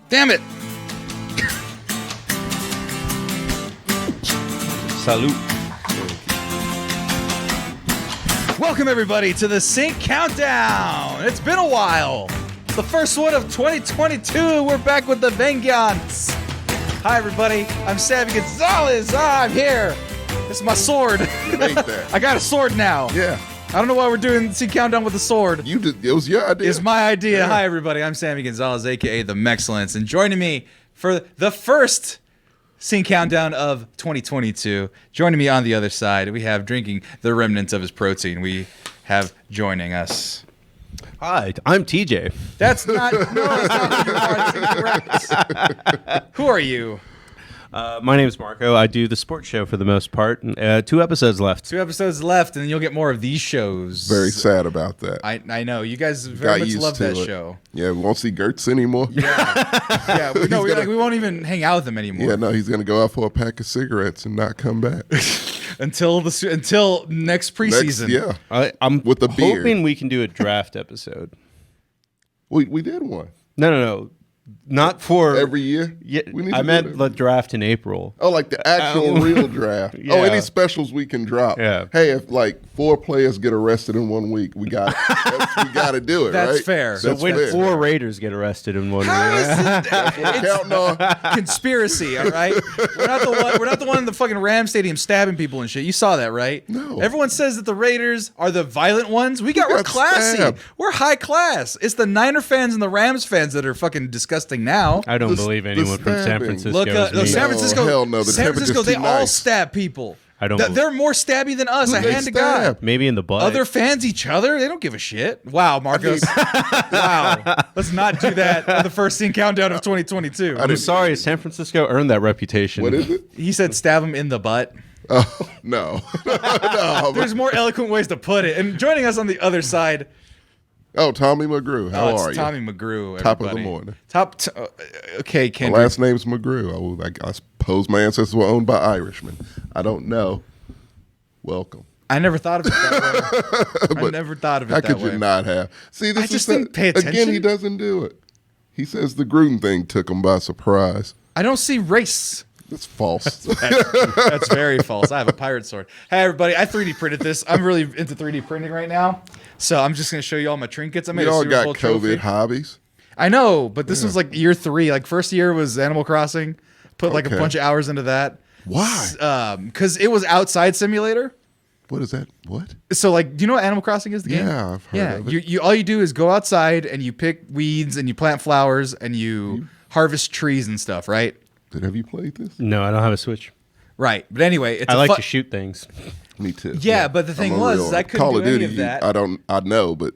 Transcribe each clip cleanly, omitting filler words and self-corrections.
Damn it. Salute. Welcome, everybody, to the Sync Countdown. It's been a while. The first one of 2022. We're back with the vengeance. Hi, everybody. I'm Sammy Gonzalez. I'm here. It's my sword. You made that. I got a sword now. Yeah. I don't know why we're doing Sync Countdown with a sword. You did. It was your idea. It's my idea. Yeah. Hi, everybody. I'm Sammy Gonzalez, a.k.a. The Mexcellence. And joining me for the first Sync Countdown of 2022, joining me on the other side, we have drinking the remnants of his protein. We have joining us. Hi, I'm TJ. That's not. No, that's not who you are. That's incorrect. Who are you? My name is Marco. I do the sports show for the most part. 2 episodes left. 2 episodes left, and then you'll get more of these shows. Very sad about that. I know. You guys very much love that show. Yeah, we won't see Gertz anymore. Yeah. We won't even hang out with him anymore. Yeah, no, he's going to go out for a pack of cigarettes and not come back. until next preseason. I'm with the beard. hoping we can do a draft episode. We did one. No. Not for Every year? Yeah, We need I to do meant that. the draft in April. Oh, like the actual real draft. Yeah. Oh, any specials we can drop. Yeah. Hey, if like 4 players get arrested in 1 week, we got to do it, That's right? fair. So That's when fair. 4 Raiders get arrested in 1 week. How is it? We're counting on. Conspiracy, all right? We're not the one in the fucking Ram Stadium stabbing people and shit. You saw that, right? No. Everyone says that the Raiders are the violent ones. We're got classy. stabbed. We're high class. It's the Niner fans and the Rams fans that are fucking disgusting now. I don't The- believe the anyone from San stabbing. Francisco. Look, is no, me. San Francisco. hell no, the San Francisco, temperature's they too all nice. stab people. I don't believe- They're more stabby than us. I They hand to God. stab. Maybe in the butt. Other fans each other. They don't give a shit. Wow, Marcos. Wow. Let's not do that on the first Sync Countdown of 2022. I'm sorry, San Francisco earned that reputation. What is it? He said stab him in the butt. Oh, no. No. There's more eloquent ways to put it. And joining us on the other side, Oh, Tommy McGrew. How it's are you? Tommy McGrew. Top of the everybody. morning. Okay, My Kendrick. last name's McGrew. I suppose my ancestors were owned by Irishmen. I don't know. Welcome. I never thought of it that way. I never thought of it How that could way. you not have? See, this I is just didn't pay Again, attention. he doesn't do it. He says the Gruden thing took him by surprise. I don't see race. That's false. That's very false. I have a pirate sword. Hey, everybody. I 3D printed this. I'm really into 3D printing right now. So I'm just going to show you all my trinkets. I made We a all Super got Bowl COVID trophy. hobbies. I know, but this was like year 3. Like first year was Animal Crossing. Put like a Okay. bunch of hours into that. Why? Because it was outside simulator. What is that? What? So like, do you know what Animal Crossing is? The game? Yeah, I've heard of it. You all you do is go outside and you pick weeds and you plant flowers and you harvest trees and stuff, right? Have you played this? No, I don't have a Switch. Right. But anyway, it's I a like fu- to shoot things. Me too. Yeah, but the thing I'm a was, real- is I couldn't Call do of any Duty, of that. I know, but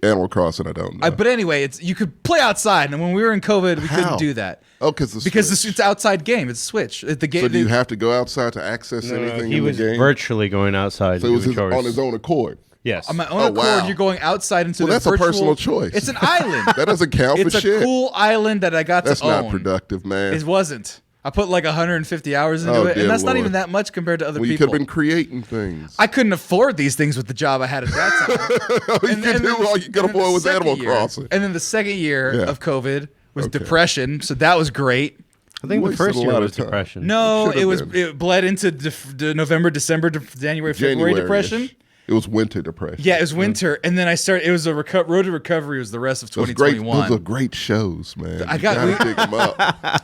Animal Crossing, I don't know. But anyway, you could play outside, and when we were in COVID, we How? couldn't do that. Oh, because It's outside game. It's Switch. The game. So do you have to go outside to access anything He in was the game? virtually going outside. So to it was do his, chores. on his own accord. Yes. on my own Oh, accord, wow. you're going outside into Well, the that's a virtual. personal choice. It's an island. That doesn't count It's for a shit. cool island that I got That's to own. not productive, man. It wasn't. I put like 150 hours into Oh, it, dear and that's not Lord. even that much compared to other Well, you could people. have been creating things. I couldn't afford these things with the job I had at that time. You could do all you could and then the afford was second Animal year- Crossing. And then the second year Yeah. of COVID was Okay. depression, so that was great. I think You the wasted first a year lot was of time. depression. No, Should've it was been. it bled into November, December, January, February January-ish. depression. It was winter depression. Yeah, it was winter, and then I started. It was a road to recovery. Was the rest of Those great, 2021. those are great shows, man. I You got- gotta dig them up.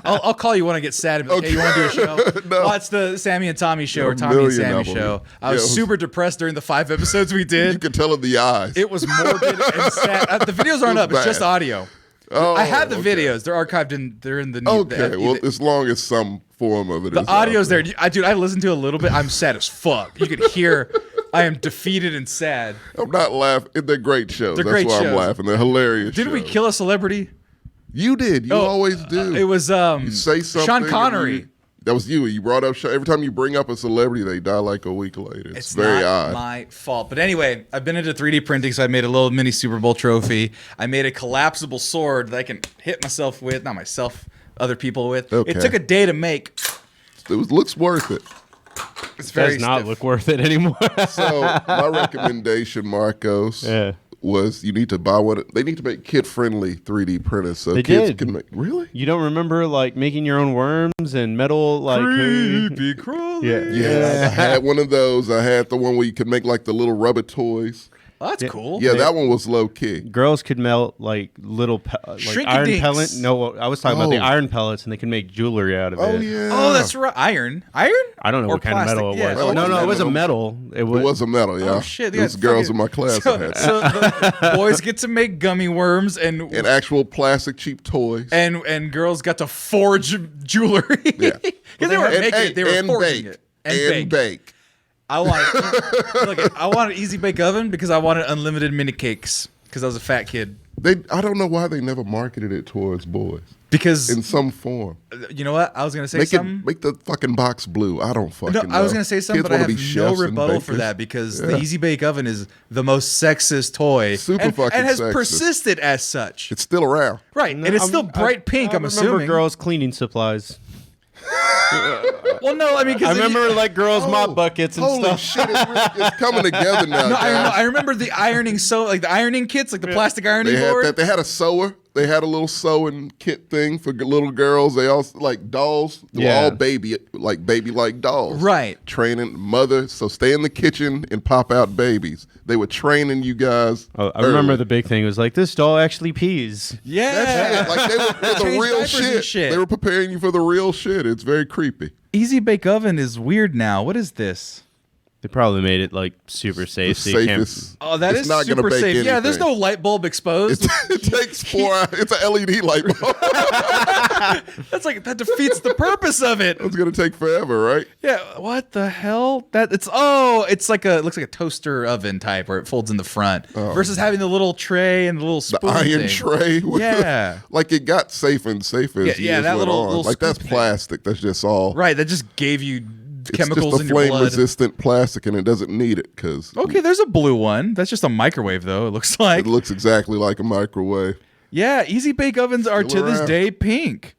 I'll call you when I get sad. And be like, hey, you want to do a show? No. Watch the Sammy and Tommy show or A Tommy and million Sammy of them. show. I Yeah, was it was- super depressed during the 5 episodes we You did. could tell in the eyes. It was morbid and sad. The videos aren't It was up. It's just bad. audio. Oh, I have the okay. videos. They're archived in. They're in the. Okay, well, as long as some form of it the is audio's out there. Dude, I listened to it a little bit. I'm sad as fuck. You could hear. I am defeated and sad. I'm not laughing. They're great shows. They're That's great why I'm shows. laughing. They're hilarious. Didn't we shows. kill a celebrity? You did. You always do. It was You say something. Sean and Connery. that was you. You brought up every time you bring up a celebrity, they die like a week later. It's very not odd. my fault. But anyway, I've been into 3D printing, so I made a little mini Super Bowl trophy. I made a collapsible sword that I can hit myself with, not myself, other people with. Okay. It took a day to make. Looks worth it. It's very does not stiff. look worth it anymore. So my recommendation, Marcos. Yeah. was you need to buy one. They need to make kid-friendly 3D printers so They kids did. can make. Really? You don't remember like making your own worms and metal like Creepy crawly. Yeah, I had one of those. I had the one where you could make like the little rubber toys. Oh, that's cool. Yeah, that one was low key. Girls could melt like little like Shrinky iron dinks. pellet. No, I was talking about the Oh. iron pellets, and they can make jewelry out of Oh it. yeah. Oh, that's right. Iron? I don't know Or what kind of metal it plastic. was. Yeah. Oh, No, it was a metal. metal. It was a metal. Yeah. Oh, shit. Those girls in my class So, had so the boys get to make gummy worms and actual plastic cheap toys. and girls got to forge jewelry. Yeah. Because they weren't making it, they were forging bake. it. And bake. I wanted Easy Bake Oven because I wanted unlimited mini cakes because I was a fat kid. I don't know why they never marketed it towards boys Because in some form. you know what? I was gonna say something. Make the fucking box blue. I don't fucking know. I was gonna say something, Kids but I wanna have be no chefs and rebuttal for bakers. that because Yeah. the Easy Bake Oven is the most sexist toy, Super and fucking has sexist. persisted as such. It's still around. Right, and it's still bright pink. I'm remember assuming. girls cleaning supplies. Well, no, I mean, 'cause I remember like girls Oh, mop buckets and holy stuff. shit! It's coming together now. No, guys. I remember the ironing the ironing kits, like the plastic ironing They had board. that. They had a sewer. They had a little sewing kit thing for little girls. They also like dolls. They were Yeah. all baby-like dolls. Right. Training mother. So stay in the kitchen and pop out babies. They were training you guys. Oh, I remember early. the big thing was like this doll actually pees. Yeah, That's it. Like they were for the Change real diapers and shit. They were preparing you for the real shit. It's very creepy. Easy Bake Oven is weird now. What is this? They probably made it like super safe, The so you can't. safest. Oh, that It's is not gonna super bake safe. Yeah, there's no anything. light bulb exposed. It takes 4 hours. It's an LED light bulb. That defeats the purpose of it. It's gonna take forever, right? Yeah, what the hell? It looks like a toaster oven type where it folds in the front versus having the little tray and the little The spoon iron thing. tray. with Yeah. like it got safer and safer. As Yeah, years that went little- on. little like that's scoop thing. plastic. That's just all. Right, that just gave you It's chemicals just in a your flame blood. resistant plastic, and it doesn't need it because Okay, there's a blue one. That's just a microwave, though. It looks like. it looks exactly like a microwave. Yeah, Easy Bake Ovens are Still to this around. day pink.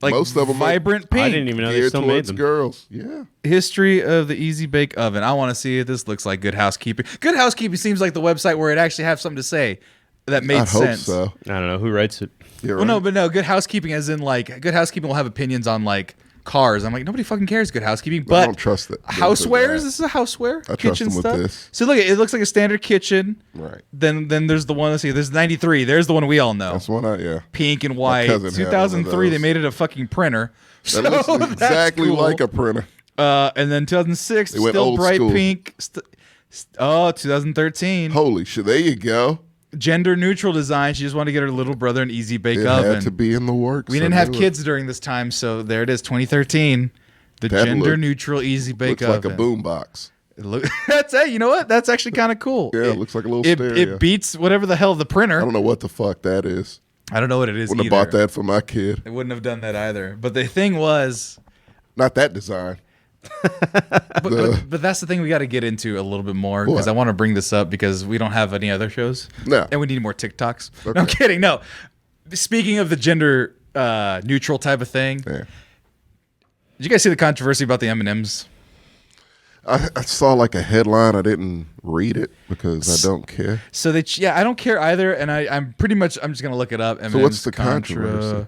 Like Most of 'em are- vibrant pink. I didn't even know they Geared still made towards them. girls. Yeah. History of the Easy Bake Oven. I want to see if this looks like Good Housekeeping. Good Housekeeping seems like the website where it actually have something to say that made I hope sense. so. I don't know who writes it. Yeah, Well, no, right. but no. Good Housekeeping, as in like Good Housekeeping will have opinions on like cars. I'm like, nobody fucking cares. Good Housekeeping, but don't trust it. Housewares. This is a houseware. I trust kitchen them with stuff. this. So look, it looks like a standard kitchen. Right. Then there's the one. Let's see. There's 93. There's the one we all know. That's one. Yeah. Pink and white. cousin had one of 2003. They those. made it a fucking printer. That looks So that's exactly cool. like a printer. And then 2006, They went still old bright school. pink. 2013, Holy shit! There you go. gender neutral design. She just wanted to get her little brother an Easy Bake It Oven. had to be in the works. We didn't I have knew it. kids during this time, so there it is. 2013, the That gender neutral Easy Bake Looks like Oven. a boom box. That's it. You know what? That's actually kind of cool. Yeah, it looks like a little it, stereo. It beats whatever the hell the printer. I don't know what the fuck that is. I don't know what it is Wouldn't either. have bought that for my kid. I wouldn't have done that either. But the thing was, Not that design. but that's the thing we got to get into a little bit more because What? I want to bring this up because we don't have any other shows. No. And we need more TikToks. Okay. No, I'm kidding. No. Speaking of the gender neutral type of thing, Yeah. did you guys see the controversy about the M&Ms? I saw like a headline. I didn't read it because I don't care. So I don't care either, and I'm just gonna look it up. M&Ms So what's the contra- controversy?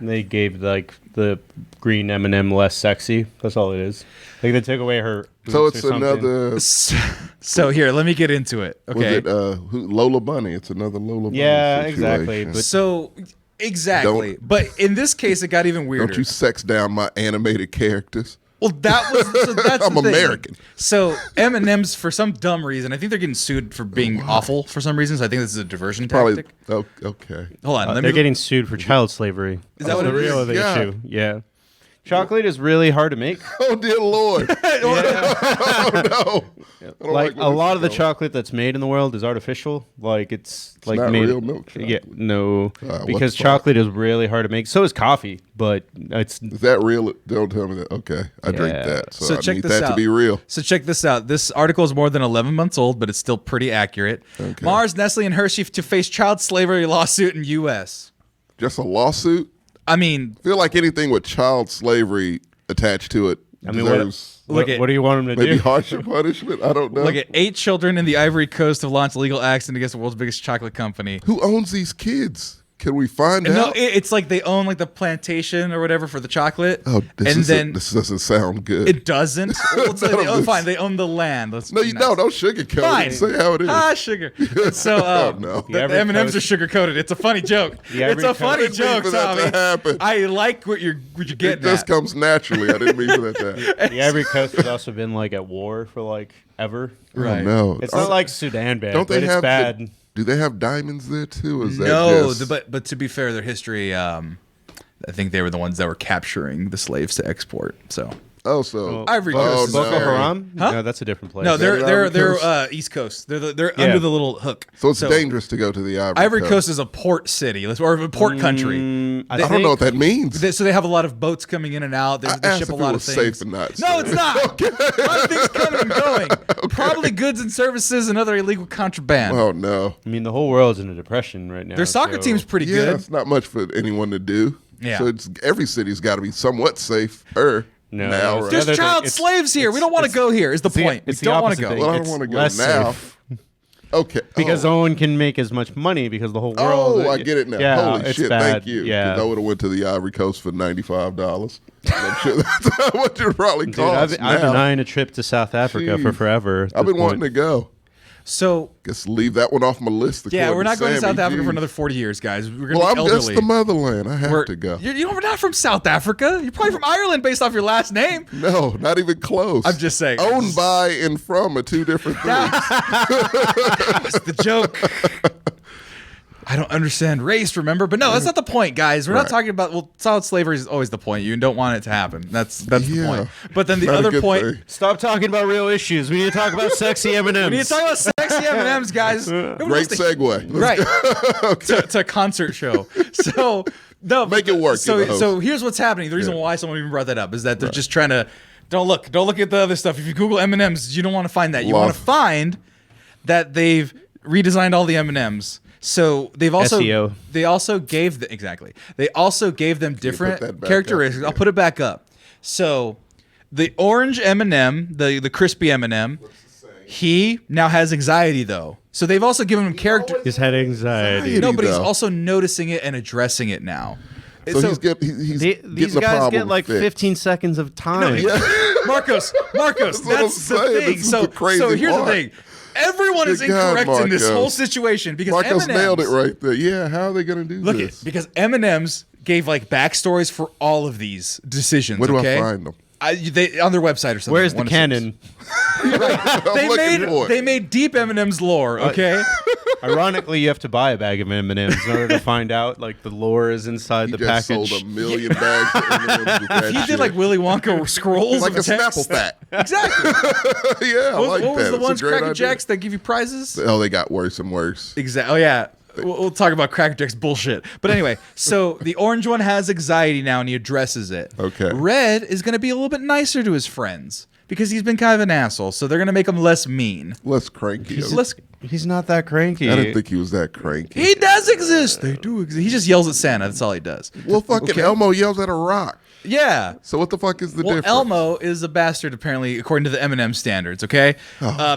They gave like the green M&M less sexy. That's all it is. Like they took away her. So boots it's or something. another. So here, let me get into it. Okay. Was it Lola Bunny? It's another Lola Bunny. Yeah, situation. exactly, but- So exactly, but in this case, it got even weirder. Don't you sex down my animated characters? Well, that's I'm the thing. American. So M&M's, for some dumb reason, I think they're getting sued for being awful for some reason. So I think this is a diversion Probably. tactic. Oh, okay. Hold on, let They're me. getting sued for child slavery. Is that what That's it the is? real the Yeah. issue? Yeah. Chocolate is really hard to make. Oh dear Lord! Oh no! I don't Like where a this lot is of the going. chocolate that's made in the world is artificial. Like it's like not made real milk Yeah, chocolate. no, What because the fuck? chocolate is really hard to make. So is coffee, but it's Is that real? Don't tell me that. Okay, I drink Yeah. that, so, So I check need this that out. to be real. So check this out. This article is more than 11 months old, but it's still pretty accurate. Okay. Mars, Nestle, and Hershey to face child slavery lawsuit in U.S. Just a lawsuit. I mean, I feel like anything with child slavery attached to it I mean, deserves what do you want him to maybe do? harsher punishment. I don't know. Look at 8 children in the Ivory Coast have launched legal action against the world's biggest chocolate company. Who owns these kids? Can we find No, out? it's like they own like the plantation or whatever for the chocolate. Oh, and then this doesn't sound good. it doesn't. Well, it's like they own, fine, they own the land. Let's No, be you nice. don't sugarcoat Fine. it. Say how it is. Ah, sugar. So Oh, no. the M&Ms are sugar coated. It's a funny joke. Yeah, It's a funny I didn't mean joke, for that to Tommy. happen. I like what you're It getting just at. comes naturally. I didn't mean for that to happen. The Ivory Coast has also been like at war for like ever. Right. Oh, no. It's not like Sudan bad, Don't they but it's have bad. Do they have diamonds there too? Is that No, just, but to be fair, their history, I think they were the ones that were capturing the slaves to export. So so Ivory oh, Coast is Boko no. Haram? Huh? No, that's a different place. no, that they're Ivory Coast? East Coast. They're Yeah. under the little hook. So it's dangerous to go to the Ivory Coast is a port city or a port country. I don't know what that means. So they have a lot of boats coming in and out. They asked ship a if it lot of was things. safe or not No, safe. it's not. A lot of things coming and going. Probably goods and services and other illegal contraband. Oh no. I mean, the whole world's in a depression right now. Their soccer so- team's pretty Yeah, good. it's not much for anyone to do. Yeah. So every city's got to be somewhat safer. No, now, it's right? There's Other thing, child it's- slaves here. We don't want to go here. Is the point? We it's the don't want to opposite go. thing. Well, I don't It's want to go less now. safe. Okay. Because oh. no one can make as much money because the whole world. Oh, I get it now. Yeah, Holy it's shit! bad. Thank you. 'Cause Yeah, I would have went to the Ivory Coast for $95. I'm sure that's what it probably dude, costs. I've now. denying a trip to South Africa for Jeez. forever. at I've this been wanting point. to go. So Guess leave that one off my list. yeah, according we're not going to Sammy. South Africa Jeez. for another 40 years, guys. We're going to Well, be I'm elderly. just the motherland. I have to go. You're not from South Africa. You're probably from Ireland based off your last name. No, not even close. I'm just saying. Owned by and from are two different things. That's the joke. I don't understand race, remember? But no, that's not the point, guys. We're not Right. talking about, child slavery is always the point. You don't want it to happen. That's the Yeah. point. But then the Not a other good point, thing. Stop talking about real issues. We need to talk about sexy M&Ms. we need to talk about sexy M&Ms, guys. Nobody Great wants to- segue. Right. to a concert show. So no, Make it work, So you're the host. so here's what's happening. The reason Yeah. why someone even brought that up is that they're just trying to don't look at the other stuff. If you Google M&Ms, you don't want to find that. You want to Love. find that they've redesigned all the M&Ms. So they've also SEO. they also gave them different that back characteristics. up? I'll put it back up. So the orange M&M, the crispy M&M, he now has anxiety though. So they've also given him character. He's had anxiety. No, but he's though. also noticing it and addressing it now. So he's These getting the guys problem get like fixed. 15 seconds of time. Marcos, what I'm that's the saying. thing. This is So the crazy here's part. the thing. Everyone is Good God, incorrect in this Marcos. whole situation because Marcos M&Ms, nailed it right there. Yeah, how are they going to do Look this? it, because M&M's gave like backstories for all of these decisions. Where do okay? I find them? They on their website or something. Where's the one of canon? They looking for it. they made deep M&M's lore. Okay, Ironically, you have to buy a bag of M&Ms in order to find out like the lore is inside He the just package. sold 1 million bags of M&Ms with that he shit. did like Willy Wonka scrolls like of a text. Snapple pack. Exactly. Yeah, I What, like what was that. the It's a ones great Cracker idea. Jacks that give you prizes? Oh, they got worse and worse. Exactly. Oh yeah. We'll talk about Cracker Jack's bullshit. But anyway, so the orange one has anxiety now, and he addresses it. Okay. Red is going to be a little bit nicer to his friends because he's been kind of an asshole. So they're going to make him less mean. Less cranky. He's not that cranky. I didn't think he was that cranky. He does exist. They do exist. He just yells at Santa. That's all he does. Well, fucking Okay. Elmo yells at a rock. Yeah. So what the fuck is the Well, difference? Elmo is a bastard, apparently, according to the M&M standards. Okay.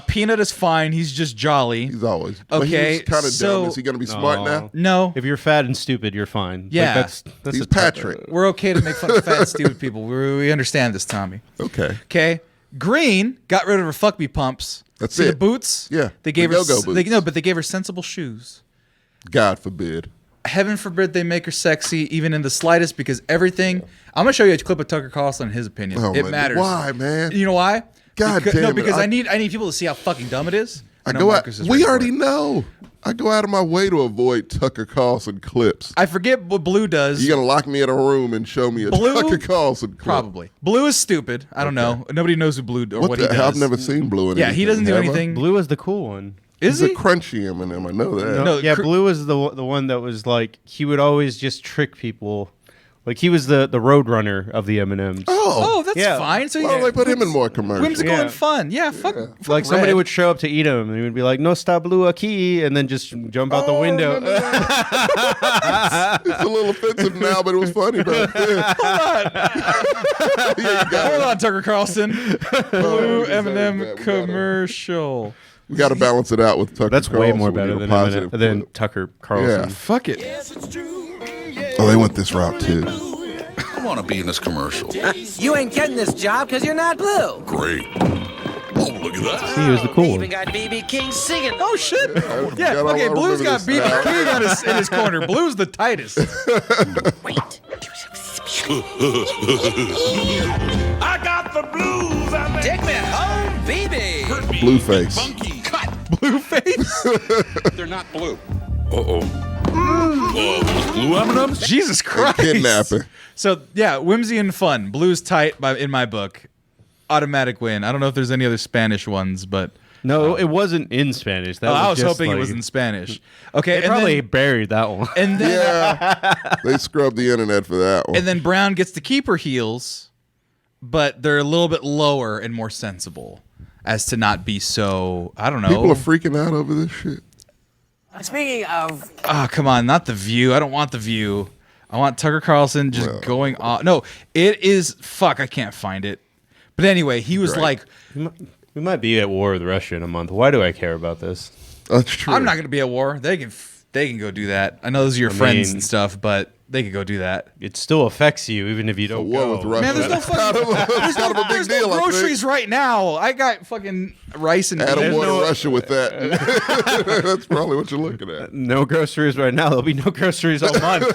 Peanut is fine. He's just jolly. He's always. Okay, But he was kind of so- dumb. Is he going to be smart now? No. If you're fat and stupid, you're fine. Like, Yeah. that's He's a Patrick. We're okay to make fun of fat, and stupid people. We understand this, Tommy. Okay. Okay. Green got rid of her fuck me pumps. That's See the it. boots? Yeah, They gave the her go-go boots. but they gave her sensible shoes. God forbid. Heaven forbid they make her sexy even in the slightest because everything I'm gonna show you a clip of Tucker Carlson and his opinion. Oh, it man. matters. Why, man? You know why? God because, damn no, it. because I need people to see how fucking dumb it is. I know go out. Marcus is We ready for already it. know. I go out of my way to avoid Tucker Carlson clips. I forget what Blue does. You're gonna lock me in a room and show me a Blue? Tucker Carlson clip. Probably. Blue is stupid. I don't know. Nobody knows who Blue or what, he does. I've never seen Blue in Yeah, he doesn't do Have I? anything. Blue is the cool one. Is He's he? a crunchy M&M. I know that. No, Yeah, Blue is the one that was like he would always just trick people Like he was the road runner of the M&Ms. Oh, that's Yeah. fine. So Why don't they put him in more commercials? whimsical Yeah. and fun. Yeah, fuck Like somebody Red. would show up to eat him, and he would be like, "No está blue aquí," and then just jump out the window. No. It's a little offensive now, but it was funny back then. Hold on, Tucker Carlson. Blue deserve M&M that. We commercial. We got to balance it out with Tucker That's way Carlson. more We better need a than positive than flip. Tucker Carlson. Yeah. Fuck it. Oh, they went this route too. I want to be in this commercial. You ain't getting this job because you're not blue. Great. Oh, look at that. He was the cool Even one. got BB King singing. Oh shit. Yeah. God, Okay. I Blue's remember got this BB now. King in his corner. Blue's the tightest. Wait. I got the blues. I'm Take me home, BB. Blueface. funky. Cut. Blueface. They're not blue. Blue M&Ms? Jesus Christ. Kidnapping. So yeah, whimsy and fun. Blue's tight in my book. Automatic win. I don't know if there's any other Spanish ones, but No, it wasn't in Spanish. That I was just hoping it like- was in Spanish. Okay, They probably buried that one. and then Yeah. They scrubbed the internet for that one. and then Brown gets to keep her heels, but they're a little bit lower and more sensible, as to not be so. I don't know. People are freaking out over this shit. Speaking of, Oh, come on, not the View. I don't want the View. I want Tucker Carlson just going off. No, it is fuck. I can't find it. But anyway, he was like, We might be at war with Russia in a month. Why do I care about this? That's true. "I'm not going to be at war. They can go do that. I know those are your friends mean- and stuff, but they could go do that." It still affects you, even if you don't war go. with Russia. Man, there's no fucking It's kind of a big there's deal. no I think. groceries right now. I got fucking rice and Add a beans. war no- to Russia with that. That's probably what you're looking at. No groceries right now. There'll be no groceries all month.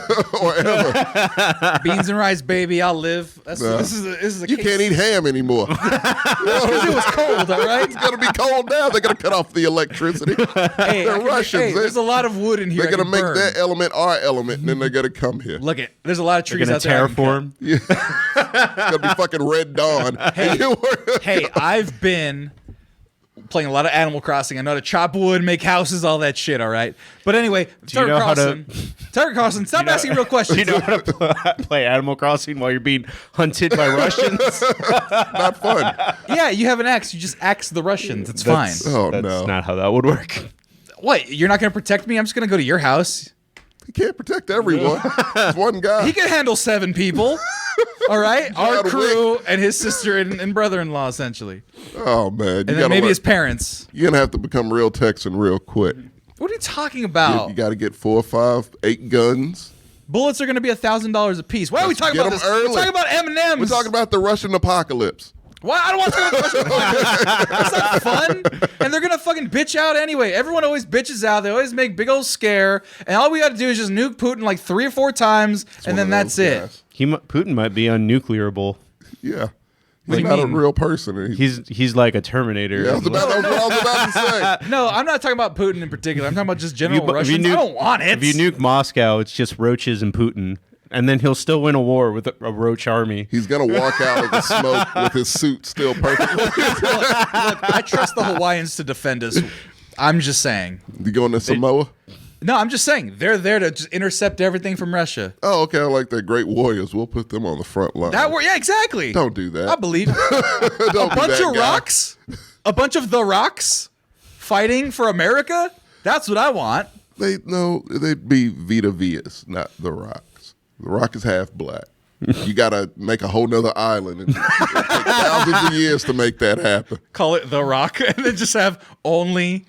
Or ever. Beans and rice, baby. I'll live. This is a You case. can't eat ham anymore. Because it was cold, all right? It's gonna be cold now. They're gonna cut off the electricity. Hey, They're I can- Russians. hey, there's a lot of wood in here. They're I gonna can make burn. their element our element, and then they're gonna come here. Look it. There's a lot of You're trees gonna out there. I can cut. terraform. It's gonna be fucking Red Dawn. Hey, I've been playing a lot of Animal Crossing. I know how to chop wood, make houses, all that shit. All right. But anyway, you know how to- Tucker Carlson, stop asking real questions. Do you know how to play Animal Crossing while you're being hunted by Russians? Not fun. Yeah, you have an axe. You just axe the Russians. It's That's- fine. Oh That's no. not how that would work. What? You're not going to protect me? I'm just going to go to your house. You can't protect everyone. It's one guy. He can handle 7 people. All right, our got a crew and his sister and brother-in-law, essentially, Oh man. You and then gotta maybe learn- his parents. You're gonna have to become real Texan real quick. What are you talking You, about? got to get 4 or 5, 8 guns. Bullets are going to be $1,000 a piece. Why are we talking get about 'em this? early. We're talking about M&Ms. We're talking about the Russian apocalypse. Why? I don't want to talk about Russian. That's not fun. And they're gonna fucking bitch out anyway. Everyone always bitches out. They always make big old scare. And all we got to do is just nuke Putin like 3 or 4 times, and then One of that's those it. guys. Putin might be unnuclearable. Yeah. What do He's you not a mean? real person. He's like a Terminator. Yeah, that's what I was about to say. No, I'm not talking about Putin in particular. I'm talking about just general If you Russians. I nuke- don't want it. If you nuke Moscow, it's just roaches and Putin. And then he'll still win a war with a roach army. He's gonna walk out of the smoke with his suit still perfectly. Look, I trust the Hawaiians to defend us. I'm just saying. You going to Samoa? No, I'm just saying. They're there to just intercept everything from Russia. Oh, okay. I like that. Great warriors. We'll put them on the front line. Yeah, exactly. Don't do that. I believe. Don't A be bunch that of guy. rocks, a bunch of the rocks fighting for America. That's what I want. They'd be Vita Vias, not the Rocks. The Rock is half black. You gotta make a whole nother island, and it take thousands of years to make that happen. Call it the Rock, and then just have only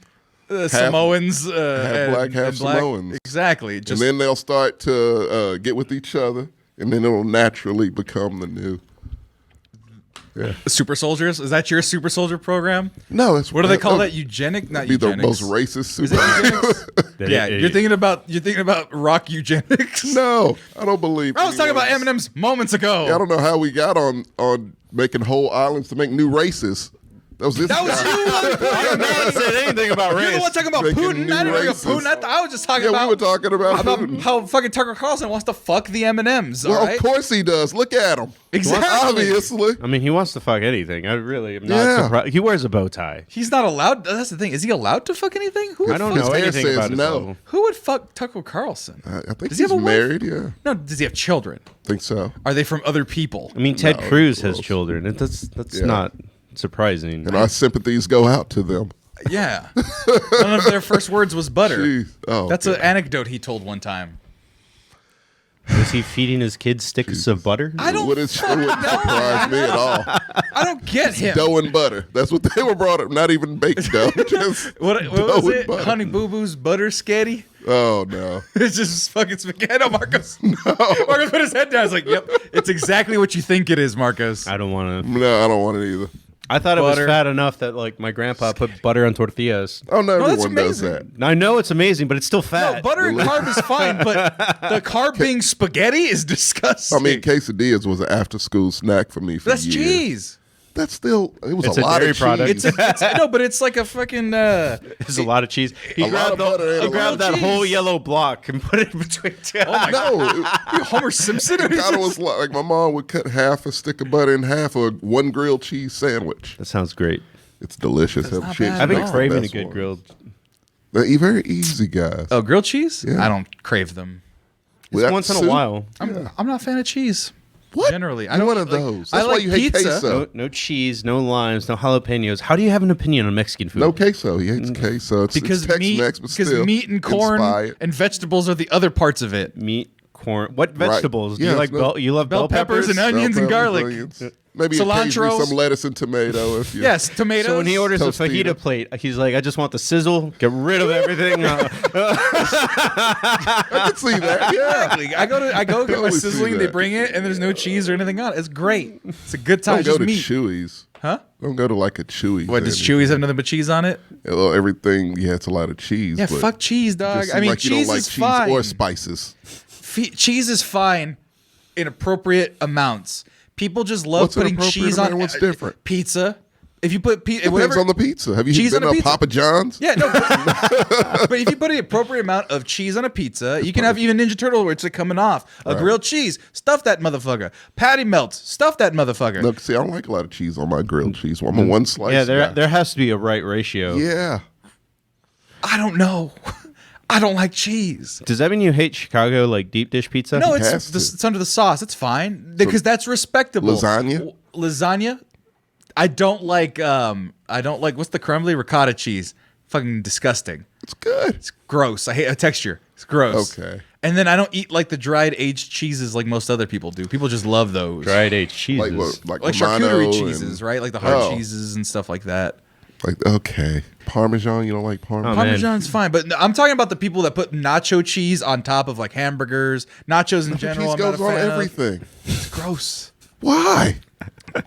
Samoans, half black, half and Samoans. Exactly. Just And then they'll start to get with each other, and then it'll naturally become the new. super soldiers. Is that your super soldier program? No, that's What do they call that? Eugenic? Not Be the eugenics. most racist. Is it eugenics? Yeah, It- you're thinking about rock eugenics. No, I don't believe. I was talking about anyone's- M&Ms moments ago. I don't know how we got on making whole islands to make new races. That was this That was guy. you. I never said anything about You're the race. one talking about Making Putin. new I didn't bring up races. Putin. I was just talking Yeah, about. we were talking about Putin. how fucking Tucker Carlson wants to fuck the M&Ms. Well, all right? of course he does. Look at him. Exactly. Obviously. I mean, he wants to fuck anything. I really am not Yeah. surprised. He wears a bow tie. He's not allowed. That's the thing. Is he allowed to fuck anything? Who would I don't fuck, know hair anything says about his no. level. Who would fuck Tucker Carlson? I think Does he he's have a wife? married. Yeah, No. Does he have children? think so. Are they from other people? I mean, Ted No, Cruz has gross. children. That's Yeah. not surprising. And our sympathies go out to them. Yeah. One of their first words was butter. Jeez. Oh, That's God. an anecdote he told one time. Was he feeding his kids sticks of butter? I don't. It wouldn't surprise me at all. I don't get him. Dough and butter. That's what they were brought up. Not even baked dough. Just What dough was and it? butter. Honey Boo Boo's butter sketty? Oh no. It's just fucking spaghetti. No, Marcos. Marcos put his head down. He's like, yep, it's exactly what you think it is, Marcos. I don't want to. No, I don't want it either. I thought it was Butter. fat enough that like my grandpa put butter on tortillas. Oh no, that's everyone does amazing. that. I know it's amazing, but it's still fat. No, butter and carb is fine, but the carb being spaghetti is disgusting. I mean, quesadillas was an after-school snack for me for that's years. cheese. That's still. It was It's a a lot dairy of cheese. product. It's no, but it's like a fucking. There's a lot of cheese. He A lot grabbed, of butter and a he lot grabbed of that cheese. whole yellow block and put it between two. Oh my god, No, it Homer Simpson. kind of was like my mom would cut half a stick of butter in half of one grilled cheese sandwich. That sounds great. It's delicious. not She bad I've been at all. craving a Best good one. grilled. They're very easy, guys. Oh, grilled cheese? Yeah. I don't crave them. With that Once in a soup, while. I'm not a fan of cheese. What? Generally, I You're don't one eat, of like- those. I That's why like you hate pizza. queso. No cheese, no limes, no jalapenos. How do you have an opinion on Mexican food? No queso. He hates queso. It's Because meat, Tex-Mex, but because still meat and corn inspired. and vegetables are the other parts of it. Meat, corn. What vegetables? Do Yeah, you like no- you love Bell peppers and onions and Bell garlic. peppers, onions. Maybe Cilantro. occasionally some lettuce and tomato. If you Yes, tomatoes. So when he orders a Tostito. fajita plate, he's like, I just want the sizzle, get rid of everything. I can see that. Yeah. Exactly. I go get my Totally see sizzling. They that. bring it, and there's no cheese or anything on it. It's great. It's a good time. Don't It's go just to meat. Chewy's. Huh? Don't go to like a Chewy's. What does Chewy's have nothing but cheese on it? Well, everything. Yeah, it's a lot of cheese. Yeah, but fuck cheese, it dog. just I mean, seems like you cheese don't like is cheese fine. or spices. Cheese is fine in appropriate amounts. People just love What's an putting appropriate cheese on amount? What's different? pizza. If you put Depends whatever on the pizza. Have you Cheese been on a to pizza. Papa John's? Yeah, no. But if you put an appropriate amount of cheese on a pizza, you can have even Ninja Turtle where it's like coming off. A grilled cheese, stuff that motherfucker. Patty melts, stuff that motherfucker. Look, see, I don't like a lot of cheese on my grilled cheese. I'm a one slice. yeah, guy. there has to be a right ratio. Yeah. I don't know. I don't like cheese. Does that mean you hate Chicago like deep dish pizza? No, has it's to. it's under the sauce. It's fine because that's respectable. Lasagna? Lasagna. I don't like. What's the crumbly ricotta cheese? Fucking disgusting. It's good. It's gross. I hate a texture. It's gross. Okay. And then I don't eat like the dried aged cheeses like most other people do. People just love those. dried aged cheeses. Like what? Like, Like Romano charcuterie and- cheeses, right? Like the hard Oh. cheeses and stuff like that. Like, okay. Parmesan, you don't like Parmesan? Oh, man. Parmesan's fine, but I'm talking about the people that put nacho cheese on top of like hamburgers, nachos in general. cheese I'm not goes a on fan of. everything. It's gross. Why?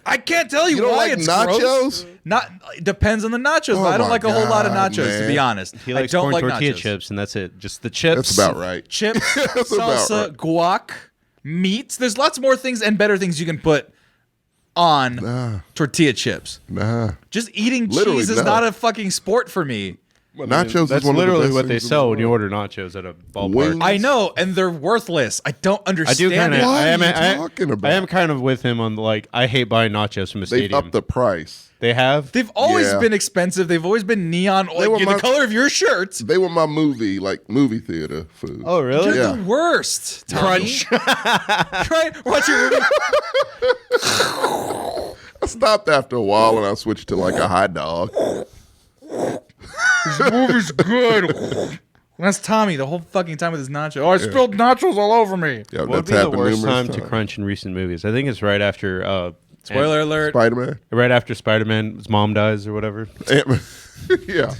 I can't tell you, You don't why like it's nachos? gross. Not it depends on the nachos, Oh but I don't my like a whole lot of God, nachos to be man. honest. He I likes don't corn like tortilla nachos. chips, and that's it. Just the chips. That's about right. Chips, That's about salsa, right. guac, meats. There's lots more things and better things you can put on tortilla chips. Nah. Just eating Literally, cheese is no. not a fucking sport for me. Nachos That's is one literally of the best what they things in sell the when you world. order nachos at a ballpark. Wings. I know, and they're worthless. I don't I understand do kind of. it. What I am. are you talking about? I am kind of with him on like. I hate buying nachos from a They've stadium. upped the price. They have. They've always Yeah. been expensive. They've always been neon, They were like, the my- color of your shirt. They were my movie theater food. Oh really? You're Yeah. the worst. Crunch. Right? Watch your movie. I stopped after a while and I switched to like a hot dog. This movie's good. That's Tommy the whole fucking time with his nachos. Oh, I spilled nachos all over me. Yeah, What would that's be the happened worst numerous time to times. crunch in recent movies? I think it's right after. Spoiler alert. Spider-Man. Right after Spider-Man's mom dies or whatever. Ant-Man. Yeah.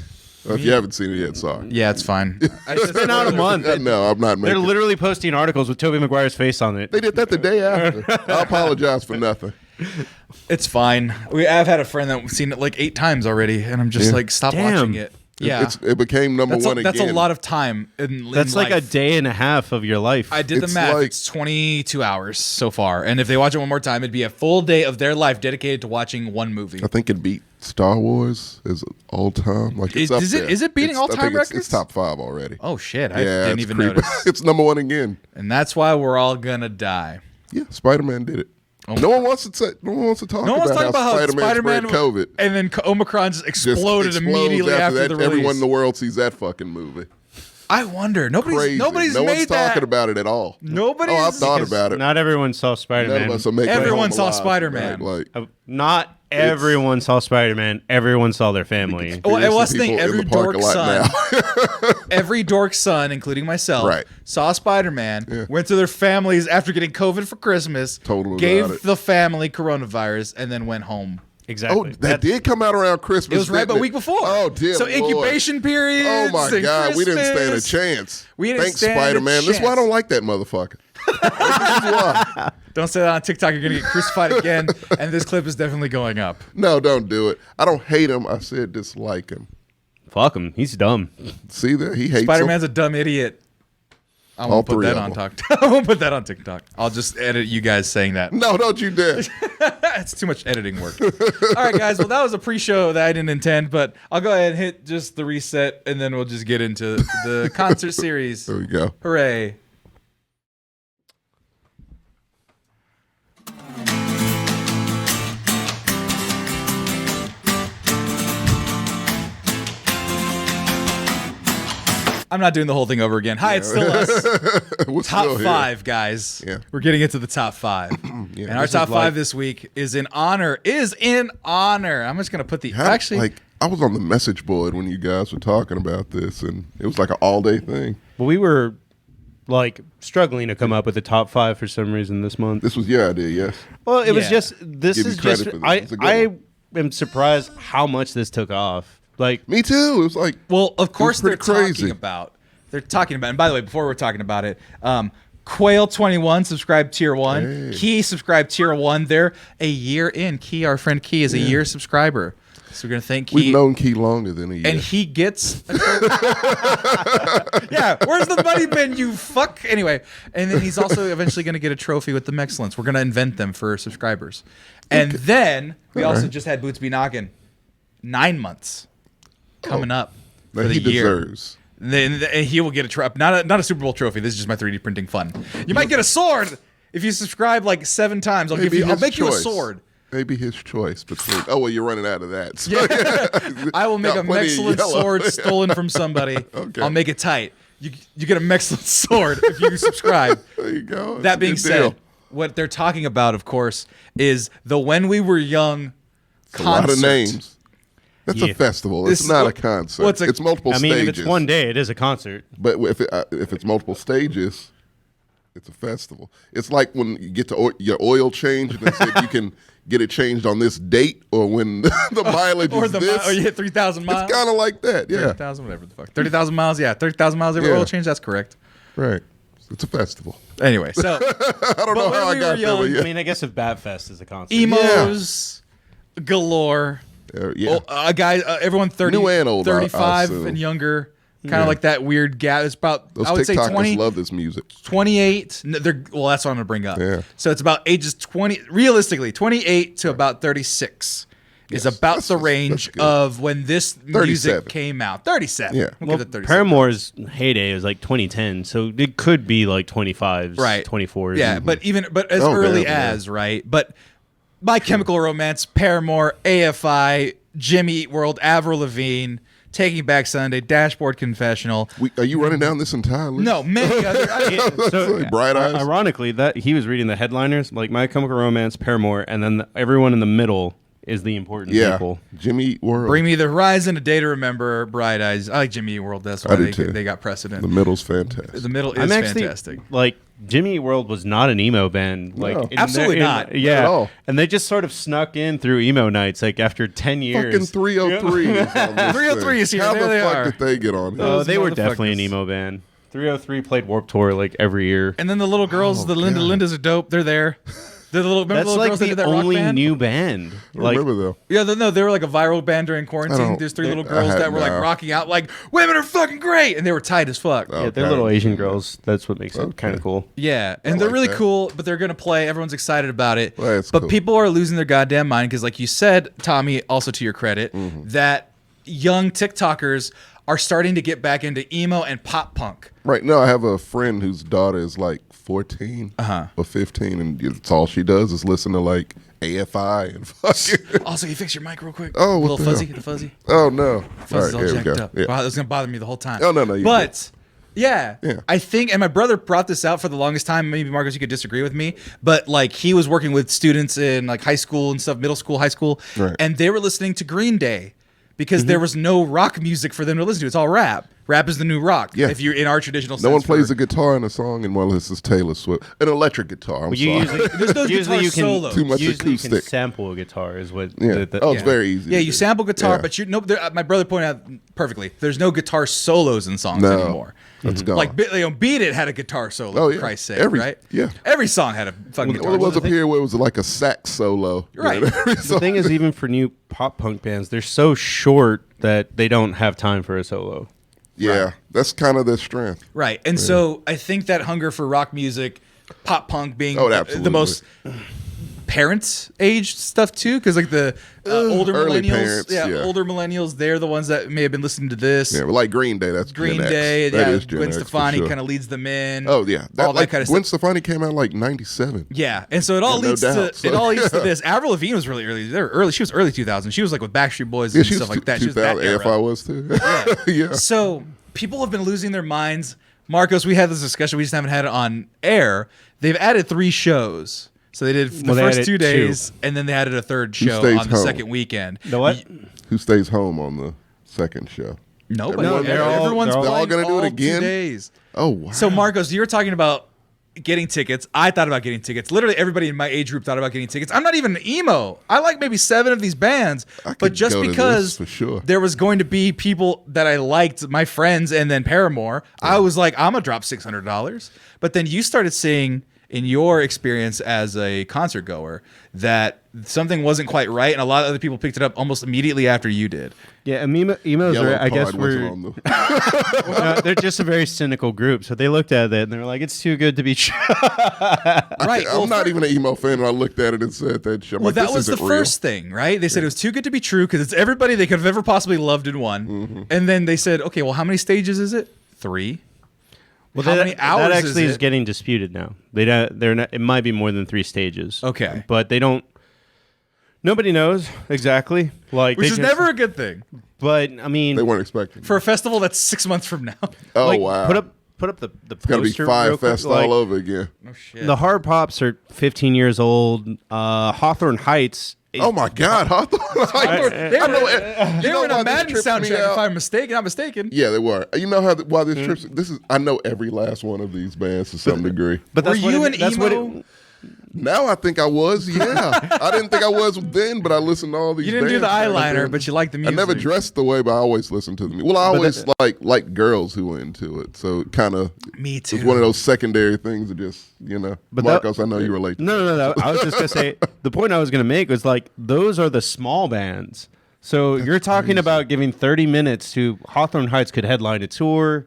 If you haven't seen it yet, sorry. Yeah, it's fine. It's been out a month. No, I'm not They're making. literally posting articles with Tobey Maguire's face on it. They did that the day after. I apologize for nothing. It's fine. I've had a friend that's seen it like 8 times already, and I'm just Yeah. like, stop Damn. watching it. Yeah. It became number one again. That's a lot of time in That's like life. a day and a half of your life. I did the It's math. like- It's 22 hours so far. And if they watch it one more time, it'd be a full day of their life dedicated to watching one movie. I think it beat Star Wars as all time. Like it's up there. Is it beating all-time I think records? It's top 5 already. Oh, shit. I Yeah, didn't it's even creepy. notice. It's number 1 again. And that's why we're all going to die. Yeah, Spider-Man did it. No one wants to talk No one's talking about how Spider-Man Spider-Man spread COVID. And then Omicron just Just exploded explodes immediately after that. the release. Everyone in the world sees that fucking movie. I wonder. Crazy. Nobody's no made one's that. talking about it at all. Nobody's- Oh, I've thought Because about it. Not everyone saw None Spider-Man. of us are making it Everyone home saw alive, Spider-Man. right? Like, Not everyone saw Spider-Man. Everyone saw their family. Well, and let's people think in every the parking dork's lot son, every dork's son, including myself, Right. saw Spider-Man, went to their families after getting COVID for Christmas, Told them about gave it. the family coronavirus, and then went home. Exactly. Oh, that did come out around Christmas. It was right didn't about a week before. Oh, dear So Lord. incubation periods. Oh my and God, we didn't stand a Christmas. chance. We didn't Thanks, stand a Spider-Man. That's why I chance. don't like that motherfucker. This is why. Don't say that on TikTok. You're gonna get crucified again. And this clip is definitely going up. No, don't do it. I don't hate him. I said dislike him. Fuck him. He's dumb. See that? He hates Spider-Man's him. a dumb idiot. I All won't put three that of on them. TikTok. I won't put that on TikTok. I'll just edit you guys saying that. No, don't you dare. It's too much editing work. All right, guys. Well, that was a pre-show that I didn't intend, but I'll go ahead and hit just the reset, and then we'll just get into the concert series. There we go. Hooray. I'm not doing the whole thing over again. Hi, it's still us. We're Top still here. 5, guys. Yeah. We're getting into the top 5. Yeah, and our this top is like- 5 this week is in honor. I'm just going to put the... How- actually... like I was on the message board when you guys were talking about this, and it was like an all-day thing. Well, we were like struggling to come up with the top 5 for some reason this month. This was your idea, yes? Well, it was Yeah. just this Give you is credit just for this. I It's a good I one. am surprised how much this took off. Like Me too. It was like, Well, of course they're pretty crazy. talking about. And by the way, before we're talking about it, Quail21 subscribed tier 1. Hey. Key subscribed tier 1. They're a year in. Key, our friend Key, is a year subscriber. So we're gonna thank Key. we've known Key longer than a year. And he gets yeah, where's the money bin, you fuck? Anyway, and then he's also eventually going to get a trophy with the Mexcellence. We're going to invent them for subscribers. And then we also just had Boots Be Knockin'. 9 months coming up for that the he year. deserves. Then he will get a trophy. Not a Super Bowl trophy. This is just my 3D printing fun. You might get a sword if you subscribe like 7 times. I'll Maybe make you a choice. sword. Maybe his choice between. Oh well, you're running out of that. So I will make got a plenty of Mexcellent yellow. sword stolen from somebody. Okay. I'll make it tight. You get a Mexcellent sword if you subscribe. There you go. That's That a being good said, deal. what they're talking about, of course, is the When We Were Young a lot concert. of names. That's Yeah. a festival. This It's not a what- concert. what's a- It's multiple I mean, stages. if it's one day, it is a concert. But if it's multiple stages, it's a festival. It's like when you get to your oil change and they said you can get it changed on this date, or when the mileage Or is the this. or you hit 3,000 miles. It's kind of like that. Yeah. 30,000, whatever the fuck. 30,000 miles, yeah. 30,000 miles every Yeah. oil change, that's correct. Right. It's a festival. Anyway, so I don't know when how I we got were there, young, but I yeah. mean, I guess if Batfest is a concert. emos galore. Yeah. Everyone 30, New and old, I 35 assume. and younger. Kind of like that weird gap. It's about, Those I would say TikTokers 20, love this music. 28. Well, that's what I'm going to bring up. Yeah. So it's about ages 20, realistically, 28 to about 36 is about the range good. of when this 37. music came out. 37. Yeah. We'll Well, give it 37. Paramore's heyday was like 2010, so it could be like 25s, Right. 24s. Yeah, but as Oh, early damn, yeah. as, right? But My Chemical Romance, Paramore, AFI, Jimmy Eat World, Avril Lavigne, Taking Back Sunday, Dashboard Confessional. Are you running down this entire list? No, many other. So, Bright Eyes. ironically, that he was reading the headliners, like My Chemical Romance, Paramore, and then everyone in the middle is the important Yeah. people. Jimmy Eat World. Bring Me the Horizon, A Day to Remember, Bright Eyes. I like Jimmy Eat World. That's why do too. they got precedent. The middle's fantastic. The middle is I'm actually fantastic. like Jimmy Eat World was not an emo band, like No. Absolutely not. Yeah, Not at all. and they just sort of snuck in through emo nights, like after 10 years. Fucking 303 is on this 303 is thing. here. How There the they fuck are. did they get on here? Oh, Those they were definitely an motherfuckers. emo band. 303 played Warped Tour like every year. And then the little girls, the Linda God. Lindas are dope. They're there. The little, remember That's the little like girls that the did that rock only band? new band. I remember though. Yeah, no, they were like a viral band during quarantine. There's 3 little girls that were like rocking out, like women are fucking great, and they were tight as fuck. Yeah, they're little Asian girls. That's what makes it kind of cool. Yeah, and they're like really that. cool, but they're gonna play. Everyone's excited about it. Well, that's but cool. people are losing their goddamn mind because, like you said, Tommy, also to your credit, that young TikTokers are starting to get back into emo and pop punk. Right. No, I have a friend whose daughter is like 14 or 15, and it's all she does is listen to like AFI and fucking. Also, you fix your mic real quick. Oh, what little the fuzzy, hell? the fuzzy. Oh no! Fuzzy's all all right, here we jacked go. up. Yeah. Wow, that was gonna bother me the whole time. Oh, no, you're but yeah, Yeah. I think, and my brother brought this out for the longest time. Maybe Marcos, you could disagree with me, but like he was working with students in like high school and stuff, middle school, high school, Right. and they were listening to Green Day because there was no rock music for them to listen to. It's all rap. Rap is the new rock. Yeah. If you're in our traditional sense. No one plays for, a guitar in a song, and this is Taylor Swift, an electric guitar. I'm But you sorry. usually, There's no usually guitar you can solo. Too much usually you can acoustic. sample a guitar is what. Yeah. the- It's very easy. Yeah, to you do. sample guitar, Yeah. but you no. My brother pointed out perfectly. There's no guitar solos in songs No. anymore. That's gone. Like Beat It had a guitar solo. Oh, For yeah. Christ's sake, Every- right? yeah. Every song had a fucking guitar. Well, it was solo. up here where it was like a sax solo. Right. The thing is, even for new pop punk bands, they're so short that they don't have time for a solo. Yeah, that's kind of their strength. Right. And so I think that hunger for rock music, pop punk being absolutely. the most parents aged stuff too, because like the older early millennials, parents, yeah. older millennials, they're the ones that may have been listening to this. Yeah, but like Green Day, that's Green Gen X. Day, That yeah, is Gen Gwen X for Stefani sure. kind of leads them in. Oh yeah, all that kind of Gwen stuff. Stefani came out like '97. Yeah, and so it all Yeah, no leads doubt. to it all leads to this. Avril Lavigne was really early. They were early. She was early 2000s. She was like with Backstreet Boys and she stuff was like that. She was that 2000. era. AFI was too. Yeah. So people have been losing their minds. Marcos, we had this discussion. We just haven't had it on air. They've added 3 shows. So they did the Well, they first added 2 days, and then they added a third show stays on the home? second weekend. The what? Who stays home on the second show? Nobody. No, Everyone's they're all playing gonna do it all again? 2 days. Oh wow. So Marcos, you were talking about getting tickets. I thought about getting tickets. Literally everybody in my age group thought about getting tickets. I'm not even an emo. I like maybe 7 of these bands, I but could just go to because this for sure. there was going to be people that I liked, my friends, and then Paramore, I was like, I'm gonna drop $600. But then you started saying in your experience as a concert goer that something wasn't quite right, and a lot of other people picked it up almost immediately after you did. Yeah, emos Yellow are, I guess, Card wasn't we're on the- no, they're just a very cynical group. So they looked at it and they were like, "It's too good to be true." Right. I'm not even an emo fan, and I looked at it and said that shit. I'm Well, like, that this was the isn't real. first thing, right? They said it was too good to be true because it's everybody they could have ever possibly loved in one. Mm-hmm. And then they said, okay, well, how many stages is it? 3. Well, How many hours that actually is is it? getting disputed now. They're not. It might be more than 3 stages. Okay. but they don't. Nobody knows exactly. Like, Which they is just- never a good thing But I mean, They weren't expecting. for a festival that's 6 months from now. Oh like, wow. put up the It's gotta be poster. Fire real quick, Fest like, all over again. Oh, shit. The hard pops are 15 years old. Hawthorne Heights. Oh my God, Hawthorne. They were in a Madden soundtrack, if I'm not mistaken. Yeah, they were. You know how why this trips? This is. I know every last one of these bands to some degree. But Were that's what you it- an that's what emo? it- Now I think I was. Yeah, I didn't think I was then, but I listened to all these. You didn't do the bands back eyeliner, then. but you liked the I music. never dressed the way, but I always listened to them. Well, I always that- like girls who were into it, so it kind of Me it's too. one of those secondary things that just But Marcos, I know you relate. to No. I was just gonna say the point I was gonna make was like those are the small bands. So you're talking about giving 30 minutes to Hawthorne Heights could headline a tour.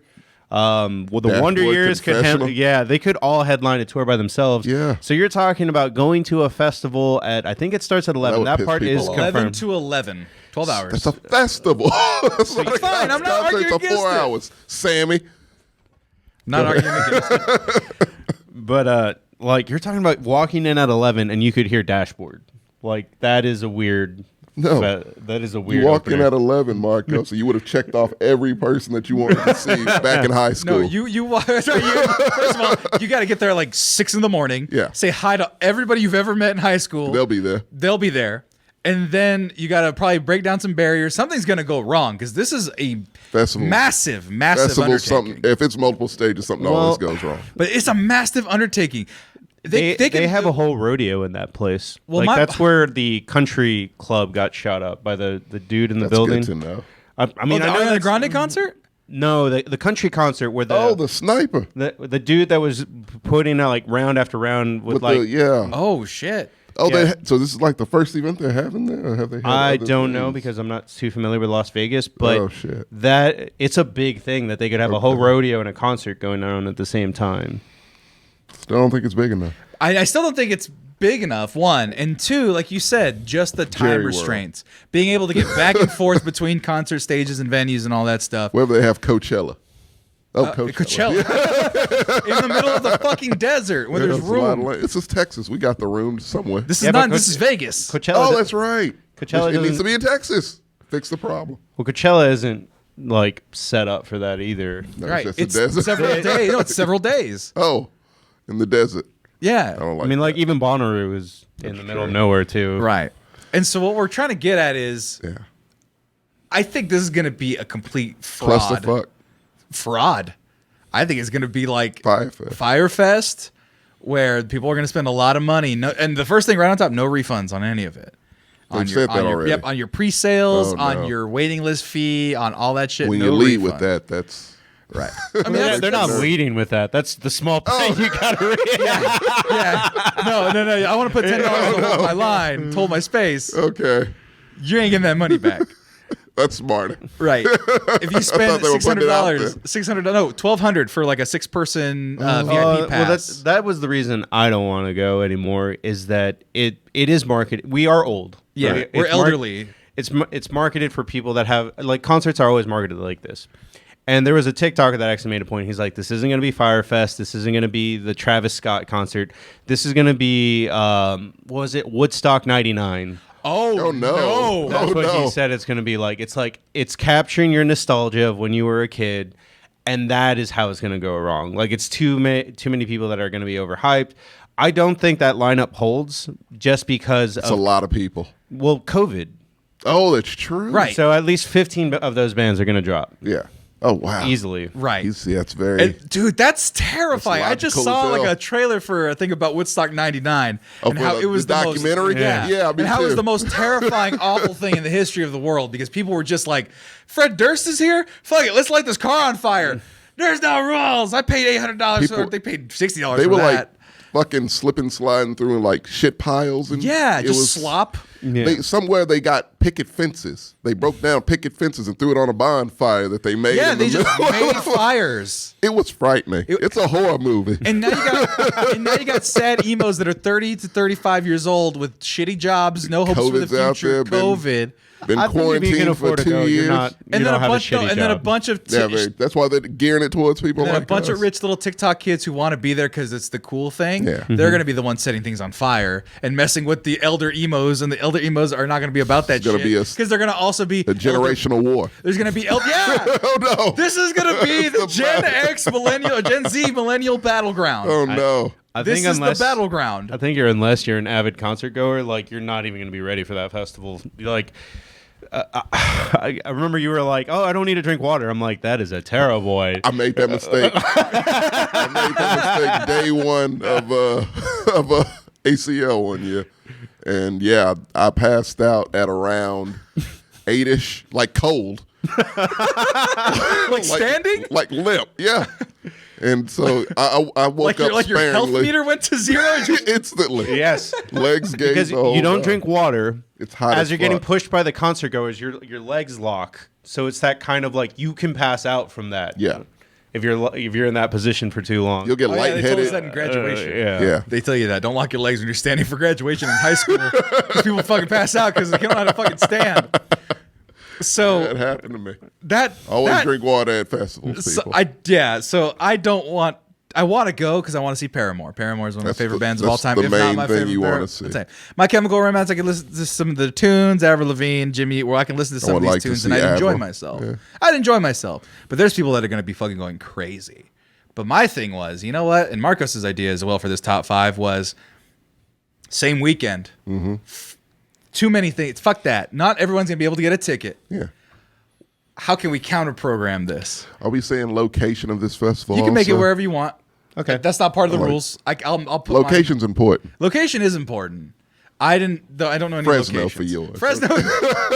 Well, the Dashboard Wonder Years could Confessional. they could all headline a tour by themselves. Yeah. So you're talking about going to a festival at I think it starts at 11. would That piss part people is off. 11 confirmed. to 11. 12 hours. That's a festival. That's not a fine, I'm not concert arguing for against 4 it. hours. Sammy. Not arguing against it. But like you're talking about walking in at 11 and you could hear Dashboard. Like that is a weird. No. That is a weird. You walk in opener. at 11, Marco, so you would have checked off every person that you wanted to see back in high school. No, first of all, you got to get there at like 6 in the morning. Yeah. Say hi to everybody you've ever met in high school. They'll be there. They'll be there. And then you got to probably break down some barriers. Something's going to go wrong because this is a Festival. massive Festival, undertaking. something. If it's multiple stages, something always goes wrong. But it's a massive undertaking. They can have a whole rodeo in that place. Well, like my- that's where the country club got shot up by the dude in the That's building. good to know. I mean, the I know Ariana that's- Grande concert? No, the country concert where the sniper the dude that was putting out like round after round with like Oh shit. Oh, Yeah. so this is like the first event they're having there, or have they? Had I other don't know things? because I'm not too familiar with Las Vegas, but Oh, shit. that it's a big thing that they could have a whole rodeo and a concert going on at the same time. Still don't think it's big enough. I still don't think it's big enough, one. And two, like you said, just the time Jerry World. restraints. Being able to get back and forth between concert stages and venues and all that stuff. Wherever they have Coachella. Oh, Coachella. In the middle of the fucking desert where there's There's a lot of room. land. This is Texas. We got the room somewhere. This is Yeah, but not, this is Vegas. Coachella. Oh, that's right. Coachella It needs doesn't- to be in Texas. Fix the problem. Well, Coachella isn't like set up for that either. No, Right. It's, It's just a desert. several days. No, it's several days. Oh, in the desert. I Yeah. don't like I mean, like that. even Bonnaroo is in the middle of nowhere too. Right. And so what we're trying to get at is Yeah. I think this is going to be a complete fraud. Clusterfuck. Fraud. I think it's going to be like Firefest. Firefest, where people are going to spend a lot of money. No, and the first thing right on top, no refunds on any of it. They've said that already. Yep, on your pre-sales, Oh, no. on your waiting list fee, on all that shit. When no you lead refund. with that, that's right? I mean, They're not that's- leading with that. That's the small thing you got to read. yeah. No. I want to put $10 to hold my line, to hold my space. okay. You ain't getting that money back. That's smart. Right. If you spend they were putting it out there. $1,200 for like a 6-person VIP pass. Well, that was the reason I don't want to go anymore. Is that it is marketed. We are old. Yeah, right? we're It's mar- elderly. It's marketed for people that have like concerts are always marketed like this. And there was a TikToker that actually made a point. He's like, "This isn't going to be Firefest. This isn't going to be the Travis Scott concert. This is going to be what was it, Woodstock '99." Oh, no. That's Oh, what no. he said it's going to be like. It's capturing your nostalgia of when you were a kid, and that is how it's going to go wrong. Like it's too many people that are going to be overhyped. I don't think that lineup holds just because It's a lot of people. well, COVID. Oh, that's true. Right. So at least 15 of those bands are going to drop Yeah. Oh, wow. easily. Right. That's very. And, dude, that's terrifying. I just logical saw as like hell. a trailer for a thing about Woodstock '99 Oh, and for how the- it was the documentary? Most, yeah, Yeah, me and how it was too. the most terrifying, awful thing in the history of the world because people were just like, "Fred Durst is here. Fuck it, let's light this car on fire." There's no rules. I paid $800 for People- it. They paid $60 they for were that. like fucking slipping, sliding through like shit piles. And Yeah, it just was, slop. Yeah. Somewhere they got picket fences. They broke down picket fences and threw it on a bonfire that they made. Yeah, in the they just middle. made fires. It was frightening. It's a horror movie. And now you got sad emos that are 30 to 35 years old with shitty jobs, no hopes for the COVID's out future, there, COVID. Been I think if you quarantined can for afford to 2 go, years. you're not. You And then don't a have bunch, a shitty and then a job. bunch of That's why they're gearing it towards people and then like a bunch us. of rich little TikTok kids who want to be there because it's the cool thing. Yeah. They're going to be the ones setting things on fire and messing with the elder emos, and the elder emos are not going to be about that gonna shit be a- because they're going to also be A generational war. There's going to be yeah. Oh no! This is going to be the It's Gen about- X millennial, Gen Z millennial battleground. Oh no! I This think is the battleground. I think unless you're an avid concert goer, like you're not even going to be ready for that festival. You're like, I remember you were like, "Oh, I don't need to drink water." I'm like, "That is a terrible boy." I made that mistake. I made that mistake day one of ACL one year, and yeah, I passed out at around 8ish, like cold, like standing? like limp, yeah. And so I woke up Like your health sparingly, meter went to zero? instantly. Yes, Legs gave because the whole you don't time. drink water. It's hot as as you're getting fuck. pushed by the concert goers. Your legs lock, so it's that kind of like you can pass out from that. Yeah. if you're in that position for too long. You'll get Oh, yeah, they told us lightheaded. that in graduation. yeah. Yeah. They tell you that. Don't lock your legs when you're standing for graduation in high school. Because people fucking pass out because they don't know how to fucking stand. So That happened to me. that Always that, drink water at festivals, So people. So I don't want. I want to go because I want to see Paramore. Paramore is one of my That's favorite the- bands of all that's time. the if not main my thing favorite you wanna band see. of all time. My Chemical Romance. I can listen to some of the tunes. Avril Lavigne, Jimmy. Where I can listen to some of would these like to tunes see and I'd enjoy Avril. myself. Yeah. I'd enjoy myself. But there's people that are going to be fucking going crazy. But my thing was, you know what? And Marcos's idea as well for this top 5 was same weekend. Mm-hmm. Too many things. Fuck that. Not everyone's going to be able to get a ticket. Yeah. How can we counter program this? Are we saying location of this festival? You can make it also? wherever you want. Okay. That's not part of the Like- rules. I'll put Location's important. Location is important. I don't know any Fresno locations. for yours. Fresno,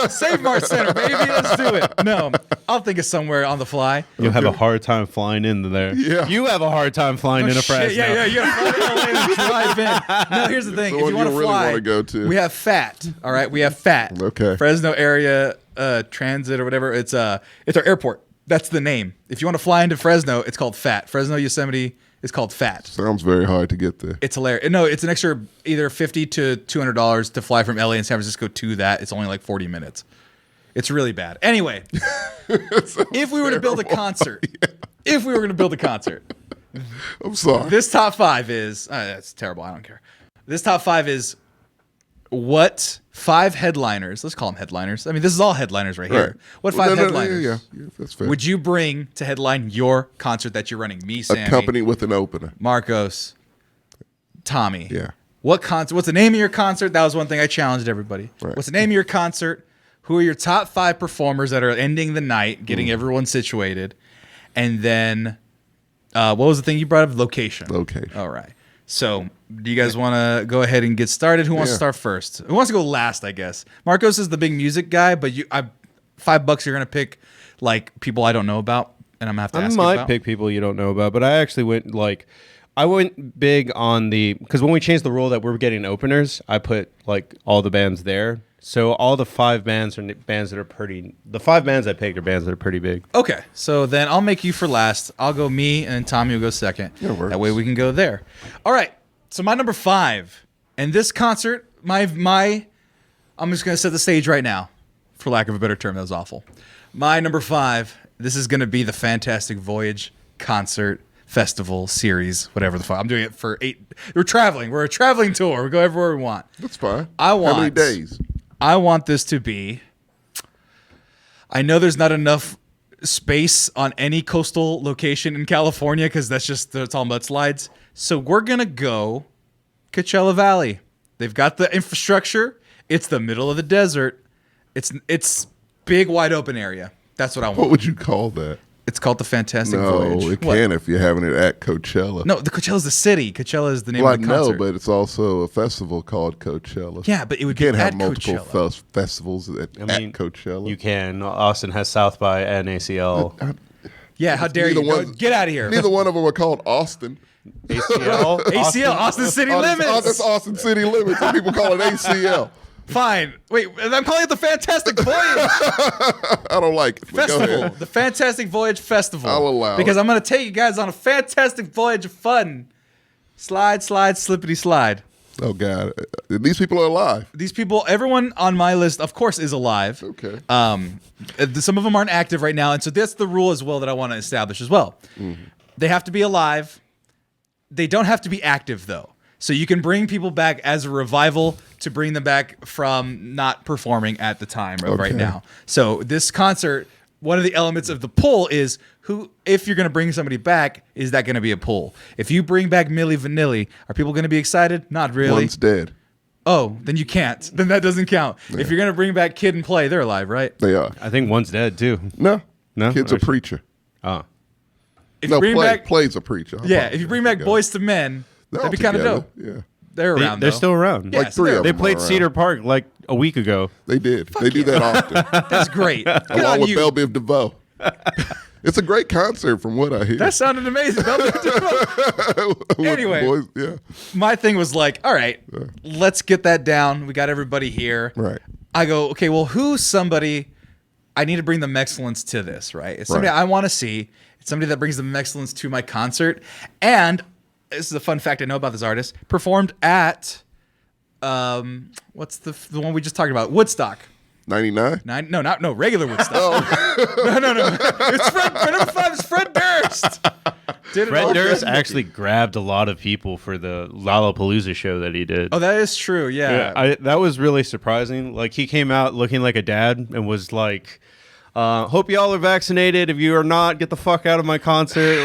Save Mart Center, baby. Let's do it. No, I'll think of somewhere on the fly. You'll have a hard time flying into there. Yeah. You have a hard time flying into Fresno. Yeah. You gotta fly to LA and drive in. No, here's the thing. The If one you want to you really fly, wanna go to. we have FAT. All right, we have FAT. Okay. Fresno area transit or whatever. It's our airport. That's the name. If you want to fly into Fresno, it's called FAT. Fresno Yosemite is called FAT. Sounds very hard to get there. It's hilarious. No, it's an extra either $50 to $200 to fly from LA and San Francisco to that. It's only like 40 minutes. It's really bad. Anyway, if we were to build a concert, if we were going to build a concert, I'm sorry. this top 5 is that's terrible. I don't care. This top 5 is what 5 headliners? Let's call them headliners. I mean, this is all headliners right here. Right. What Well, 5 no, headliners Yeah, that's fair. would you bring to headline your concert that you're running? Me, Sammy, Accompanied with an opener. Marcos, Tommy. Yeah. What concert? What's the name of your concert? That was one thing I challenged everybody. Right. What's the name of your concert? Who are your top 5 performers that are ending the night, getting everyone situated? And then, what was the thing you brought up? Location. Location. All right. So, do you guys want to go ahead and get started? Who wants to Yeah. start first? Who wants to go last? I guess Marcos is the big music guy, but $5 you're gonna pick like people I don't know about, and I'm gonna have to I ask you might about. pick people you don't know about, but I actually went big on because when we changed the rule that we're getting openers, I put like all the bands there. So all the 5 bands are bands that are the 5 bands I picked are bands that are pretty big. Okay, so then I'll make you for last. I'll go me, and then Tommy will go second. Yeah, it works. That way we can go there. All right. So my number 5, and this concert, I'm just gonna set the stage right now, for lack of a better term. That was awful. My number 5. This is gonna be the Fantastic Voyage concert festival series, whatever the fuck. I'm doing it for 8. We're traveling. We're a traveling tour. We go everywhere we want. That's fine. I want. How many days? I want this to be. I know there's not enough space on any coastal location in California because that's all mudslides. So we're gonna go Coachella Valley. They've got the infrastructure. It's the middle of the desert. It's big wide open area. That's what I want. What would you call that? It's called the Fantastic No, Voyage. it What? can if you're having it at Coachella. No, the Coachella's the city. Coachella is the name Well, I of the know, concert. but it's also a festival called Coachella. Yeah, but it would you can't be have at multiple Coachella. festivals at Coachella. You can. Austin has South by and ACL. Yeah, how dare Neither you? No, one- get out of here. Neither one of them are called Austin. ACL. ACL, Austin City Limits. That's Austin City Limits, and people call it ACL. Fine. Wait, I'm calling it the Fantastic Voyage I don't like it. But go Festival. ahead. The Fantastic Voyage Festival. I'll allow Because it. I'm going to take you guys on a fantastic voyage of fun. Slide, slippity slide. Oh God, these people are alive. These people, everyone on my list, of course, is alive. Okay. Some of them aren't active right now, and so that's the rule as well that I want to establish as well. Mm-hmm. They have to be alive. They don't have to be active though. So you can bring people back as a revival to bring them back from not performing at the time of right Okay. now. So this concert, one of the elements of the pull is if you're going to bring somebody back, is that going to be a pull? If you bring back Milli Vanilli, are people going to be excited? Not really. One's dead. Oh, then you can't. Then that doesn't count. If you're going to bring back Kid and Play, they're alive, right? They are. I think one's dead too. No. No? Kid's a Actually- preacher. Oh. If No, you bring back plays a preacher. I Yeah, if apologize. you bring back Okay. Boys to Men, They're that'd all be kind of together. dope. Yeah. They're around. They're though. still around. Yeah, Like 3 of They them played are around. Cedar Park like a week ago. They did. They do that often. That's great. Good Along on with you. Belle Biv DeVoe. It's a great concert from what I hear. That sounded amazing. With Anyway. boys, yeah. My thing was like, all right, let's get that down. We got everybody here. Right. I go, okay, well, who's somebody I need to bring them excellence to this, right? It's somebody Right. I want to see. It's somebody that brings them excellence to my concert. And this is a fun fact I know about this artist. Performed at what's the one we just talked about? Woodstock. 99? No, regular Woodstock. No. It's Fred. My number 5 is Fred Durst. Fred Durst actually grabbed a lot of people for the Lollapalooza show that he did. Oh, that is true. Yeah. That was really surprising. Like, he came out looking like a dad and was like, hope y'all are vaccinated. If you are not, get the fuck out of my concert.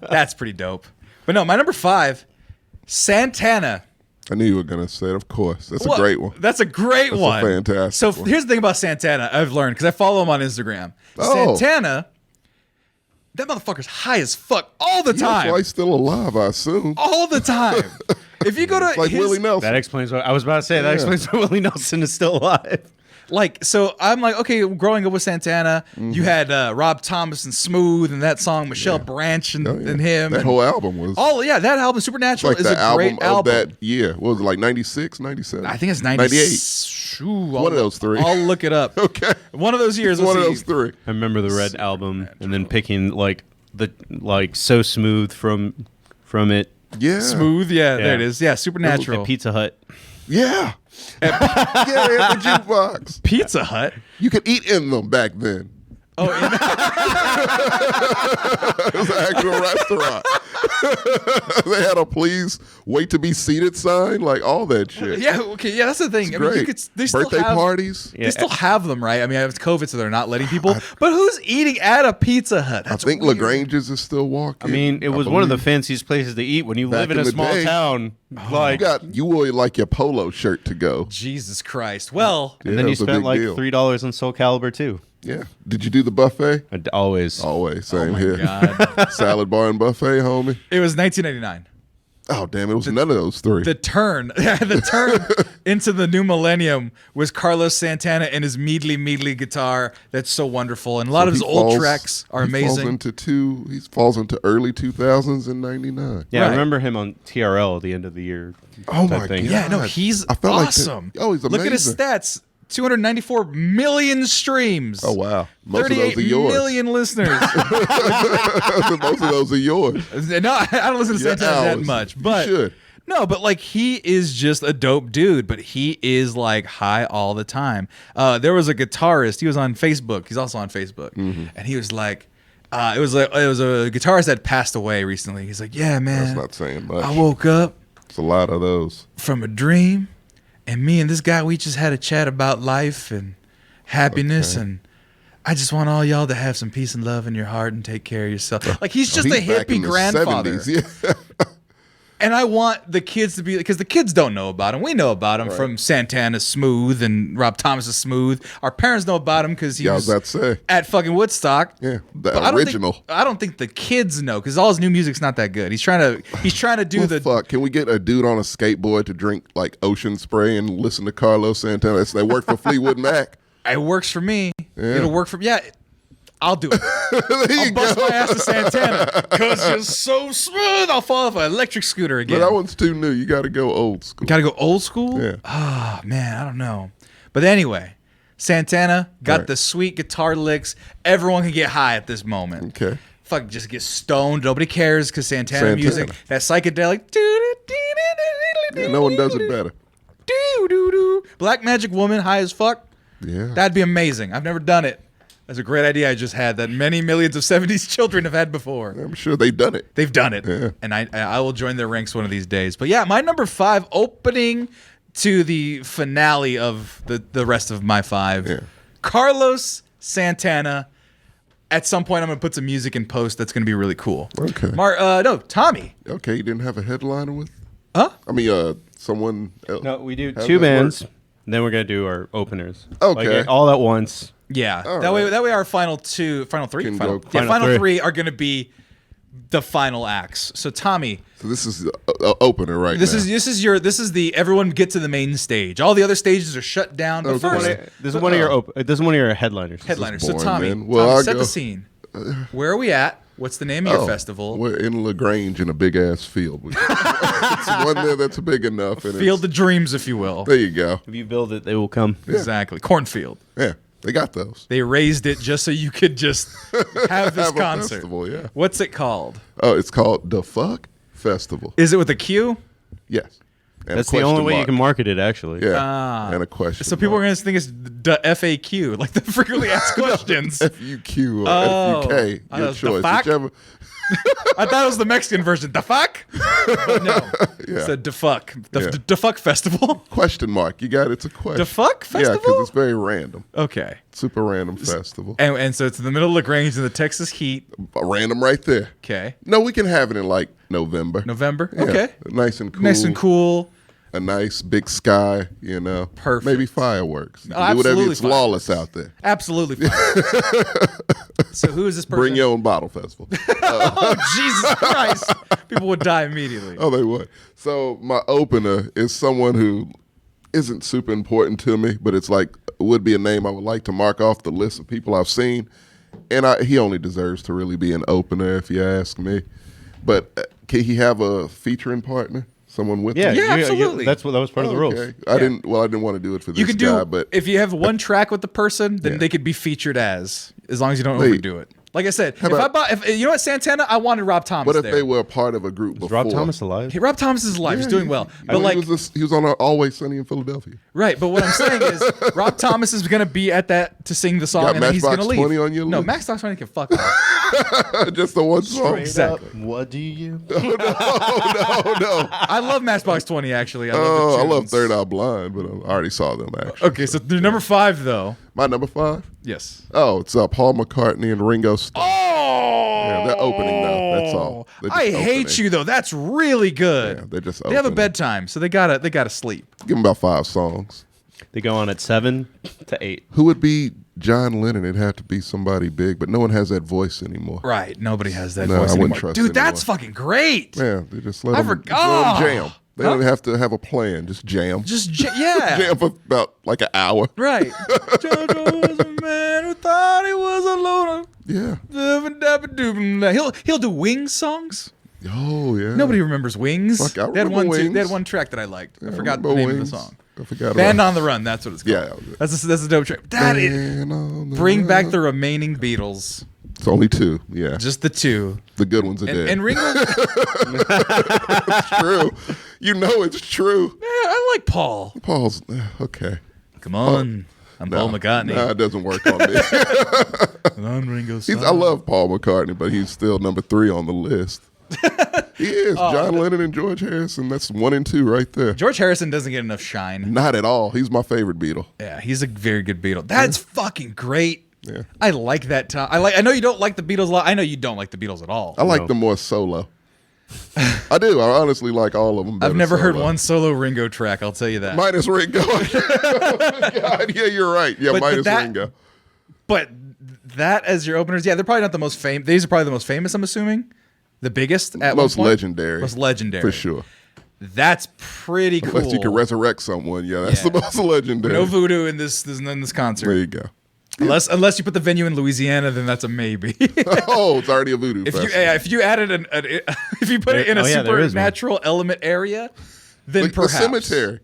That's pretty dope. But no, my number 5, Santana. I knew you were going to say it, of course. That's What? a great one. That's a great That's a one. fantastic So one. here's the thing about Santana I've learned because I follow him on Instagram. Oh. Santana, that motherfucker's high as fuck all the That's time. why he's still alive, I assume. All the time. If you go to Like his, Willie Nelson. That explains what I was about to say. That explains why Willie Nelson is still alive. like, so I'm like, okay, growing up with Santana, you had Rob Thomas and Smooth and that song, Michelle Branch and him. That and whole album was that album, Supernatural, like is the a album great of album. that year. What was it, like 96, 97? I think it's 98. One of those three. I'll look it up. Okay. One of those years. It's one of let's those see. three. I remember the Red album and then picking like So Smooth from it. Yeah. Smooth, yeah, there Yeah. it is. Yeah, Supernatural. At Pizza Hut. Yeah. Yeah, they had the jukebox. Pizza Hut. You could eat in them back then. Oh, It was an actual restaurant. They had a please wait to be seated sign, like all that shit. yeah, okay, yeah. That's the thing. I mean, Great. they still Birthday have, parties. They still have them, right? I mean, it's COVID, so they're not letting people. But who's eating at a Pizza Hut? I That's think weird. LaGrange's is still walking. I mean, it was one of the fanciest places to eat when you Back live in in a the small day. town. Like, You would like your polo shirt to go. Jesus Christ. Well, and then it you was a spent big like deal. $3 on Soul Calibur too. Yeah. Did you do the buffet? Always. Always. Same here. God. Salad bar and buffet, homie. It was 1999. Oh, damn. It was none of those three. The turn into the new millennium was Carlos Santana and his meadly guitar. That's so wonderful, and a lot of his old tracks are amazing. He falls into early 2000s and 99. Yeah, Right. I remember him on TRL at the end of the year. Oh type my thing. God. Yeah, no, he's I felt like awesome. he's Look at his amazing. stats: 294 million streams. Oh, wow. Most of 38 those are yours. million listeners. Most of those are yours. No, I don't listen to Yeah, Santana that ours. much, You but should. no, but like he is just a dope dude. But he is like high all the time. There was a guitarist. He was on Facebook. He's also on Facebook, Mm-hmm. and he was like, it was a guitarist that passed away recently. He's like, yeah, man, That's not saying much. I woke up It's a lot of those. from a dream, and me and this guy, we just had a chat about life and happiness, and I just want all y'all to have some peace and love in your heart and take care of yourself. Like he's just a He's back in hippie the grandfather. 70s. Yeah. And I want the kids to be, because the kids don't know about him. We know about him from Santana's Smooth and Rob Thomas's Smooth. Our parents know about him because he Yeah, I was was about to say. at fucking Woodstock. Yeah, the But original. I don't think the kids know, because all his new music's not that good. He's trying to do Well, the fuck. Can we get a dude on a skateboard to drink like ocean spray and listen to Carlos Santana? They work for Fleetwood Mac. It works for me. Yeah. It'll work for I'll do it. I'll bust my ass to Santana because you're so smooth. I'll fall off an electric scooter again. But that one's too new. You got to go old school. Gotta go old school? Yeah. Ah, man, I don't know. But anyway, Santana got Right. the sweet guitar licks. Everyone can get high at this moment. Okay. Fuck, just get stoned. Nobody cares because Santana music, that psychedelic. Yeah, no one does it better. Black Magic Woman, high as fuck. Yeah. That'd be amazing. I've never done it. That's a great idea I just had that many millions of 70s children have had before. I'm sure they've done it. They've done it. Yeah. And I will join their ranks one of these days. But yeah, my number 5, opening to the finale of the rest of my 5. Yeah. Carlos Santana. At some point, I'm going to put some music in post that's going to be really cool. Okay. No, Tommy. Okay, you didn't have a headliner with? Huh? I mean, someone else. No, we do How's two that bands. work? Then we're gonna do our openers. Okay. Like, all at once. Yeah. All That right. way our final 3? Can Final, go- yeah, Final final three. 3 are going to be the final acts. So Tommy, So this is the opener right this now. is the everyone get to the main stage. All the other stages are shut down. But Okay. first, This is one of your this is one of your headliners. headliner. So boring, Tommy, man. Well, I'll set go- the scene. Where are we at? What's the name of your festival? We're in LaGrange in a big ass field. It's one there that's big enough. And Field of Dreams, if you will. There you go. If you build it, they will come. Exactly. Cornfield. Yeah, they got those. They raised it just so you could just have this Have a concert. festival, yeah. What's it called? Oh, it's called the Fuck Festival. Is it with a Q? Yes. And That's a the only question way you mark. can market it, actually. Yeah. And a question. So people are going to think it's the FAQ, like the frequently asked questions. FUQ or Oh. FUK, I your thought it was the choice. fuck. Whichever. I thought it was the Mexican version. The fuck? But no. Yeah. It's a defuck. Yeah. The fuck festival? Question mark. You got it. It's a question. The fuck Yeah, festival? because it's very random. Okay. Super random festival. And so it's in the middle of LaGrange in the Texas heat. Random right there. Okay. No, we can have it in like November. November? Yeah. Okay. Nice and cool. Nice and cool. a nice big sky, you know. Perfect. Maybe fireworks. You Oh, can do whatever. absolutely It's lawless out there. Absolutely. So who is this person? Bring your own bottle festival. Oh, Jesus Christ. People would die immediately. Oh, they would. So my opener is someone who isn't super important to me, but it's like would be a name I would like to mark off the list of people I've seen. And he only deserves to really be an opener, if you ask me. But can he have a featuring partner? Someone with Yeah, him? Yeah, absolutely. that was part of the rules. Okay. I didn't want to do it for this You could guy, do, but if you have one track with the person, then Yeah. they could be featured as long as you don't Wait. overdo it. Like I said, about- if you know what, Santana, I wanted Rob Thomas what if there. they were a part of a group Is before? Rob Thomas alive? Hey, Rob Thomas is alive. He's doing well. But like, he was on Always Sunny in Philadelphia. right. But what I'm saying is, Rob Thomas is going to be at that to sing the song, Got and then he's going to Matchbox leave. 20 on your no, list? Matchbox 20 can fuck off. Just the one song. Exactly. What do you? No. I love Matchbox 20, actually. I love, Oh, the I love tunes. Third Eye Blind, but I already saw them actually. Okay, so they're number 5, though. My number 5? Yes. Oh, it's Paul McCartney and Ringo Starr. Oh, Yeah, they're opening though. That's all. They're just I hate opening. you though. That's really good. Yeah, they're just They have a opening. bedtime, so they gotta sleep. Give them about 5 songs. They go on at 7 to 8. Who would be John Lennon? It'd have to be somebody big, but no one has that voice anymore. Right. Nobody has that No, voice I wouldn't anymore. trust Dude, anyone. that's fucking great. Yeah, they just let I them, forgot. jam. They don't have to have a plan, just jam. Yeah. Jam for about like an hour. Right. Jojo was a man who thought he was a loner. Yeah. He'll do Wings songs. Oh yeah. Nobody remembers Wings. Fuck, I they had remember one. Wings. They had one track that I liked. I forgot the remember name Wings. of the song. I forgot Band about on the Run. That's what it's called. Yeah, that was it. That's a dope track. That is. Band on the Bring back Run. the remaining Beatles. It's only 2. Yeah. Just the 2. The good ones are dead. And Ringo. It's true. You know it's true. Yeah, I like Paul. Paul's okay. Come on. I'm Paul McCartney. Nah, it doesn't work on me. Come on, Ringo Starr. I love Paul McCartney, but he's still number 3 on the list. He is. John Lennon and George Harrison. That's 1 and 2 right there. George Harrison doesn't get enough shine. Not at all. He's my favorite Beatle. Yeah, he's a very good Beatle. That's fucking great. Yeah. I like that time. I know you don't like the Beatles a lot. I know you don't like the Beatles at all. I like them more solo. I do. I honestly like all of them. I've better never heard solo. one solo Ringo track. I'll tell you that. Minus Ringo. Oh, God. Yeah, you're right. Yeah, But minus that- Ringo. But that as your openers, yeah, they're probably not the most famous. These are probably the most famous. I'm assuming the biggest at Most one point. legendary. Most legendary For sure. That's pretty cool. Unless you can resurrect someone. Yeah, that's Yeah. the most legendary. No voodoo in this concert. There you go. Unless you put the venue in Louisiana, then that's a maybe. Oh, it's already a voodoo If you festival. if you added if you put it in a there is one. supernatural element area, then Like the perhaps cemetery.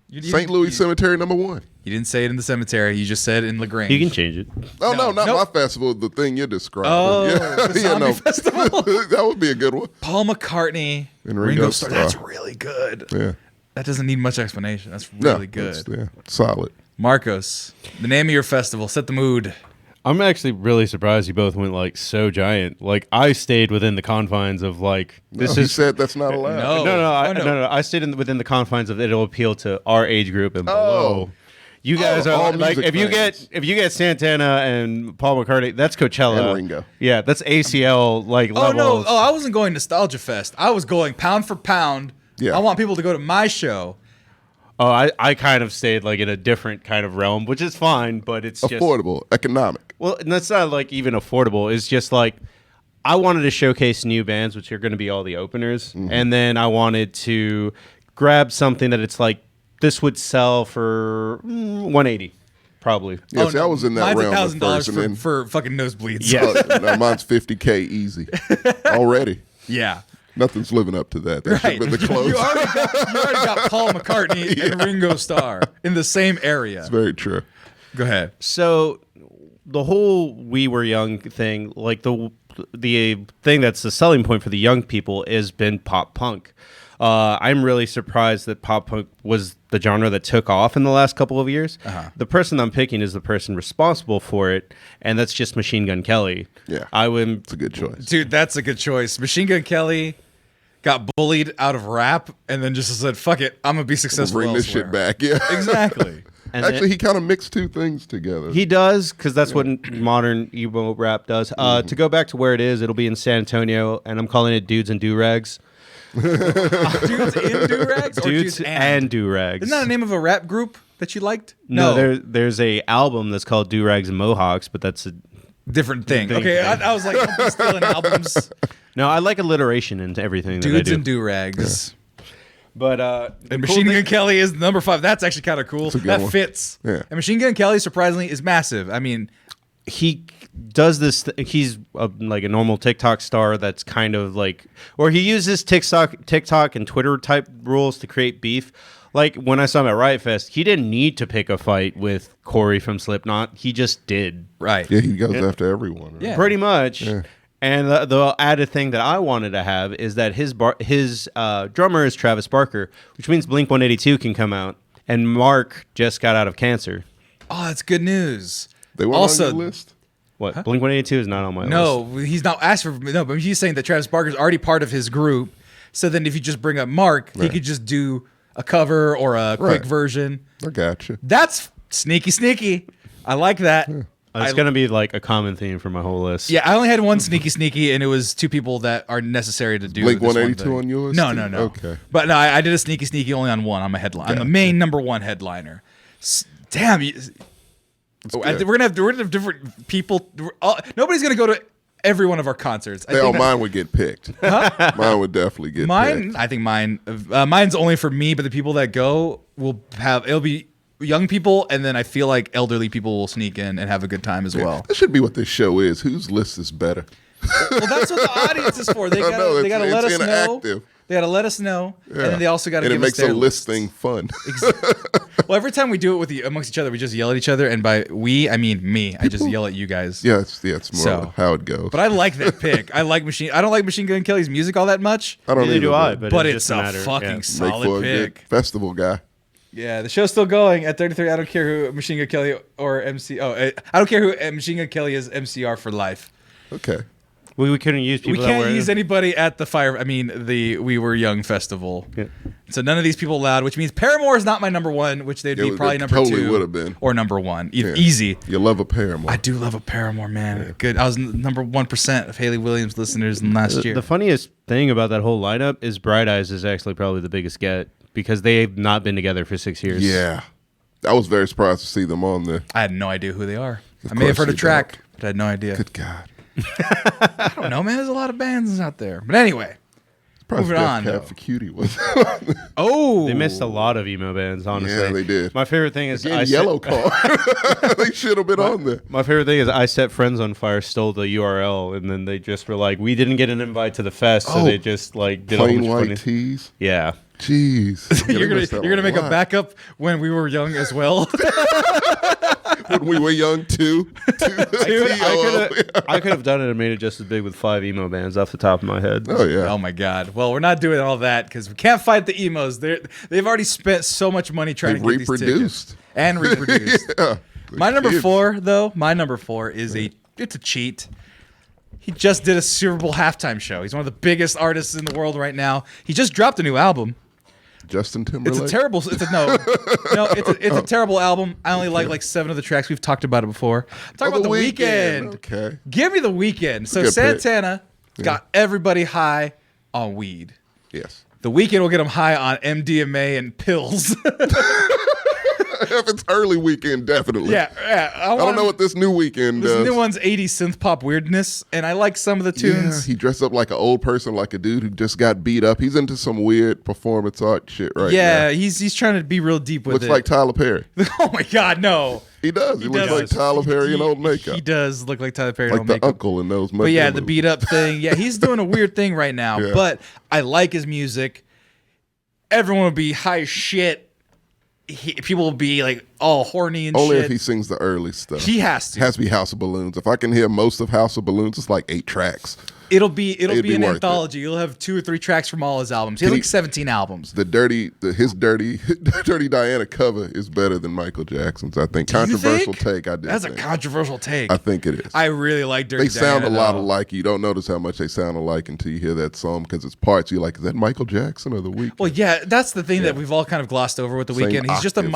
You St. Louis you, Cemetery number 1. You didn't say it in the cemetery. You just said it in Lagrange. You can change it. Oh, no, not Nope. my festival. The thing you're describing. Oh, yeah. the zombie festival? That would be a good one. Paul McCartney And Ringo Starr. Starr. That's really good. Yeah. That doesn't need much explanation. That's No, really good. that's- yeah, solid. Marcos, the name of your festival. Set the mood. I'm actually really surprised you both went like so giant. Like I stayed within the confines of like this He is said that's not allowed. No. no. I stayed within the confines of it'll appeal to our age group and below. You guys all are like music fans. if you get Santana and Paul McCartney, that's Coachella. And Ringo. Yeah, that's ACL like Oh levels. no! Oh, I wasn't going Nostalgia Fest. I was going pound for pound. Yeah. I want people to go to my show. Oh, I kind of stayed like in a different kind of realm, which is fine, but it's just Affordable, economic. well, and that's not like even affordable. It's just like I wanted to showcase new bands, which are going to be all the openers, Mm-hmm. and then I wanted to grab something that it's like this would sell for 180, probably. Yeah, see, I was in that Mine's realm at $1,000 first, and then for fucking nosebleeds. Yeah. now mine's $50K easy already. Yeah. Nothing's living up to that. That should Right. have been the close. You already got Paul McCartney and Ringo Starr in the same area. It's very true. Go ahead. So the whole "we were young" thing, like the thing that's the selling point for the young people, has been pop punk. I'm really surprised that pop punk was the genre that took off in the last couple of years. The person I'm picking is the person responsible for it, and that's just Machine Gun Kelly. Yeah. I would. It's a good choice. Dude, that's a good choice. Machine Gun Kelly got bullied out of rap and then just said, fuck it, I'm going to be successful Bring this elsewhere. shit back. Yeah. Exactly. And Actually, he kind of mixed two things together. He does, because that's what modern emo rap does. To go back to where it is, it'll be in San Antonio, and I'm calling it Dudes and Do-Rags. Dudes in do-rags or Dudes and do-rags. Isn't that the name of a rap group that you liked? No, there's a album that's called Do-Rags and Mohawks, but that's a different thing. Thing. Okay, I was like, I'm stealing albums. no. I like alliteration into everything that I Dudes do. and do-rags. But And Machine Gun Kelly is number 5. That's actually kind of cool. good That one. fits. Yeah. And Machine Gun Kelly, surprisingly, is massive. I mean, he does this. He's like a normal TikTok star that's kind of like, or he uses TikTok and Twitter type rules to create beef. Like when I saw him at Riot Fest, he didn't need to pick a fight with Corey from Slipknot. He just did. right. Yeah, he goes after everyone. Right? Yeah. Pretty much. Yeah. And the added thing that I wanted to have is that his drummer is Travis Barker, which means Blink-182 can come out. And Mark just got out of cancer. Oh, that's good news. They weren't Also- on your list? What? Blink-182 is not on my list. No, he's not asked for. No, but he's saying that Travis Barker's already part of his group. So then, if you just bring up Mark, he could just do a cover or a quick Right. version. I got you. That's sneaky. I like that. It's going to be like a common theme for my whole list. Yeah, I only had one sneaky, and it was 2 people that are necessary to do. Blink this one 182 thing. on yours, No, too? no. Okay. But no, I did a sneaky only on one. I'm a headline. I'm the main number 1 headliner. Damn, good. we're gonna have different people. Nobody's gonna go to every one of our concerts. I They, think mine would get picked. Mine would definitely get mine. picked. I think mine's only for me, but the people that go will have. It'll be young people, and then I feel like elderly people will sneak in and have a good time as well. That should be what this show is. Whose list is better? Well, that's what the audience is for. They I know, gotta let it's us know. interactive. They gotta let us know, Yeah. and then they also gotta and give it makes us their a list lists. thing fun. Well, every time we do it with amongst each other, we just yell at each other, and by we, I mean me. I just yell at you guys. yeah, it's more So- how it goes. But I like that pick. I don't like Machine Gun Kelly's music all that much, I don't Neither either, do I, but it's just a matter. fucking Yeah. make solid for a good pick. festival guy. Yeah, the show's still going at 33. I don't care who Machine Gun Kelly or MC. I don't care who Machine Gun Kelly is MCR for life. Okay. We couldn't use people We that can't were use anybody at the fire. I mean, the We Were Young festival. Yeah. So none of these people allowed, which means Paramore is not my number 1, which they'd It be would- probably it number totally 2 would've been. or number 1. Yeah. Easy. You love a Paramore. I do love a Paramore, man. Good. I was number 1% of Haley Williams listeners in last year. The funniest thing about that whole lineup is Bright Eyes is actually probably the biggest get because they've not been together for 6 years. Yeah. I was very surprised to see them on there. I had no idea who they are. Of I may have course heard a you track, but I had no idea. Good God. I don't know, man. There's a lot of bands out there. But anyway. Surprised Moving Death on, Cab though. for Cutie was. Oh. They missed a lot of emo bands, honestly. Yeah, they did. My favorite thing is Again, Yellow Card. They should have been on there. My favorite thing is I Set Friends on Fire stole the URL and then they just were like, we didn't get an invite to the fest, so Oh, they just like did a Plain whole bunch of white funny- tees. Yeah. Jeez. You're They missed gonna out make a lot. backup when we were young as well. When we were young, too. I could have done it and made it just as big with 5 emo bands off the top of my head. Oh, yeah. Oh my God! Well, we're not doing all that because we can't fight the emos. They've already spent so much money trying They to get these reproduced. tickets and reproduced. Yeah. The My number kids. 4, though. My number 4 is it's a cheat. He just did a Super Bowl halftime show. He's one of the biggest artists in the world right now. He just dropped a new album. Justin It's Timberlake. a terrible. It's a terrible album. I only like 7 of the tracks. We've talked about it before. I'm talking about the Weeknd. Okay. Give me the Weeknd. So Good pick. Santana got everybody high on weed. Yes. The Weeknd will get them high on MDMA and pills. If it's early weekend, definitely. yeah. I don't know what this new weekend This does. new one's 80s synth pop weirdness, and I like some of the Yeah, tunes. he dressed up like an old person, like a dude who just got beat up. He's into some weird performance art shit right Yeah, now. he's trying to be real deep with Looks it. like Tyler Perry. Oh my God, no. He does. He looks does. like Tyler Perry in old makeup. He does look like Tyler Perry in Like old the makeup. uncle in those But yeah, the movies. beat up thing. Yeah, he's doing a weird thing right now. Yeah. But I like his music. Everyone will be high as shit. People will be like all horny and Only shit. if he sings the early stuff. He has to. Has to be House of Balloons. If I can hear most of House of Balloons, it's like 8 tracks. It'll be It'd be an worth anthology. You'll have 2 or 3 tracks from all his albums. He has Can like 17 albums. His dirty Diana cover is better than Michael Jackson's. I think Do you controversial think? take. I did. That's a think. controversial take. I think it is. I really like Dirty They sound Diana, a lot though. alike. You don't notice how much they sound alike until you hear that song because it's parts. You're like, is that Michael Jackson or The Weeknd? Well, yeah, that's the thing that we've all kind of glossed over with the Same Weeknd. octaves.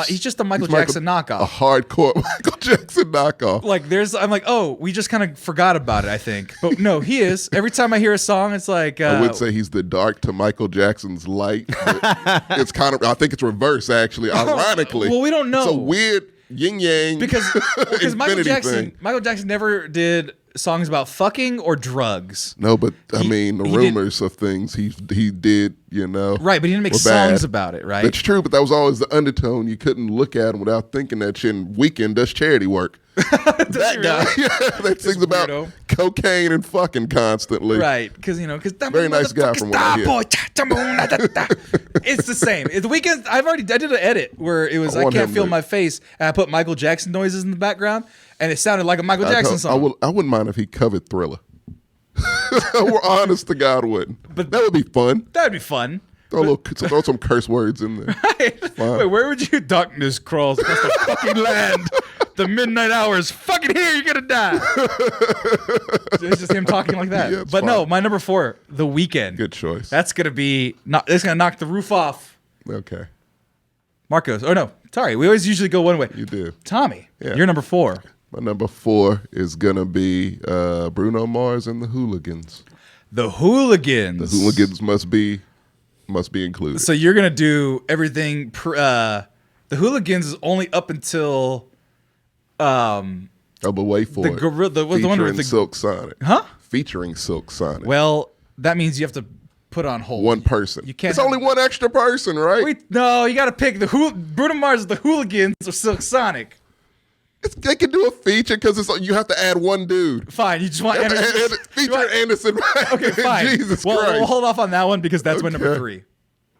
He's just a Michael He's Jackson knockoff. A hardcore Michael Jackson knockoff. Like I'm like, oh, we just kind of forgot about it, I think. But no, he is. every time I hear a song, it's like I would say he's the dark to Michael Jackson's light. It's kind of, I think it's reverse, actually, ironically. Well, we don't know. It's a weird yin-yang because Michael infinity Jackson thing. Michael Jackson never did songs about fucking or drugs. No, but I mean, the he rumors of things he did, you know. Right, but he didn't make were songs bad. about it, right? That's true, but that was always the undertone. You couldn't look at him without thinking that shit. And Weekend does charity work. That guy, that sings about weirdo. cocaine and fucking constantly. Right, because Very nice guy from what I hear. It's the same. The Weeknd, I did an edit where it was I I want can't him feel to- my face, and I put Michael Jackson noises in the background, and it sounded like a Michael Jackson song. I wouldn't mind if he covered Thriller. We're honest to God, wouldn't. But that would be fun. That'd be fun. Throw some curse words in there. Wait, where would you? Darkness crawls across the fucking land. The midnight hour is fucking here. You're gonna die. It's just him talking like that. Yeah, it's but no, fine. my number 4, The Weeknd. Good choice. That's gonna be. It's gonna knock the roof off. Okay, Marcos. Oh no, sorry. We always usually go one way. you do. Tommy, Yeah. you're number 4. My number 4 is gonna be Bruno Mars and the Hooligans. The Hooligans. The Hooligans must be included. So you're gonna do everything. The Hooligans is only up until. Oh, but wait for The it. gorilla- the one Featuring with the- Silk Sonic. Huh? Featuring Silk Sonic. Well, that means you have to put on hold. One person. You can't. It's only one extra person, right? No, you got to pick Bruno Mars is the Hooligans or Silk Sonic. They can do a feature because you have to add one dude. Fine, you just want Anderson. Feature Anderson. Okay, fine. Jesus well, Christ. we'll hold off on that one because that's my number Okay. 3.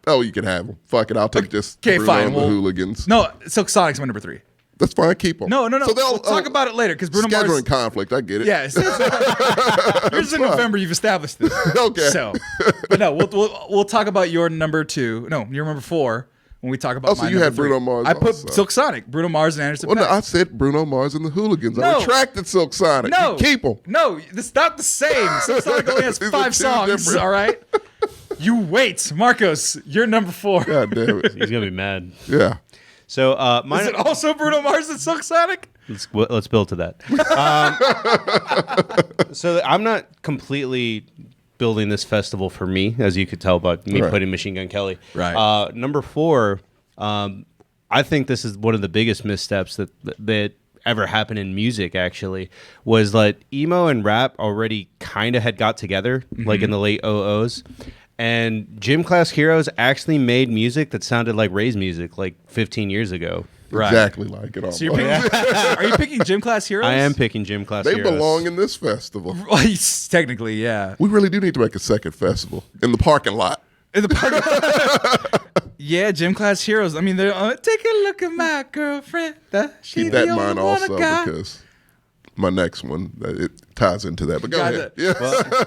Oh, you can have them. Fuck it. I'll take just Okay, Bruno fine. and the Hooligans. No, Silk Sonic's my number 3. That's fine. Keep them. No. So they'll we'll talk about it later because Bruno scheduling Mars. conflict. I get it. Yeah, yours in November. You've established this. Okay. So, but no, we'll talk about your number 2. No, your number 4 when we talk about. Oh, so my you number had 3. Bruno Mars I put also. Silk Sonic, Bruno Mars, and Anderson. Well, no, .Paak. I said Bruno Mars and the Hooligans. I No. retracted Silk Sonic. No, You keep them. No, it's not the same. Silk Sonic only has These are 5 two songs. different- All right. You wait, Marcos. You're number 4. God damn it. He's gonna be mad. Yeah. So Is mine. it also Bruno Mars and Silk Sonic? Let's build to that. So I'm not completely building this festival for me, as you could tell by me Right. putting Machine Gun Kelly. Right. Number 4, I think this is one of the biggest missteps that ever happened in music. Actually, was like emo and rap already kind of had got together, like in the late 00s. And Gym Class Heroes actually made music that sounded like Ray's music like 15 years ago. Right. Exactly like it all. So you're picking, are you picking Gym Class Heroes? I am picking Gym Class They Heroes. belong in this festival. Well, technically, yeah. We really do need to make a second festival in the parking lot. In the park. Yeah, Gym Class Heroes. I mean, they're take a look at my girlfriend. She Keep that the in mind only one I also got. because my next one it ties into that. But go Got ahead. it. Yeah.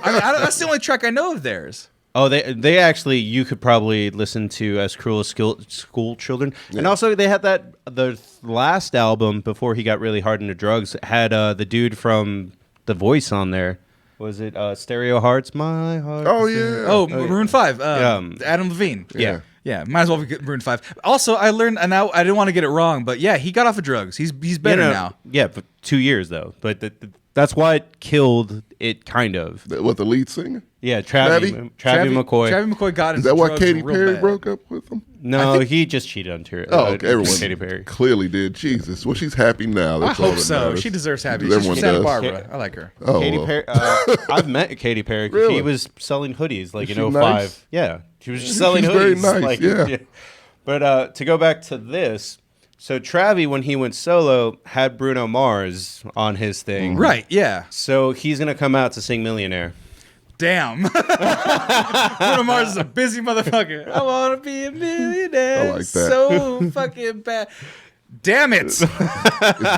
I mean, that's the only track I know of theirs. Oh, they actually, you could probably listen to As Cruel as School Children. And also they had the last album before he got really hard into drugs had the dude from The Voice on there. Was it Stereo Hearts? My Heart. Oh yeah. Oh, Maroon 5. Yeah. Adam Levine. Yeah. Yeah, might as well get Maroon 5. Also, I learned, and now I didn't want to get it wrong, but yeah, he got off of drugs. He's better now. Yeah, for 2 years though. But that's why it killed it, kind of. What, the lead singer? Yeah, Travis McCoy. Travis McCoy got Is into that why drugs Katy real Perry bad. broke up with him? No, he just cheated on Katy Everyone Perry. clearly did. Jesus. Well, she's happy now. I That's all hope that so. matters. She deserves happy. Because She's from everyone Santa does. Barbara. I like her. Oh, Katy well. Perry. I've met Katy Perry. Really? She was selling hoodies like Is in she 05. nice? Yeah, she was just selling She's hoodies. very nice, yeah. But to go back to this, so Travi, when he went solo, had Bruno Mars on his thing. Right, yeah. So he's gonna come out to sing Millionaire. Damn. Bruno Mars is a busy motherfucker. I want to be a millionaire. I like that. So fucking bad. Damn it. Is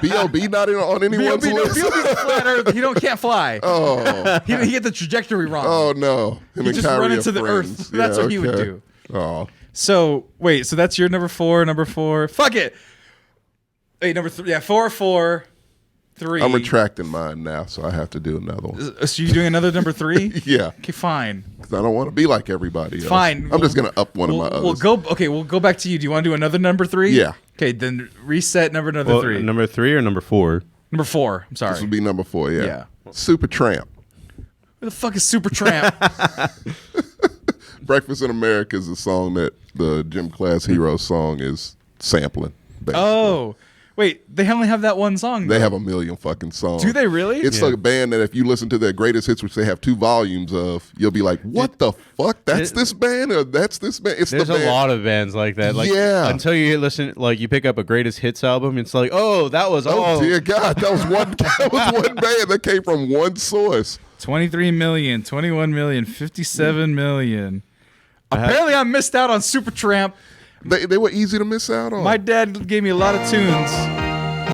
B.O.B. not on anyone's B.O.B. list? is a flat earth. He can't fly. Oh. He get the trajectory wrong. Oh, no. Him He and just Kyrie run are into the friends. earth. That's what he would okay. do. Oh. So, wait. So that's your number 4. Number 4. Fuck it. Wait, number 3. Yeah, 4, 4, 3. I'm retracting mine now, so I have to do another one. So you doing another number 3? Yeah. Okay, fine. Because I don't want to be like everybody else. Fine. I'm just going to up one of my We'll others. we'll go back to you. Do you want to do another number 3? Yeah. Okay, then reset another Well, 3. number 3 or number 4? Number 4. I'm sorry. This would be number 4, yeah. Yeah. Super Tramp. Who the fuck is Supertramp? Breakfast in America is a song that the Gym Class Heroes song is sampling. Basically. Oh, wait, they only have that one song. They though. have a million fucking songs. Do they really? It's like a band that if you listen to their greatest hits, which they have 2 volumes of, you'll be like, what the fuck? That's this band or that's this band? It's There's the band. a lot of bands like that. Like, Yeah. Until you listen, like you pick up a greatest hits album, it's like, oh, that was Oh, dear God. That was one band that came from one source. 23 million, 21 million, 57 million. Apparently, I missed out on Supertramp. They were easy to miss out on. My dad gave me a lot of tunes. Yeah,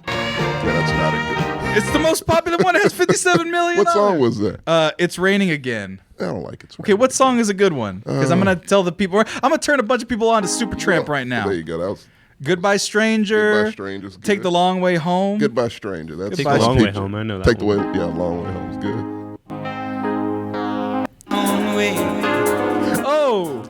that's not a good. It's the most popular one. It has 57 million. What song was that? It's Raining Again. I don't like it. Okay, what song is a good one? Because I'm going to tell the people. I'm going to turn a bunch of people on to Supertramp right now. There you go. That was Goodbye Stranger. Goodbye Stranger's good. Take the Long Way Home. Goodbye Stranger. That's Goodbye The Long Peach. Way Home. I know that. Take the one. way. Yeah, Long Way Home's good. Oh,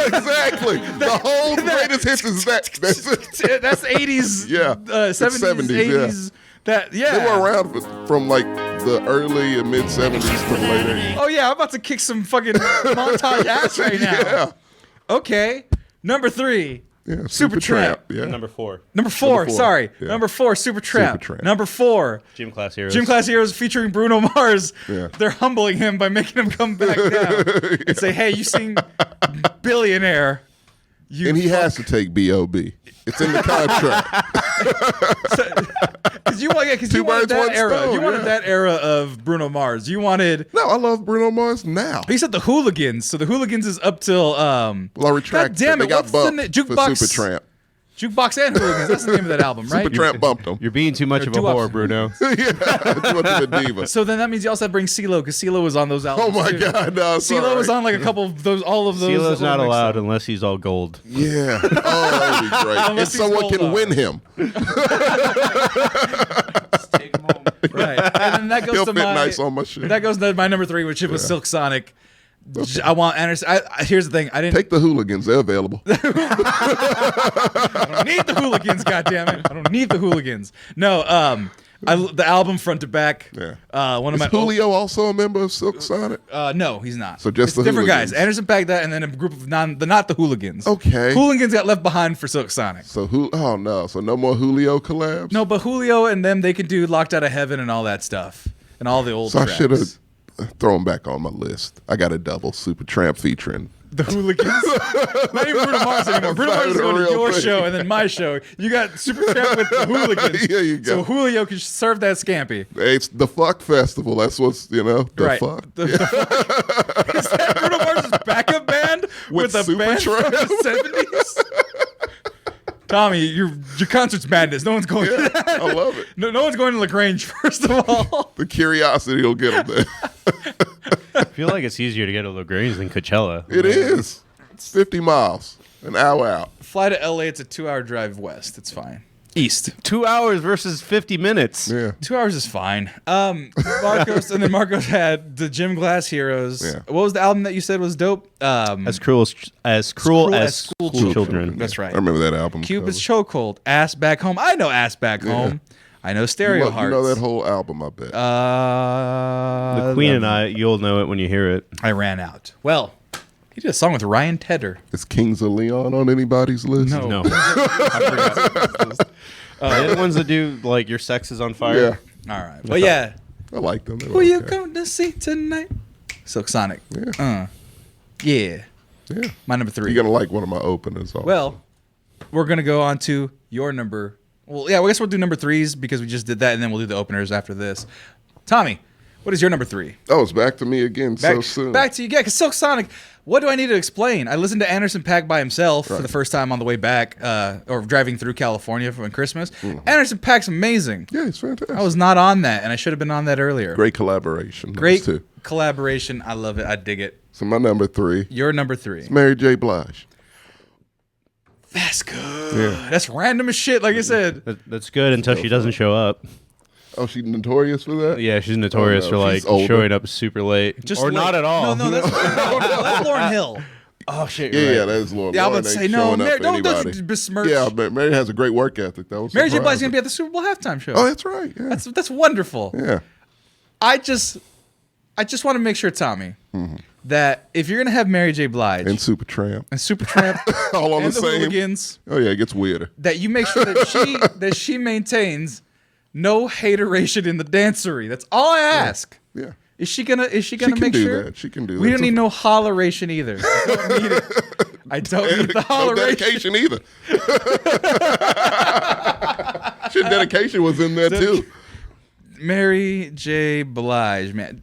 Exactly. The whole greatest hits is that. That's it. that's 80s. Yeah. 70s, 70s, yeah. 80s. That yeah. They were around from like the early and mid 70s to the late 80s. Oh yeah, I'm about to kick some fucking montage ass right now. Yeah. Okay, number 3. Yeah. Supertramp. Yeah. Number 4. Number 4, Number 4, sorry. yeah. Number 4, Supertramp. Supertramp. Number 4, Gym Class Heroes. Gym Class Heroes featuring Bruno Mars. Yeah. They're humbling him by making him come back down and say, "Hey, you sing Billionaire." You And he has to take B.O.B. It's in the contract. because you wanted Two birds, that one era. stone, You wanted yeah. that era of Bruno Mars. You wanted. No, I love Bruno Mars now. He said the Hooligans. So the Hooligans is up till. Well, I retract. God damn They it! got What's the bumped name? for Jukebox. Supertramp. Jukebox and Hooligans. That's the name of that album, right? Supertramp bumped him. You're being too much Or of a doo-wop. whore, Bruno. Too much of a diva. So then that means you also have to bring CeeLo because CeeLo was on those Oh albums. my too. God, no, it's CeeLo all was right. on like a couple of those, all of those. CeeLo's that not were mixed allowed up. unless he's all gold. Yeah. Oh, that would be great. and Unless he's someone can Goldar. win him. Right, and then that goes He'll to fit my. nice on my shit. That goes to my number 3, which was Silk Sonic. I want Anderson. Here's the thing. I didn't Take the Hooligans. They're available. I don't need the Hooligans. Goddammit. I don't need the Hooligans. No. The album front to back. Yeah. One of Is my. Julio also a member of Silk Sonic? No, he's not. So just it's the different Hooligans. guys. Anderson packed that, and then a group of not the Hooligans. Okay. Hooligans got left behind for Silk Sonic. So oh no. So no more Julio collabs? No, but Julio and them, they can do Locked Out of Heaven and all that stuff, and all the old. So I tracks. should have thrown back on my list. I got a double Supertramp featuring. The Hooligans. Not even Bruno Mars anymore. Bruno Mars is Not going to a real your thing. show and then my show. You got Supertramp with the Hooligans. There you go. So Julio can serve that scampi. It's the Fuck Festival. That's what's, the Right. fuck. The fuck. Is that Bruno Mars' backup band with a band from the 70s? Tommy, your concert's madness. No one's going to that. I love it. No one's going to LaGrange, first of all. The curiosity will get them there. I feel like it's easier to get to LaGrange than Coachella. It is. It's 50 miles, an hour out. Fly to LA, it's a 2-hour drive west. It's fine. East. 2 hours versus 50 minutes. Yeah. 2 hours is fine. Marcos and then Marcos had the Gym Class Heroes. Yeah. What was the album that you said was dope? As cruel as school children. That's right. I remember that album. Cupid's cover. Chokehold. Ass Back Home. I know Ass Back Home. I know Stereo You Hearts. know that whole album, I bet. The Queen and I, you'll know it when you hear it. I ran out. Well, he did a song with Ryan Tedder. Is Kings of Leon on anybody's list? No. They're the ones that do like Your Sex is on Fire. Yeah. All right. But yeah. I like them. They're Who you okay. going to see tonight? Silk Sonic. Yeah. Yeah. Yeah. My number 3. You're going to like one of my openers. Also. Well, we're going to go on to your number. Well, yeah, I guess we'll do number 3s because we just did that, and then we'll do the openers after this. Tommy, what is your number 3? Oh, it's back to me again so soon. Back to you, yeah, because Silk Sonic, what do I need to explain? I listened to Anderson .Paak by himself for the first time on the way back, or driving through California for Christmas. Anderson .Paak's amazing. Yeah, it's fantastic. I was not on that, and I should have been on that earlier. Great collaboration. Great Those two. collaboration. I love it. I dig it. So my number 3, Your number 3. Mary J. Blige. That's good. Yeah. That's random as shit, like I said. That's good until she doesn't show up. Oh, she's notorious for that? Yeah, she's notorious Oh, no, for like she's older. showing up super late. Just or late. not at all. No, that's that's Lauren Hill. Oh shit. Yeah, you're yeah, right. that is Lauren. Yeah, I Lauren would say ain't no. showing up Mary, for don't anybody. besmirch. Yeah, but Mary has a great work ethic. That was Mary J. Blige's surprising. gonna be at the Super Bowl halftime show. Oh, that's right. Yeah. That's wonderful. yeah. I just I just want to make sure, Tommy, that if you're gonna have Mary J. Blige And Supertramp. and Supertramp All on and the the same. Hooligans, Oh, yeah, it gets weirder. that you make sure that she maintains no hateration in the dancery. That's all I ask. Yeah. Is she gonna can make do sure? that. She can do We that. don't need no holleration either. I don't need it. I don't need the No holleration. dedication either. Shit, dedication was in there too. Mary J. Blige, man.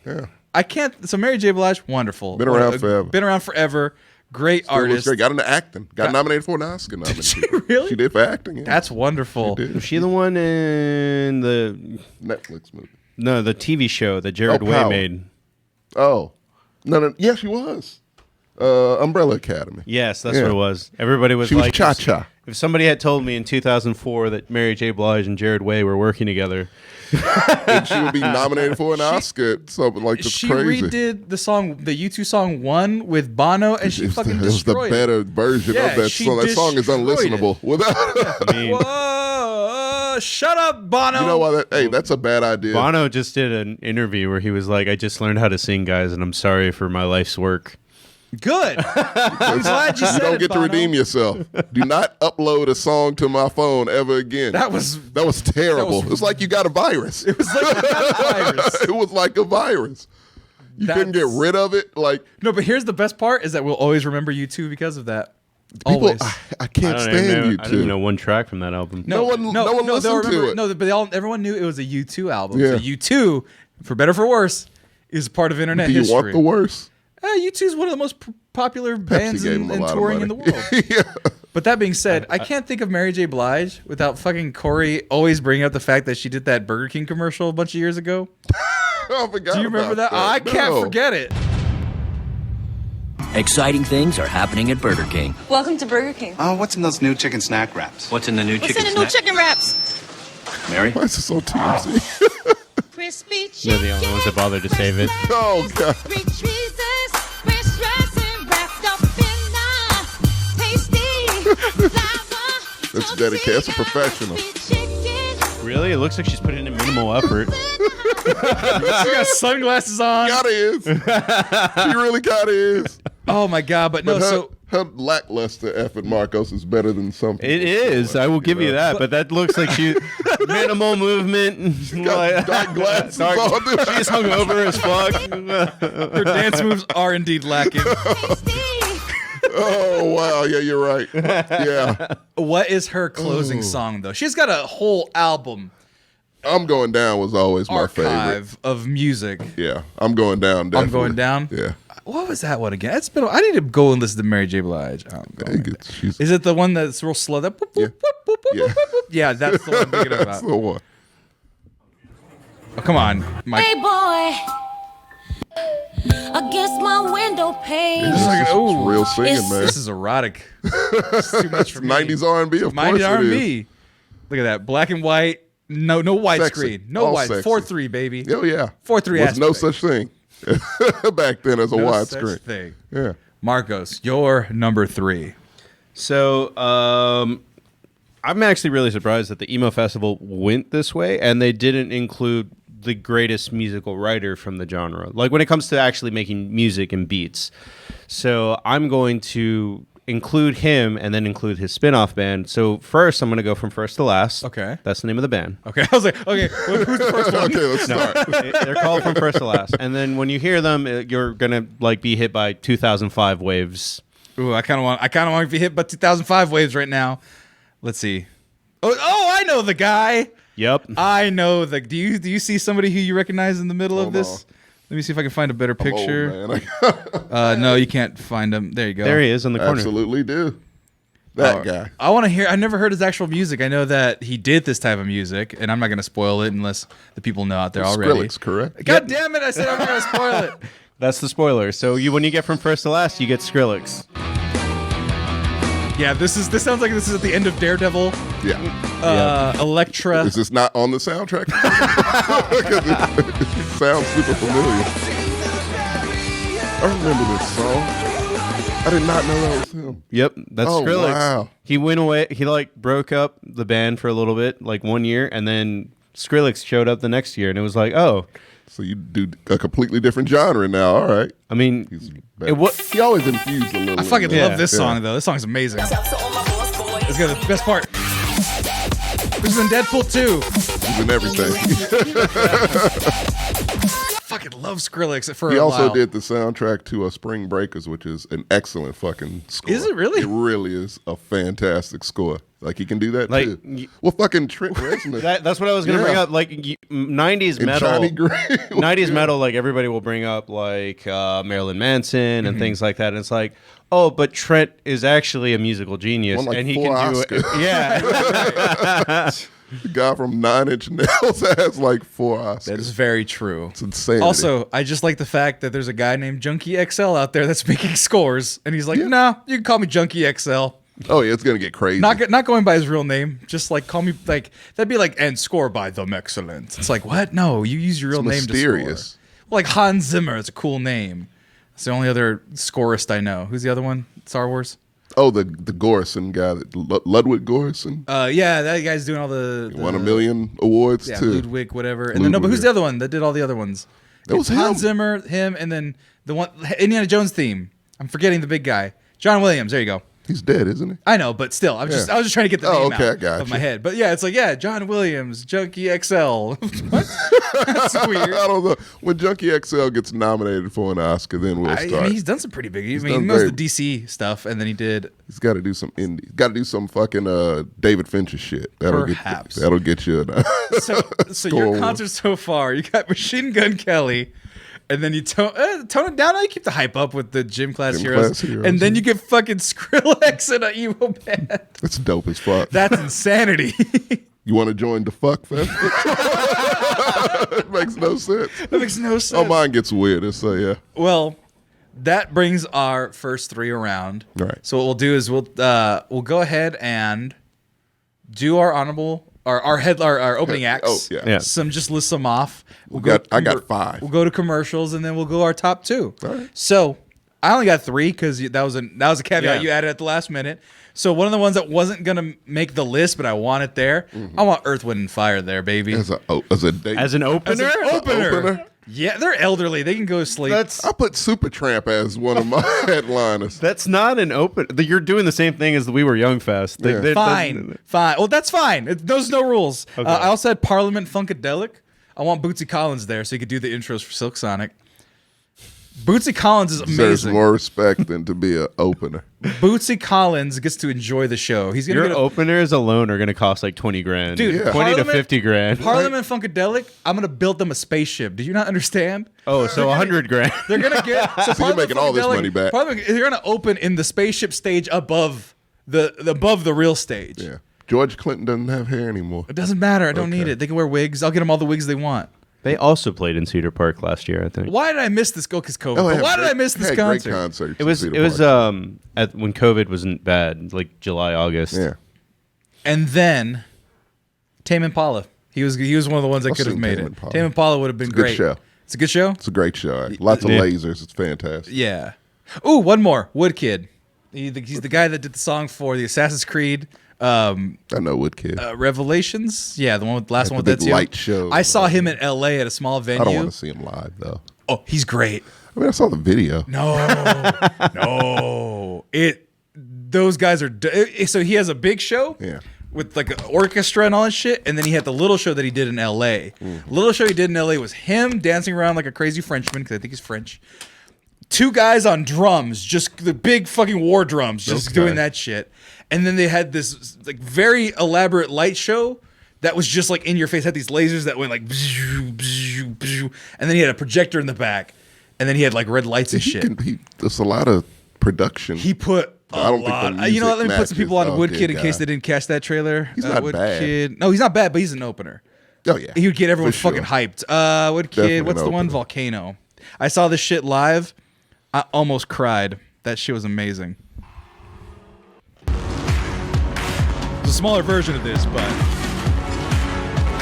Yeah. I can't. So Mary J. Blige, wonderful. Been around forever. Been around forever. Great It was artist. great. Got into acting. Got nominated for an Oscar nomination. she really? She did for acting. Yeah. That's wonderful. She did. Was she the one in the Netflix movie. the TV show that Jared Way Power. made? Oh. No. Yeah, she was. Umbrella Academy. Yes, that's Yeah. what it was. Everybody was She was like, Cha-Cha. If somebody had told me in 2004 that Mary J. Blige and Jared Way were working together, And she would be nominated for an Oscar. Something like that's She crazy. redid the song, the U2 song "One" with Bono, and she fucking It was the destroyed it. better version Yeah, of that she song. That song is destroyed unlistenable. Without I mean, Whoa! Shut up, Bono. You know why that's a bad idea. Bono just did an interview where he was like, "I just learned how to sing, guys, and I'm sorry for my life's work." Good. I'm glad you You said don't it, get to Bono. redeem yourself. Do not upload a song to my phone ever again. That was terrible. It's like you got a virus. it was like a virus. It was like a virus. You couldn't get That's- rid of it. Like No, but here's the best part: is that we'll always remember you two because of that. people, Always. I can't I don't stand even know, you I don't even two. know one track from that album. No one they'll listened to remember, it. No, but everyone knew it was a U2 album. Yeah. So U2, for better or for worse, is part of internet Do you history. want the worst? U2 is one of the most popular bands gave in, him a and lot of touring in the money. world. Yeah. But that being said, I can't think of Mary J. Blige without fucking Corey always bringing up the fact that she did that Burger King commercial a bunch of years ago. I forgot Do you remember about that? I can't No. forget it. Exciting things are happening at Burger King. Welcome to Burger King. Oh, what's in those new chicken snack wraps? What's in the new What's chicken in the new snack? chicken wraps? Mary? Why is it so TMZ? Crispy chicken. They're the only ones that bothered to save it. Oh, God. That's dedicated. That's a professional. Really? It looks like she's putting in minimal effort. She got sunglasses on. Kinda is. She really kinda is. Oh my god! But no, But so her lackluster effort, Marcos, is better than some people. It is. I will give you that. But that looks like she minimal movement. Got dark glasses on. She's hungover as fuck. her dance moves are indeed lacking. Oh, wow. Yeah, you're right. Yeah. What is her closing song though? She's got a whole album I'm Going Down was always my favorite. archive of music. Yeah. I'm Going Down, definitely. I'm Going Down? Yeah. What was that one again? It's been. I need to go and listen to Mary J. Blige. She's, Is it the one that's real slow? That boop, boop, Yeah. boop, boop, boop, Yeah. boop, boop. Yeah, that's the one I'm thinking that's about. the one. Oh, come on, Mike. Hey boy, against my window pane. This is like, It's ooh, real singing, It's- man. this is erotic. It's too much for me. 90s R&B, of course 90s it is. R&B. Look at that, black and white. No widescreen. Sexy. No All wide. sexy. 4:3, baby. Oh, yeah. 4:3 Was no aspect. such thing back then as a No widescreen. such thing. Yeah. Marcos, your number 3. So, I'm actually really surprised that the emo festival went this way, and they didn't include the greatest musical writer from the genre. Like when it comes to actually making music and beats. So I'm going to include him and then include his spin-off band. So first, I'm going to go from first to last. Okay. That's the name of the band. Okay, I was like, okay, who's the first one? Okay, let's start. They're called from first to last. And then when you hear them, you're going to like be hit by 2005 waves. Ooh, I kind of want to be hit by 2005 waves right now. Let's see. Oh, I know the guy. Yep. I know the. Do you see somebody who you recognize in the middle of Hold this? on. Let me see if I can find a better Oh, picture. man. No, you can't find him. There you go. There he is in the corner. Absolutely do. That Oh, guy. I want to hear. I never heard his actual music. I know that he did this type of music, and I'm not going to spoil it unless the people know out there already. Skrillex, correct? God damn it! I said I'm going to spoil it. That's the spoiler. So when you get from first to last, you get Skrillex. Yeah, this sounds like this is at the end of Daredevil. Yeah. Electra. Is this not on the soundtrack? Because it sounds super familiar. I remember this song. I did not know that was him. Yep, that's Oh, Skrillex. wow. He went away. He like broke up the band for a little bit, like 1 year, and then Skrillex showed up the next year, and it was like, oh, So you do a completely different genre now. All right. I mean, He always infused a little. I fucking Yeah. love this song though. This song's amazing. It's got the best part. This is in Deadpool 2. He's in everything. Fucking love Skrillex for He a also while. did the soundtrack to Spring Breakers, which is an excellent fucking score. Is it really? It really is a fantastic score. Like he can do that Like, too. Well, fucking Trent Reznor. that's what I was gonna Yeah. bring up. Like 90s and metal, Johnny Green. 90s metal. Like everybody will bring up like Marilyn Manson and things like that. And it's like, oh, but Trent is actually a musical genius, Won, like, and he 4 can do Oscars. it. Yeah. The guy from Nine Inch Nails has like 4 Oscars. That is very true. It's insane. Also, I just like the fact that there's a guy named Junkie XL out there that's making scores, and he's like, "Nah, you can call me Junkie XL." oh yeah, it's gonna get crazy. Not going by his real name. Just like call me like that'd be like and score by the Excellent. It's like what? No, you use your real name mysterious. to score. Well, like Hans Zimmer, it's a cool name. It's the only other scorist I know. Who's the other one? Star Wars. Oh, the Gorison guy, Ludwig Gorison, Yeah, that guy's doing all the won a million awards yeah, too. Ludwig, whatever. And then no, but who's the other one that did all the other ones? That was It's Hans him. Zimmer, him, and then the one Indiana Jones theme. I'm forgetting the big guy, John Williams. There you go. He's dead, isn't he? I know, but still, I was just trying to get the name okay, I out gotcha. of my head. But yeah, it's like John Williams, Junkie XL. What? That's weird. I don't know. When Junkie XL gets nominated for an Oscar, then we'll I start. mean, he's done some pretty big. I mean, he done knows very- the DC stuff, and then he did. He's got to do some indie. Got to do some fucking David Fincher shit. Perhaps. That'll get you. So Score your one. concert so far, you got Machine Gun Kelly, and then you tone it down. You keep the hype up with the Gym Class Heroes, Heroes, and then you get fucking Skrillex and an emo band. It's dope as fuck. That's insanity. You want to join the fuck fest? It makes no sense. That makes no sense. Oh, mine gets weirder. So yeah. Well, that brings our first 3 around. All right. So what we'll do is we'll go ahead and do our honorable our opening acts. Oh yeah. Yeah. Just list them off. I got 5. We'll go to commercials and then we'll go our top 2. All right. So I only got 3 because that was a caveat Yeah. you added at the last minute. So one of the ones that wasn't gonna make the list, but I want it there. I want Earth, Wind, and Fire there, baby. As a date. As an opener. opener. Yeah, they're elderly. They can go to sleep. That's I put Supertramp as one of my headliners. that's not an open. You're doing the same thing as the We Were Young Fest. Yeah. Fine. Well, that's fine. There's no rules. Okay. I also had Parliament Funkadelic. I want Bootsy Collins there so he could do the intros for Silk Sonic. Bootsy Collins is Deserves amazing. more respect than to be an opener. Bootsy Collins gets to enjoy the show. He's gonna Your get a, openers alone are going to cost like 20 grand. Dude, Yeah. 20 to Parliament- 50 grand. Parliament Funkadelic. I'm gonna build them a spaceship. Do you not understand? Oh, so 100 grand. They're gonna get. So, you're Parliament making all this Funkadelic- money back. Parliament, they're gonna open in the spaceship stage above the real stage. Yeah. George Clinton doesn't have hair anymore. It doesn't matter. I don't need it. They can wear wigs. I'll get them all the wigs they want. They also played in Cedar Park last year, I think. Why did I miss this? Because COVID. Oh, But why did I miss this Great concert? concerts. It was in it Cedar was Park. at when COVID wasn't bad, like July, August. Yeah. And then Tame Impala. He was one of the ones that I've could have seen made Tame it. Impala. Tame Impala would have been It's a good great. show. It's a good show. It's a great show. Lots of Yeah. lasers. It's fantastic. Yeah. Ooh, one more. Woodkid. He's the guy that did the song for the Assassin's Creed I know Woodkid. Revelations. Yeah, the one with the last Like one the with that big too. light show. I saw him in L.A. at a small I don't venue. want to see him live though. Oh, he's great. I mean, I saw the video. No. Those guys are. So he has a big show. Yeah. With like an orchestra and all that shit, and then he had the little show that he did in L.A. Little show he did in L.A. was him dancing around like a crazy Frenchman because I think he's French. 2 guys on drums, just the big fucking war drums, just Okay. doing that shit. And then they had this like very elaborate light show that was just like in your face. Had these lasers that went like, bzz, bzz, bzz, and then he had a projector in the back, and then he had like red lights and shit. There's a lot of production. He put a I don't think lot. the You know what? Let me music put some people on matches Woodkid in Woodkid case guy. they didn't catch that trailer. He's not Woodkid. No, he's not bad, but he's an opener. Oh yeah. He would get everyone For sure. fucking hyped. Woodkid, Definitely what's an the one? opener. Volcano. I saw this shit live. I almost cried. That shit was amazing. It's a smaller version of this, but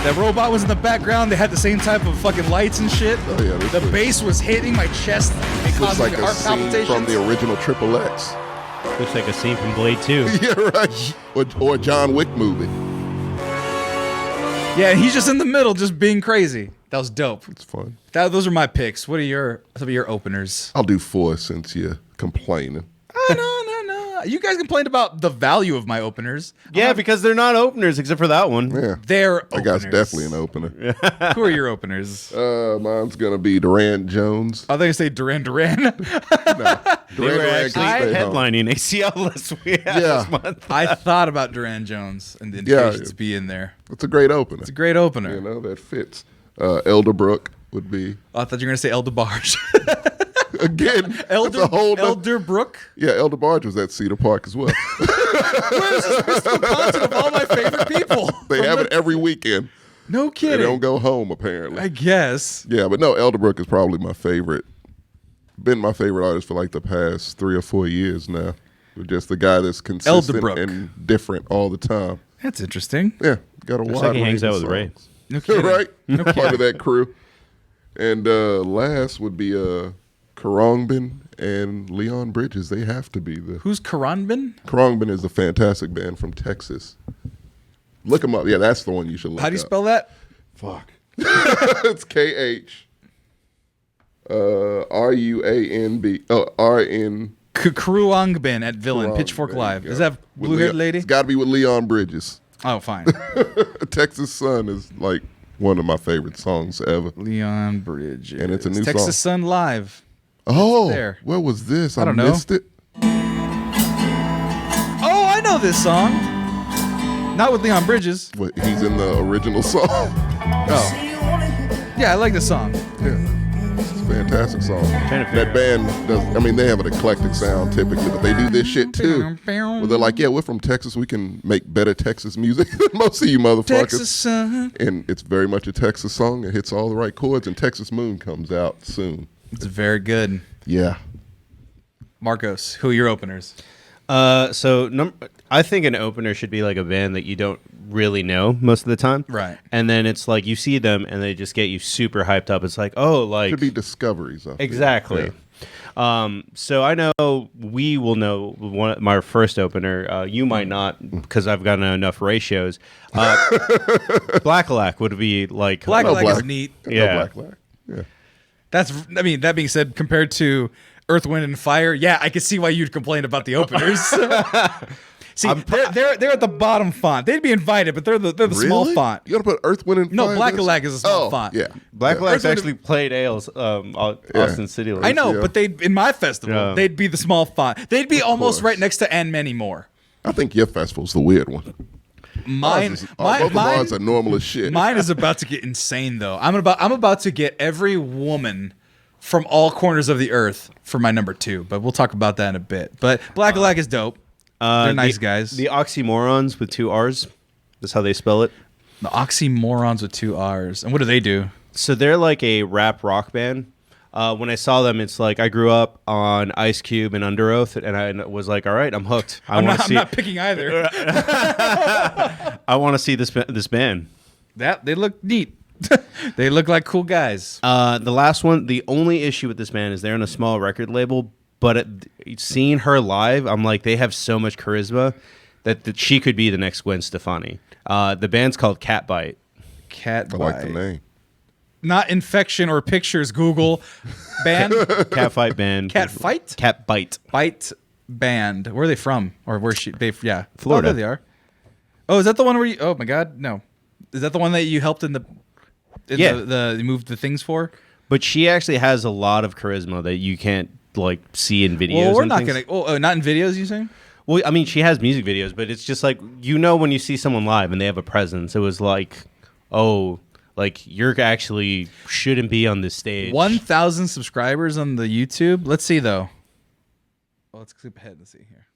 that robot was in the background. They had the same type of fucking lights and shit. Oh, yeah, this The was- bass was hitting my chest. It Looks caused like me a heart scene palpitations. from the original Triple X. Looks like a scene from Blade 2. Yeah, right. Or a John Wick movie. Yeah, and he's just in the middle, just being crazy. That was dope. It's fun. Those are my picks. What are some of your openers? I'll do 4 since you're complaining. No. You guys complained about the value of my openers. Yeah, because they're not openers except for that one. Yeah. They're That guy's openers. definitely an opener. Who are your openers? Mine's going to be Durant Jones. I think I say Duran Duran. No. They were Durant can actually stay home. headlining ACL list we had Yeah. this month. I thought about Duran Jones and the Yeah. invitations to be in there. It's a great opener. It's a great opener. You know, that fits. Elderbrook would be, Oh, I thought you were going to say El DeBarge. again, that's a whole Elderbrook? Yeah, Elder Barge was at Cedar Park as well. Where's this mystical content of all my favorite people? They have it every weekend. No They kidding. don't go home, apparently. I guess. Yeah, but no, Elderbrook is probably my favorite. Been my favorite artist for like the past 3 or 4 years now. Just the guy that's consistent Elderbrook. and different all the time. That's interesting. Yeah, got a Looks wide like he hangs range out of with Ray. songs. No kidding. Right? Part of that crew. And last would be Khruangbin and Leon Bridges. They have to be the. Who's Khruangbin? Khruangbin is a fantastic band from Texas. Look them up. Yeah, that's the one you should look up. How do you spell that? Fuck. It's KH. RUANB. Oh, RN. Khruangbin at Villain, Khruangbin, Pitchfork there Live. you Does go. that have With blue-haired Leon- lady? It's got to be with Leon Bridges. Oh, fine. Texas Sun is like one of my favorite songs ever. Leon Bridges. And it's a new Texas song. Sun Live. Oh, there? where was this? I don't know. missed it. Oh, I know this song. Not with Leon Bridges. What, he's in the original song. Oh. Yeah, I like this song. Yeah, it's a fantastic song. Trying to figure That band does. I mean, they have an eclectic sound typically, but they do this shit too. Where they're like, yeah, we're from Texas. We can make better Texas music than most of you motherfuckers. Texas Sun. And it's very much a Texas song. It hits all the right chords, and Texas Moon comes out soon. It's very good. Yeah. Marcos, who are your openers? I think an opener should be like a band that you don't really know most of the time. Right. And then it's like you see them and they just get you super hyped up. It's like, oh, like. Should be discoveries. I think. Exactly. Yeah. So I know we will know my first opener. You might not because I've gotten enough ratios. Black would be like. Black No, Lag is Black. neat. Yeah. Black. Yeah. That being said, compared to Earth, Wind, and Fire, yeah, I can see why you'd complain about the openers. See, they're at the bottom font. They'd be invited, but they're the small Really? font. You gotta put Earth, Wind, and No, Fire. Black This? Lag is a small font. Yeah. Black Yeah. Lax actually played Ales, Austin City. I know, Yeah. but they'd in my festival, Yeah. they'd be the small font. They'd be almost course. right next to And Many More. I think your festival's the weird one. Mine, Both of ours are normal as shit. mine is about to get insane though. I'm about to get every woman from all corners of the earth for my number 2, but we'll talk about that in a bit. But Black Lag is dope. They're nice guys. The Oxymorons with 2 R's. That's how they spell it. The Oxymorons with 2 R's. And what do they do? So they're like a rap rock band. When I saw them, it's like I grew up on Ice Cube and Under Oath, and I was like, all right, I'm hooked. I'm not picking either. I want to see this band. They look neat. They look like cool guys. The last one, the only issue with this band is they're on a small record label, but seeing her live, I'm like, they have so much charisma that she could be the next Gwen Stefani. The band's called Catbite. Cat I like the name. Not infection or pictures. Google band. Catfight band. Cat fight. Catbite. Bite band. Where are they from? Or where she? They yeah. Florida. Oh, there they are. Oh, is that the one where you? Oh my God, no. Is that the one that you helped in the? Yeah. You moved the things for. But she actually has a lot of charisma that you can't like see in videos. Well, we're and not things. gonna. Oh, not in videos. You saying? Well, I mean, she has music videos, but it's just like when you see someone live and they have a presence. It was like, oh, like you're actually shouldn't be on this stage. 1,000 subscribers on the YouTube. Let's see though. Well, let's skip ahead and see here.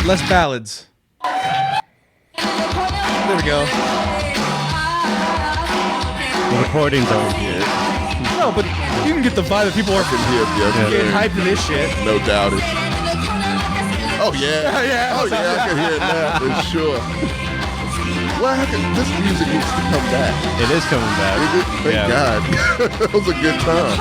Less ballads. There we go. The recordings aren't here. No, but you can get the vibe that people are getting hyped to this shit. No doubt it. Oh yeah. Yeah. Oh yeah, I can hear it now for sure. Well, this music needs to come back. It is coming back. Thank God. That was a good time.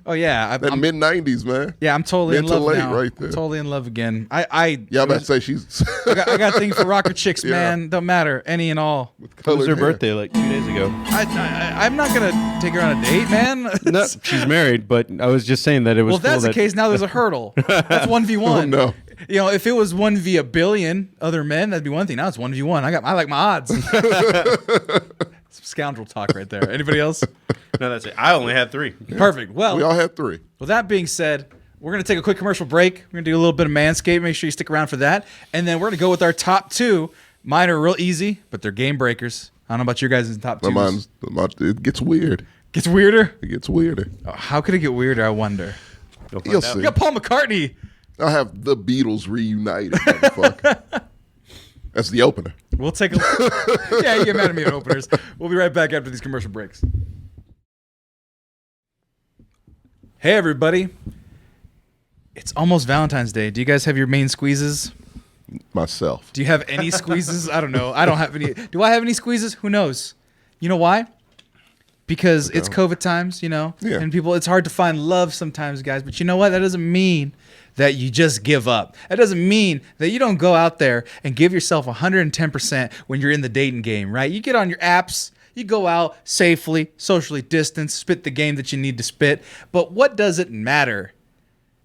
Oh yeah, That I'm mid '90s, man. yeah, I'm totally in Mid to love late now. right there. I'm totally in love again. Yeah, I'm about to say she's I got a thing for rocker chicks, Yeah. man. Don't matter, any and all. It was colored her hair. birthday like 2 days ago. I'm not gonna take her on a date, man. No, she's married, but I was just saying that it was. Well, if that's cool the that- case, now there's a hurdle. That's 1v1. Oh, no. You know, if it was 1v a billion other men, that'd be one thing. Now it's 1v1. I like my odds. Some scoundrel talk right there. Anybody else? No, that's it. I only had 3. Perfect. we all Well, had 3. with that being said, we're going to take a quick commercial break. We're going to do a little bit of Manscaped. Make sure you stick around for that. And then we're going to go with our top 2. Mine are real easy, but they're game breakers. I don't know about your guys' top 2. It gets weird. Gets weirder? It gets weirder. Oh, how could it get weirder, I wonder? You'll see. We got Paul McCartney. I'll have the Beatles reunited, motherfucker. That's the opener. We'll take a yeah, you get mad at me at openers. We'll be right back after these commercial breaks. Hey, everybody. It's almost Valentine's Day. Do you guys have your main squeezes? Myself. Do you have any squeezes? I don't know. I don't have any. Do I have any squeezes? Who knows? You know why? Because it's COVID times, you know? Yeah. And people, it's hard to find love sometimes, guys. But you know what? That doesn't mean that you just give up. That doesn't mean that you don't go out there and give yourself 110% when you're in the dating game, right? You get on your apps, you go out safely, socially distanced, spit the game that you need to spit. But what does it matter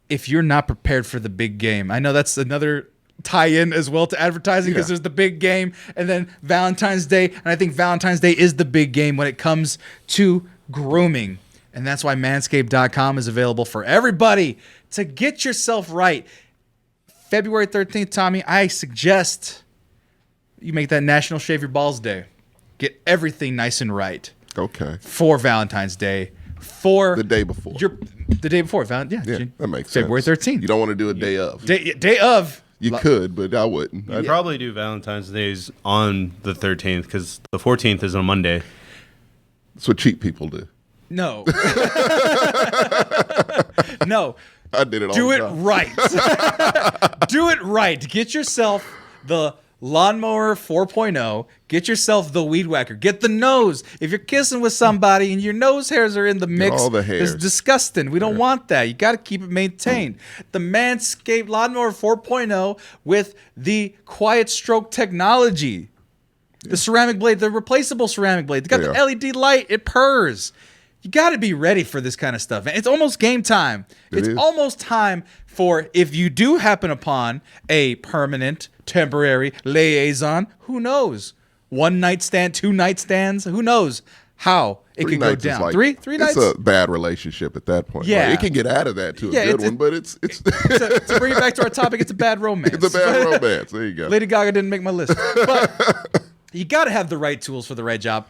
if you're not prepared for the big game? I know that's another tie-in as well to advertising because there's the big game and then Valentine's Day. And I think Valentine's Day is the big game when it comes to grooming. And that's why Manscaped.com is available for everybody to get yourself right. February 13th, Tommy, I suggest you make that National Shave Your Balls Day. Get everything nice and right Okay. for Valentine's Day. For The day before. the day before. Yeah, Yeah, that makes February sense. 13th. You don't want to do a day of. Day of. You could, but I wouldn't. I'd probably do Valentine's Days on the 13th because the 14th is on Monday. That's what cheap people do. No. No. I did it all Do the it time. right. Do it right. Get yourself the Lawnmower 4.0. Get yourself the Weed Whacker. Get the nose. If you're kissing with somebody and your nose hairs are in the mix, all the it's hairs. disgusting. We don't want that. You got to keep it maintained. The Manscaped Lawnmower 4.0 with the quiet stroke technology. The ceramic blade, the replaceable ceramic blade. It's got the Yeah. LED light. It purrs. You got to be ready for this kind of stuff. It's almost game time. It's is. almost time for, if you do happen upon a permanent, temporary liaison, who knows? One night stand, 2 nightstands, who knows how it could go nights is down. like- Three nights? It's a bad relationship at that point. Yeah. Like, it can get out of that to a Yeah, good it's- one, but it's to bring it back to our topic, it's a bad romance. it's a bad romance. There you go. Lady Gaga didn't make my list. But you got to have the right tools for the right job.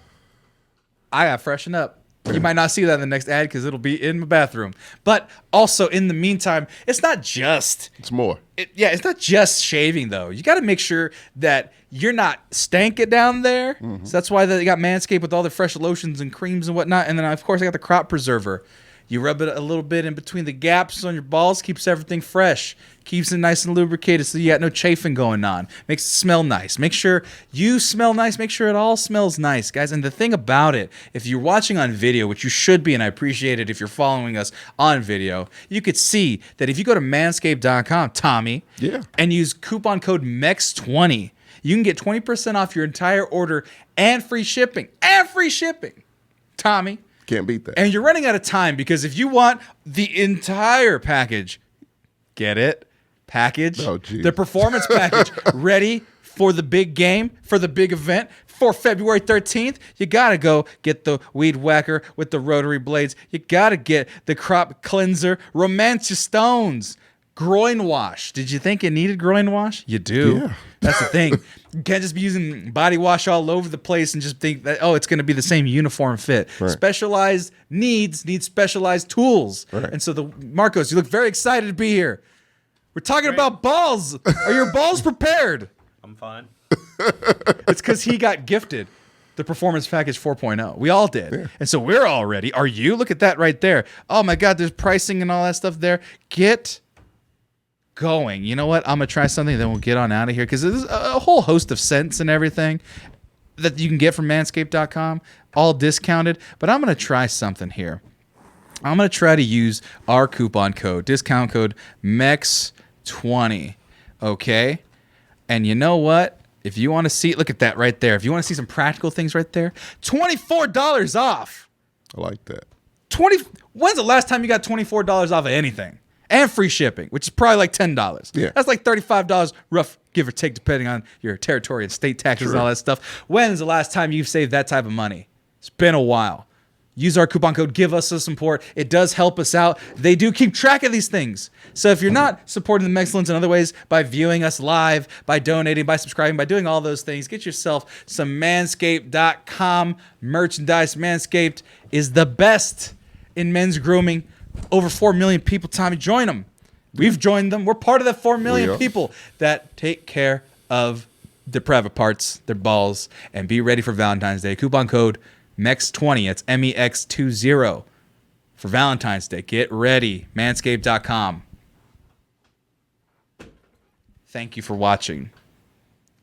I got to freshen up. You might not see that in the next ad because it'll be in my bathroom. But also, in the meantime, it's not just... It's more. it's not just shaving, though. You got to make sure that you're not stank it down there. Mm-hmm. So that's why they got Manscaped with all the fresh lotions and creams and whatnot. And then, of course, I got the crop preserver. You rub it a little bit in between the gaps on your balls, keeps everything fresh, keeps it nice and lubricated so you got no chafing going on. Makes it smell nice. Make sure you smell nice. Make sure it all smells nice, guys. And the thing about it, if you're watching on video, which you should be, and I appreciate it if you're following us on video, you could see that if you go to manscaped.com, Tommy, Yeah. and use coupon code MEX20, you can get 20% off your entire order and free shipping. And free shipping. Tommy. Can't beat that. And you're running out of time because if you want the entire package, get it? Package? Oh, geez. The performance package ready for the big game, for the big event, for February 13th, you got to go get the Weed Whacker with the rotary blades. You got to get the crop cleanser, Romance Your Stones, groin wash. Did you think it needed groin wash? You do. Yeah. That's the thing. You can't just be using body wash all over the place and just think that, oh, it's going to be the same uniform fit. Right. Specialized needs need specialized tools. Right. And so, Marcos, you look very excited to be here. We're talking about balls. Are your balls prepared? I'm fine. It's because he got gifted the Performance Package 4.0. We all did. Yeah. And so we're all ready. Are you? Look at that right there. Oh, my God, there's pricing and all that stuff there. Get going. You know what? I'm going to try something, then we'll get on out of here because there's a whole host of scents and everything that you can get from manscaped.com, all discounted. But I'm going to try something here. I'm going to try to use our coupon code, discount code MEX20. Okay? And you know what? If you want to see, look at that right there. If you want to see some practical things right there, $24 off. I like that. When's the last time you got $24 off of anything? And free shipping, which is probably like $10. Yeah. That's like $35, rough give or take, depending on your territory and state taxes and all that stuff. When's the last time you've saved that type of money? It's been a while. Use our coupon code, give us some support. It does help us out. They do keep track of these things. So if you're not supporting the Mexcellence in other ways, by viewing us live, by donating, by subscribing, by doing all those things, get yourself some manscaped.com merchandise. Manscaped is the best in men's grooming. Over 4 million people, Tommy, join them. We've joined them. We're part of the 4 million people that take care of their private parts, their balls, and be ready for Valentine's Day. Coupon code MEX20. It's MEX20 for Valentine's Day. Get ready. Manscaped.com. Thank you for watching.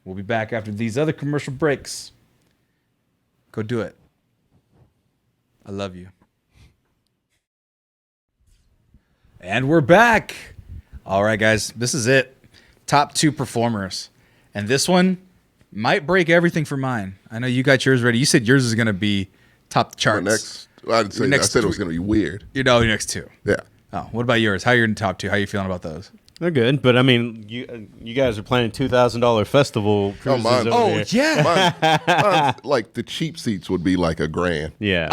We'll be back after these other commercial breaks. Go do it. I love you. And we're back. All right, guys. This is it. Top 2 performers. And this one might break everything for mine. I know you got yours ready. You said yours is going to be top charts. I didn't say that. I said it was going to be weird. You know, your next 2. Yeah. Oh, what about yours? How are you in top 2? How are you feeling about those? They're good, but I mean, you guys are planning $2,000 festival cruises over here. Yeah. Mine's like the cheap seats would be like $1,000. Yeah.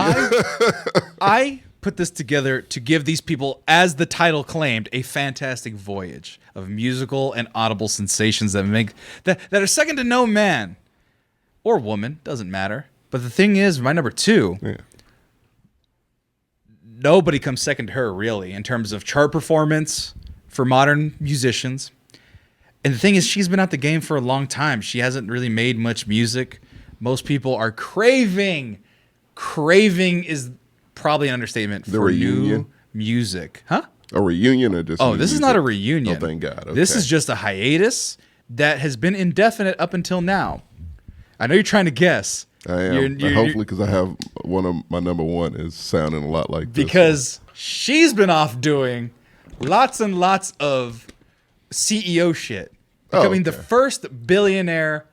I put this together to give these people, as the title claimed, a fantastic voyage of musical and audible sensations that are second to no man or woman, doesn't matter. But the thing is, my number 2, nobody comes second to her really in terms of chart performance for modern musicians. And the thing is, she's been out the game for a long time. She hasn't really made much music. Most people are craving is probably an understatement for new music. Huh? A reunion or just this is not a reunion. Oh, thank God. Okay. This is just a hiatus that has been indefinite up until now. I know you're trying to guess. I am. Hopefully, because I have one of my number 1 is sounding a lot like this. Because she's been off doing lots and lots of CEO shit. Becoming the first billionaire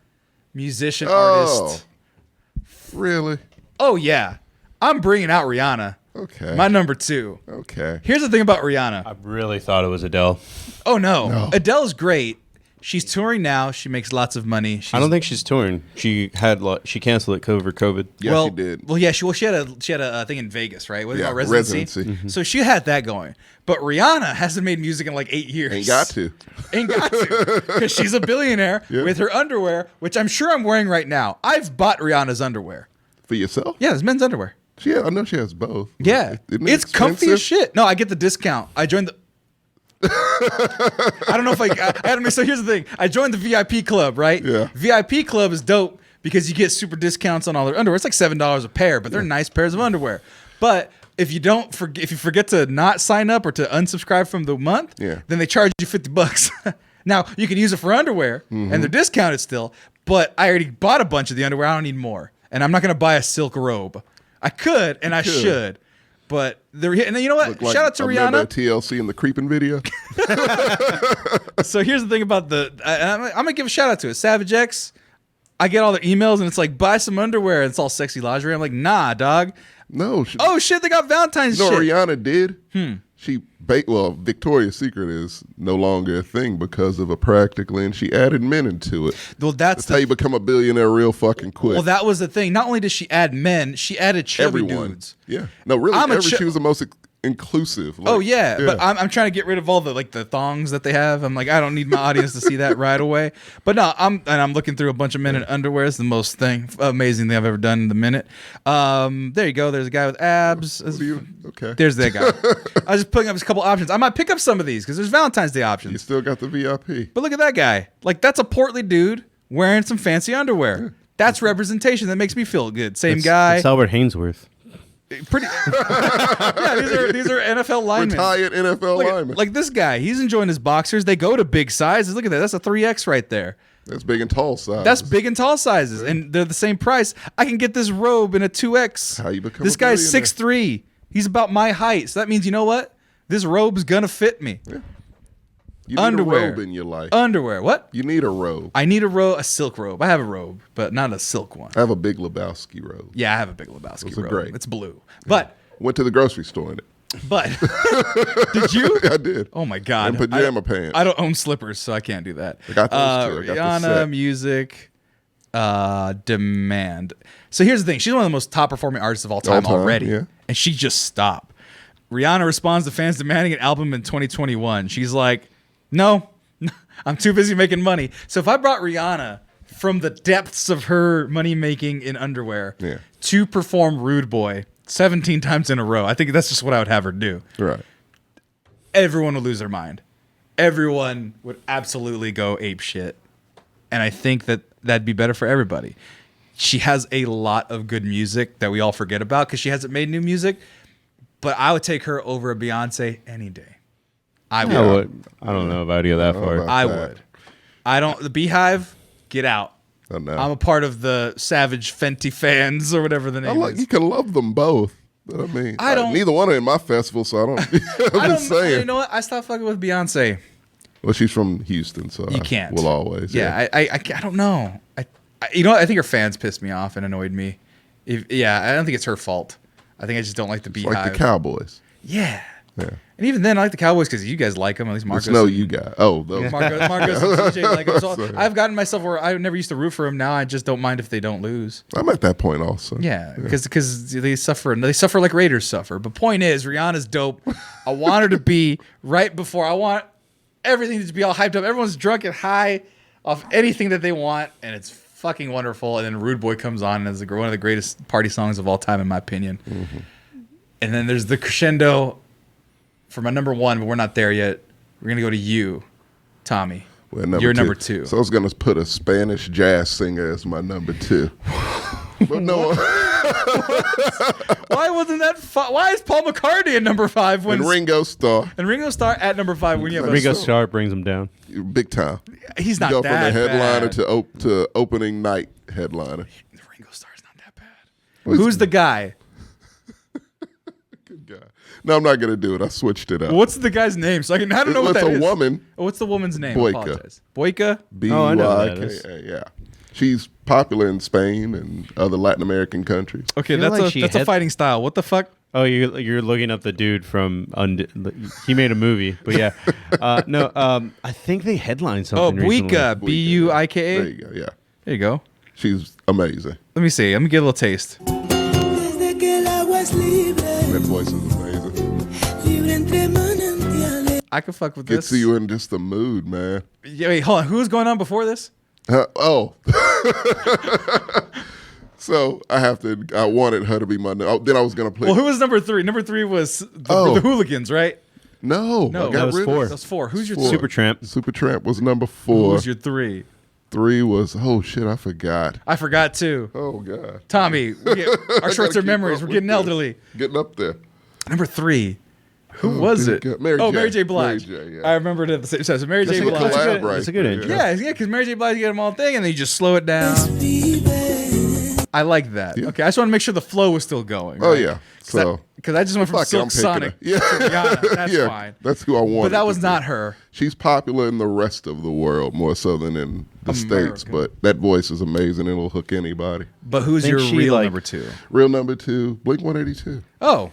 musician artist. Really? Oh, yeah. I'm bringing out Rihanna. Okay. My number 2. Okay. Here's the thing about Rihanna. I really thought it was Adele. Oh, no. Adele's great. She's touring now. She makes lots of money. I don't think she's touring. She canceled it over COVID. Yeah, she did. Well, yeah, she had a thing in Vegas, right? What is it called? Residency. Mm-hmm. So she had that going. But Rihanna hasn't made music in like 8 years. Ain't got to. Because she's a billionaire with her underwear, which I'm sure I'm wearing right now. I've bought Rihanna's underwear. For yourself? Yeah, it's men's underwear. I know she has both. Yeah. It's comfy as shit. No, I get the discount. I joined the... I don't know if I mean, so here's the thing. I joined the VIP club, right? Yeah. VIP club is dope because you get super discounts on all their underwear. It's like $7 a pair, but they're nice pairs of underwear. But if you forget to not sign up or to unsubscribe from the month, then they charge you $50. Now you can use it for underwear and they're discounted still, but I already bought a bunch of the underwear. I don't need more. And I'm not going to buy a silk robe. I could and I should. But they're and then you know what? Like, shout out to Rihanna. TLC in the creeping video. So here's the thing about I'm gonna give a shout out to it. Savage X. I get all their emails and it's like, buy some underwear. And it's all sexy lingerie. I'm like, nah, dog. No. Oh shit, they got Valentine's shit. No, Rihanna did. She Victoria's Secret is no longer a thing because of a practically, and she added men into it. Well, that's how you become a billionaire real fucking quick. Well, that was the thing. Not only did she add men, she added chubby dudes. Yeah. No, really, she was the most inclusive. Like, but I'm trying to get rid of all the the thongs that they have. I'm like, I don't need my audience to see that right away. But no, I'm looking through a bunch of men in underwear. It's the most amazing thing I've ever done in the minute. There you go. There's a guy with abs. Okay. There's that guy. I was just putting up a couple options. I might pick up some of these because there's Valentine's Day options. You still got the VIP. But look at that guy. Like, that's a portly dude wearing some fancy underwear. Yeah. That's representation. That makes me feel good. Same guy. It's Albert Hainsworth. Pretty. Yeah, these are NFL linemen. Retired NFL linemen. Like this guy, he's enjoying his boxers. They go to big sizes. Look at that. That's a 3X right there. That's big and tall sizes. That's big and tall sizes, and they're the same price. I can get this robe in a 2X. How you become this a guy's billionaire. 6'3". He's about my height. So that means, you know what? This robe's gonna fit me. Yeah. You need Underwear. a robe in your life. Underwear. What? You need a robe. I need a silk robe. I have a robe, but not a silk one. I have a Big Lebowski robe. Yeah, I have a Big Lebowski Those are robe. great. It's blue. But Went to the grocery store in it. did you? I did. Oh my God. In pajama pants. I don't own slippers, so I can't do that. I got those too. I got the Rihanna set. music demand. So here's the thing. She's one of the most top performing artists of all time already. Yeah. And she just stopped. Rihanna responds to fans demanding an album in 2021. She's like, no, I'm too busy making money. So if I brought Rihanna from the depths of her money making in underwear to perform Rude Boy 17 times in a row, I think that's just what I would have her do. Right. Everyone would lose their mind. Everyone would absolutely go ape shit. And I think that that'd be better for everybody. She has a lot of good music that we all forget about because she hasn't made new music. But I would take her over a Beyonce any day. I would. I don't know if I'd go that far. I would. I don't. The Beehive, get out. Oh, no. I'm a part of the Savage Fenty fans or whatever the name is. You can love them both. But I mean, I don't. Neither one are in my festival, so I don't. I'm just saying. You know what? I stopped fucking with Beyonce. Well, she's from Houston, so You can't. Will always. Yeah, I don't know. You know what? I think her fans pissed me off and annoyed me. I don't think it's her fault. I think I just don't like the It's Beehive. like the Cowboys. Yeah. Yeah. And even then, I like the Cowboys because you guys like them. At least Marcos. No, you got. Oh, those. Marcos and CJ like them. So I've gotten myself where I never used to root for them. Now I just don't mind if they don't lose. I'm at that point also. Yeah, because they suffer. They suffer like Raiders suffer. But point is, Rihanna's dope. I want her to be right before. I want everything to be all hyped up. Everyone's drunk and high off anything that they want, and it's fucking wonderful. And then Rude Boy comes on as one of the greatest party songs of all time, in my opinion. Mm-hmm. And then there's the crescendo for my number one, but we're not there yet. We're gonna go to you, Tommy. You're number two. So I was gonna put a Spanish jazz singer as my number two. But no. Why wasn't that? Why is Paul McCartney at number 5 when And Ringo Starr. And Ringo Starr at number 5 when you have Ringo Starr brings him down. Big time. He's not you go that from the headliner bad. to opening night headliner. Ringo Starr's not that bad. Who's the guy? Good guy. No, I'm not gonna do it. I switched it up. What's the guy's name? So I don't know what that is. It's a woman. What's the woman's name? Boyka. I apologize. Boyka? I know who that is. B-Y-K-A, yeah. She's popular in Spain and other Latin American countries. Okay, feel that's like a she fighting style. What the fuck? Oh, you're looking up the dude from he made a movie, but yeah, I think they headlined something. Buika, Buika. Buika. There you go, yeah. There you go. She's amazing. Let me see. Let me get a little taste. That voice is amazing. I could fuck with this. Gets you in just the mood, man. Yeah, wait, hold on. Who was going on before this? Oh. So I wanted her to be my. Then I was gonna play. Well, who was number 3? Number 3 was the Hooligans, right? No, I got that was rid of 4. it. That's 4. Who's your Supertramp? Supertramp was number 4. Who's your 3? 3 was shit, I forgot. I forgot too. Oh god, Tommy, our short-term memories. We're getting elderly. Getting up there. Number 3. Who was it? God. Mary J Blige. Mary J, yeah. I remembered it at the same time. So Mary J That's a Blige. collab right That's a good there. intro. Yeah, because Mary J Blige, you get them all thing, and then you just slow it down. I like that. Yeah. Okay, I just want to make sure the flow was still going. Oh right? yeah. So because I just went from fuck it, I'm Silk picking Sonic her. Yeah. to Rihanna. That's yeah, fine. that's who I wanted. But that was to be. not her. She's popular in the rest of the world more so than in the States, America. but that voice is amazing. It'll hook anybody. But who's Think your she, real like- number 2? Real number 2, Blink-182. Oh.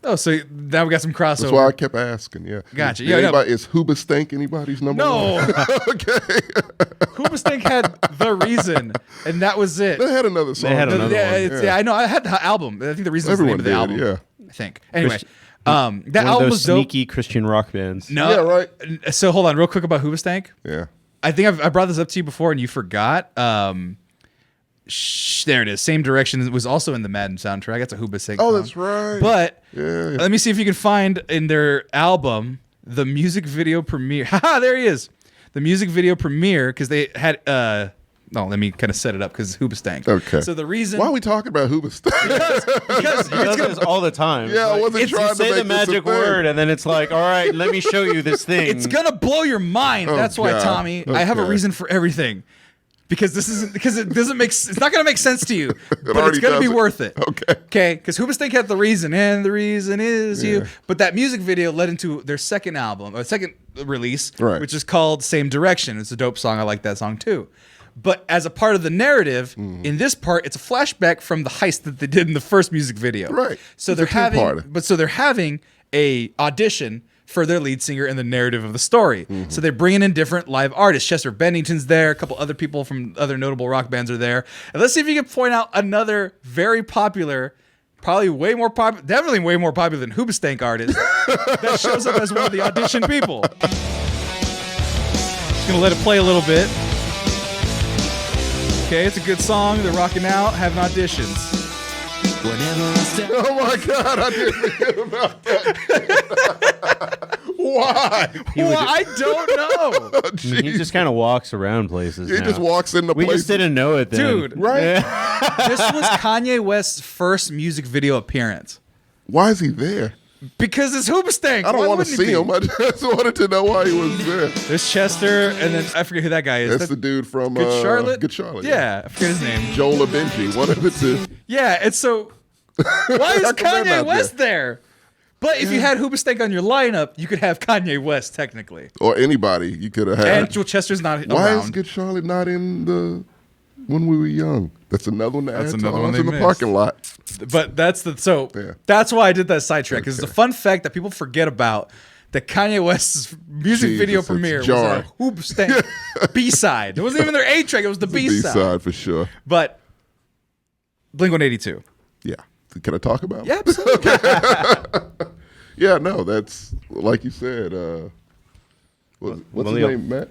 Oh, so now we got some crossover. That's why I kept asking. Yeah. Gotcha. Is Yeah, anybody, is Hoobastank anybody's number No. 1? Okay. Hoobastank had The Reason, and that was it. They had another song. They had another yeah, one. yeah, I know. I had the album. I think The Reason Everyone was the name of the did, album. yeah. I think. Anyway, that One of album those was dope. sneaky Christian rock bands. No, Yeah, right. So hold on, real quick about Hoobastank. Yeah. I think I brought this up to you before, and you forgot. There it is. Same Direction. It was also in the Madden soundtrack. That's a Hoobastank Oh, song. that's right. But Yeah. let me see if you can find in their album the music video premiere. Haha, there he is. The music video premiere, because they had no, let me kind of set it up because Hoobastank. Okay. So the reason Why are we talking about Hoobastank? because He does this all the time. Yeah, I wasn't trying You to say make the this a magic thing. word, and then it's like, all right, let me show you this thing. it's gonna blow your mind. Oh, That's why, God. Tommy, I have a Okay. reason for everything. because it doesn't make it's not going to make sense to you, but it's already going to be doesn't. worth it. Okay. Because Hoobastank had the reason, and the reason is you. But that music video led into their second album, or second release, Right. which is called Same Direction. It's a dope song. I like that song too. But as a part of the narrative, in this part, it's a flashback from the heist that they did in the first music video. Right. So It's they're a two-parter. they're having a audition for their lead singer in the narrative of the story. So they're bringing in different live artists. Chester Bennington's there. A couple other people from other notable rock bands are there. And let's see if you can point out another very popular, probably way more popular, definitely way more popular than Hoobastank artist that shows up as one of the audition people. Just gonna let it play a little bit. Okay, it's a good song. They're rocking out, having auditions. Oh my God, I didn't hear about that. Why? Well, I don't know. I mean, he just kind of walks around places. He now. just walks into We places. just didn't know it then. Dude, Right? this was Kanye West's first music video appearance. Why is he there? Because it's Hoobastank. I don't Why want to wouldn't he see be? him. I just wanted to know why he was there. There's Chester, and then I forget who that guy is. That's the dude from Good Charlotte? Good Charlotte. Yeah, I forget his name. Joel or Benji, one of the two. Yeah, and so why is How come they're Kanye not West there? But if you had Hoobastank on your lineup, you could have Kanye West technically. Or anybody you could have had. And Joel Chester's not Why around. is Good Charlotte not in the When We Were Young? That's another one that That's had another one songs they in the missed. parking lot. But that's Yeah. that's why I did that sidetrack, because it's a fun fact that people forget about. That Kanye West's music Jesus, video it's premiere was jarring. a Hoobastank B-side. It wasn't even their A track; it was the B-side. B-side for sure. But Blink-182. Yeah. Can I talk about it? Yeah, absolutely. Yeah, no, that's like you said. What's his Leo. name, Matt?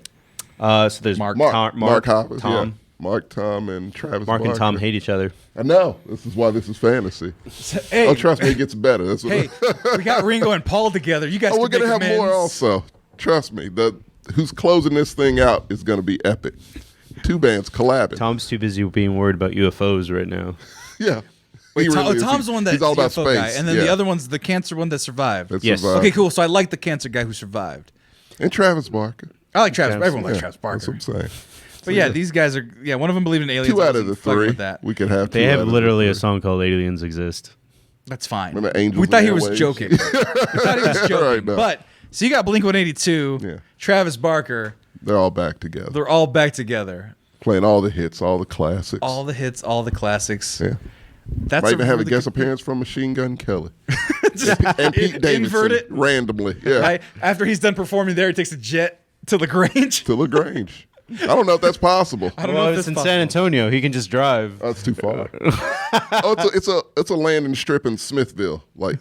So there's Mark. Mark Hoppus, Tom. yeah. Mark, Tom, and Travis Mark and Tom Barker. hate each other. I know. This is why this is fantasy. Hey, Oh, trust me, it gets better. That's what hey, we got Ringo and Paul together. You guys we're can gonna make have more amends. also. Trust me. Who's closing this thing out is gonna be epic. Two bands collabing. Tom's too busy being worried about UFOs right now. Yeah. Wait, He really is. Tom's the one that's he's all about UFO space. guy, and then yeah. the other one's the cancer one that survived. That Yes. survived. Okay, cool. So I like the cancer guy who survived. And Travis Barker. I like Travis. Travis, Everyone likes Yeah, Travis Barker. That's what I'm saying. But yeah, these guys are. Yeah, one of them believed in aliens. Two I out of the wasn't fucking three. with that. We could have. They two out have of the literally three. a song called "Aliens Exist." That's fine. Remember Angels We thought in he was Airwaves? joking. We thought he was joking. Right, no. But so you got Blink-182, Yeah. Travis Barker. They're all back together, They're all back together. playing all the hits, all the classics. All the hits, all the classics. Yeah. That's Might even have a really guest good- appearance from Machine Gun Kelly Just and Pete Davidson invert it. randomly. Yeah, Right? After he's done performing there, he takes a jet to LaGrange. to LaGrange. I don't know if that's possible. I don't Well, know if it's that's in possible. San Antonio. He can just drive. Oh, it's too far. It's a landing strip in Smithville, like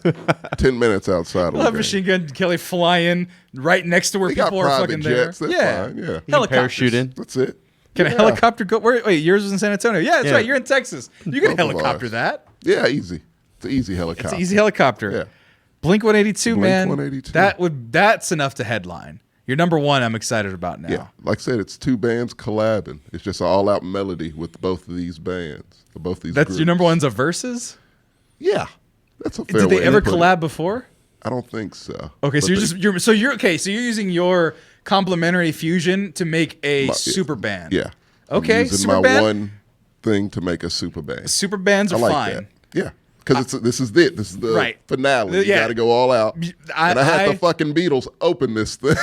10 minutes outside of We'll have LaGrange. Machine Gun Kelly flying right next to where They got people are private fucking jets. there. That's Yeah. fine, yeah. Helicopters. Parachute in. That's it. Can a Yeah. helicopter go? Wait, yours was in San Antonio. Yeah, that's Yeah. right. You're in Texas. You can Both of helicopter ours. that. Yeah, easy. It's an easy helicopter. It's an easy helicopter. Yeah. Blink-182, man. Blink-182. That's enough to headline. Your number one, I'm excited about now. Yeah, like I said, it's two bands collabing. It's just an all-out melody with both of these bands, or both these. That's your groups. number one's a versus. Yeah, that's a fair. Did way they to ever put it. collab before? I don't think so. Okay, so But you're using your complementary fusion to make a My- super band. Yeah. Okay, I'm using super my band? one thing to make a super band. Super bands I are like fine. that. Yeah, because this is it. This is the Right. finale. You Yeah. got to go all out. And I had the fucking Beatles open this thing.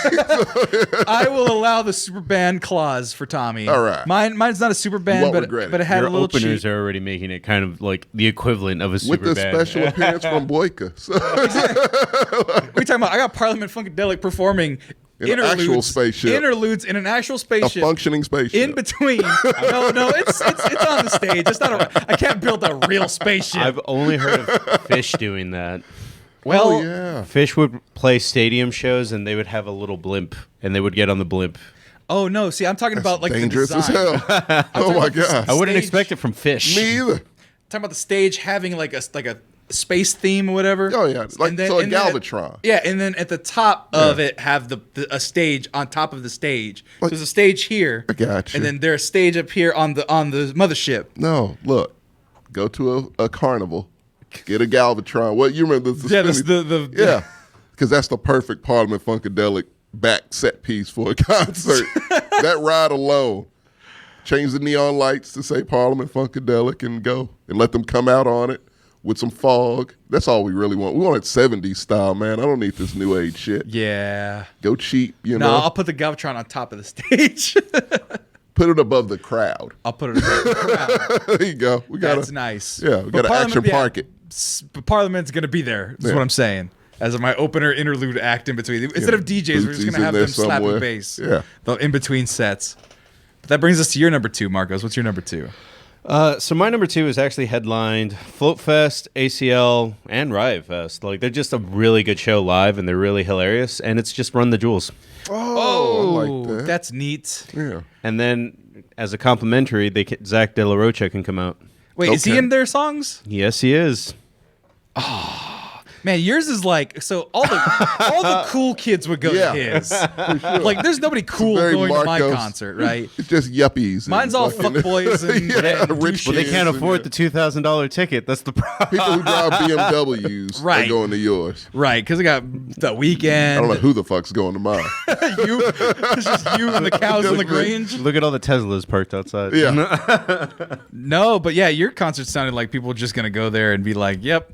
I will allow the super band clause for Tommy. All right. Mine's not a super band, won't but regret it. but it had Your a little openers cheat. are already making it kind of like the equivalent of a With super the band. special appearance from Boyka. So What are you talking about? I got Parliament Funkadelic performing In an actual spaceship. Interludes in an actual a spaceship. functioning spaceship. In between. No, it's on the stage. It's not I can't build a real spaceship. I've only heard of Fish doing that. well, Oh yeah. Fish would play stadium shows and they would have a little blimp and they would get on the blimp. oh no, see, I'm talking about like Dangerous the as design. hell. Oh my god. I wouldn't Stage. expect it from Fish. Me either. Talking about the stage having like a space theme or whatever. Oh, yeah. Like, And then- so a and then Galvatron. Yeah, and then at the top of it have a stage on top of the stage. Like- There's a stage here. I got you. And then there's a stage up here on the mothership. No, look. Go to a carnival. Get a Galvatron. What you remember the Yeah, suspended- yeah. Because that's the perfect Parliament Funkadelic back set piece for a concert. That ride alone. Change the neon lights to say Parliament Funkadelic and go. And let them come out on it with some fog. That's all we really want. We want it 70s style, man. I don't need this new age shit. Yeah. Go cheap, you No, know. I'll put the Galvatron on top of the stage. Put it above the crowd. I'll put it above the crowd. There you go. That's nice. Yeah, we got to action park it. But Parliament's going to be there. That's Yeah. what I'm saying. As my opener interlude act in between. Instead of DJs, we're just going to have them slapping bass. Yeah. The in between sets. But that brings us to your number 2, Marcos. What's your number 2? So my number 2 is actually headlined Float Fest, ACL, and Riot Fest. Like, they're just a really good show live, and they're really hilarious. And it's just Run the Jewels. Oh, I like that. That's neat. Yeah. And then, as a complimentary, Zach De La Rocha can come out. Wait, is he Okay. in their songs? Yes, he is. Man, yours is like so. All the cool kids would go Yeah. to his. Like, there's nobody cool very going to my Marcos. concert, right? It's just yuppies. and Mine's all fucking- fuckboys and, Yeah, and rich Well, they kids can't and, afford the $2,000 ticket. That's the problem. people who drive BMWs Right. are going to yours. right, because I got the Weekend. I don't know who the fuck's going to mine. you, it's just you and the cows in the Grange. Look at all the Teslas parked outside. Yeah. No, but yeah, your concert sounded like people were just gonna go there and be like, "Yep,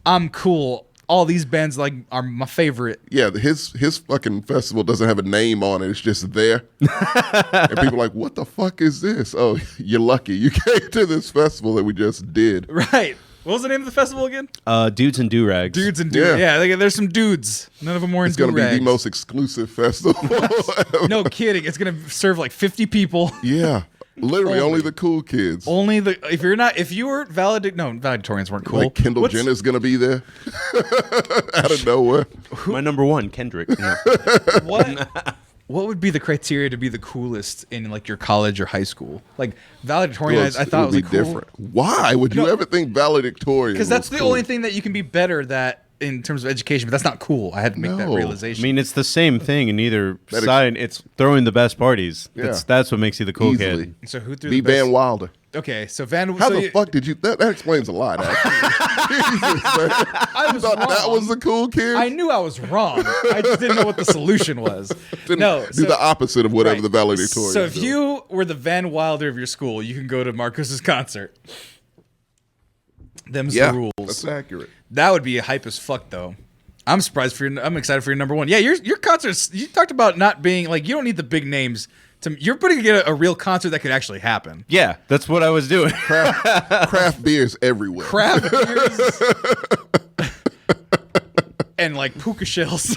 I'm cool." All these bands like are my favorite. Yeah, his fucking festival doesn't have a name on it. It's just there. And people are like, what the fuck is this? Oh, you're lucky. You came to this festival that we just did. Right. What was the name of the festival again? Dudes and Do-Rags. Dudes and dudes. Yeah. Yeah, there's some dudes. None of them were in It's going to be do-rags. the most exclusive festival ever. No kidding. It's gonna serve like 50 people. Yeah. Literally only the cool kids. Only if you were valedictorians weren't cool. Like Kendall What's- Jenner's going to be there out of nowhere. My number 1, Kendrick. No. What would be the criteria to be the coolest in like your college or high school? Like valedictorian, Well, I thought it was would like be cool. different. Why would you No. ever think valedictorian? Because that's was the cool? only thing that you can be better that in terms of education, but that's not cool. I had to make that No. I realization. mean, it's the same thing in either That side. It's throwing the best parties. Yeah. That's what makes you the cool Easily. kid. so who threw Be the best? Van Wilder. Okay, so Van. How so the you- fuck did you? That explains a lot, actually. Jesus, man. I You was thought that wrong. was the cool kid? I knew I was wrong. I just didn't know what the solution was. Didn't No, do the opposite of whatever right. the valedictorian. So if you were the Van Wilder of your school, you can go to Marcus's concert. Them's the rules. that's accurate. That would be hype as fuck, though. I'm surprised for your. I'm excited for your number 1. Yeah, your concerts. You talked about not being like you don't need the big names. You're putting together a real concert that could actually happen. Yeah, that's what I was doing. Craft beers everywhere. Craft beers and like puka shells.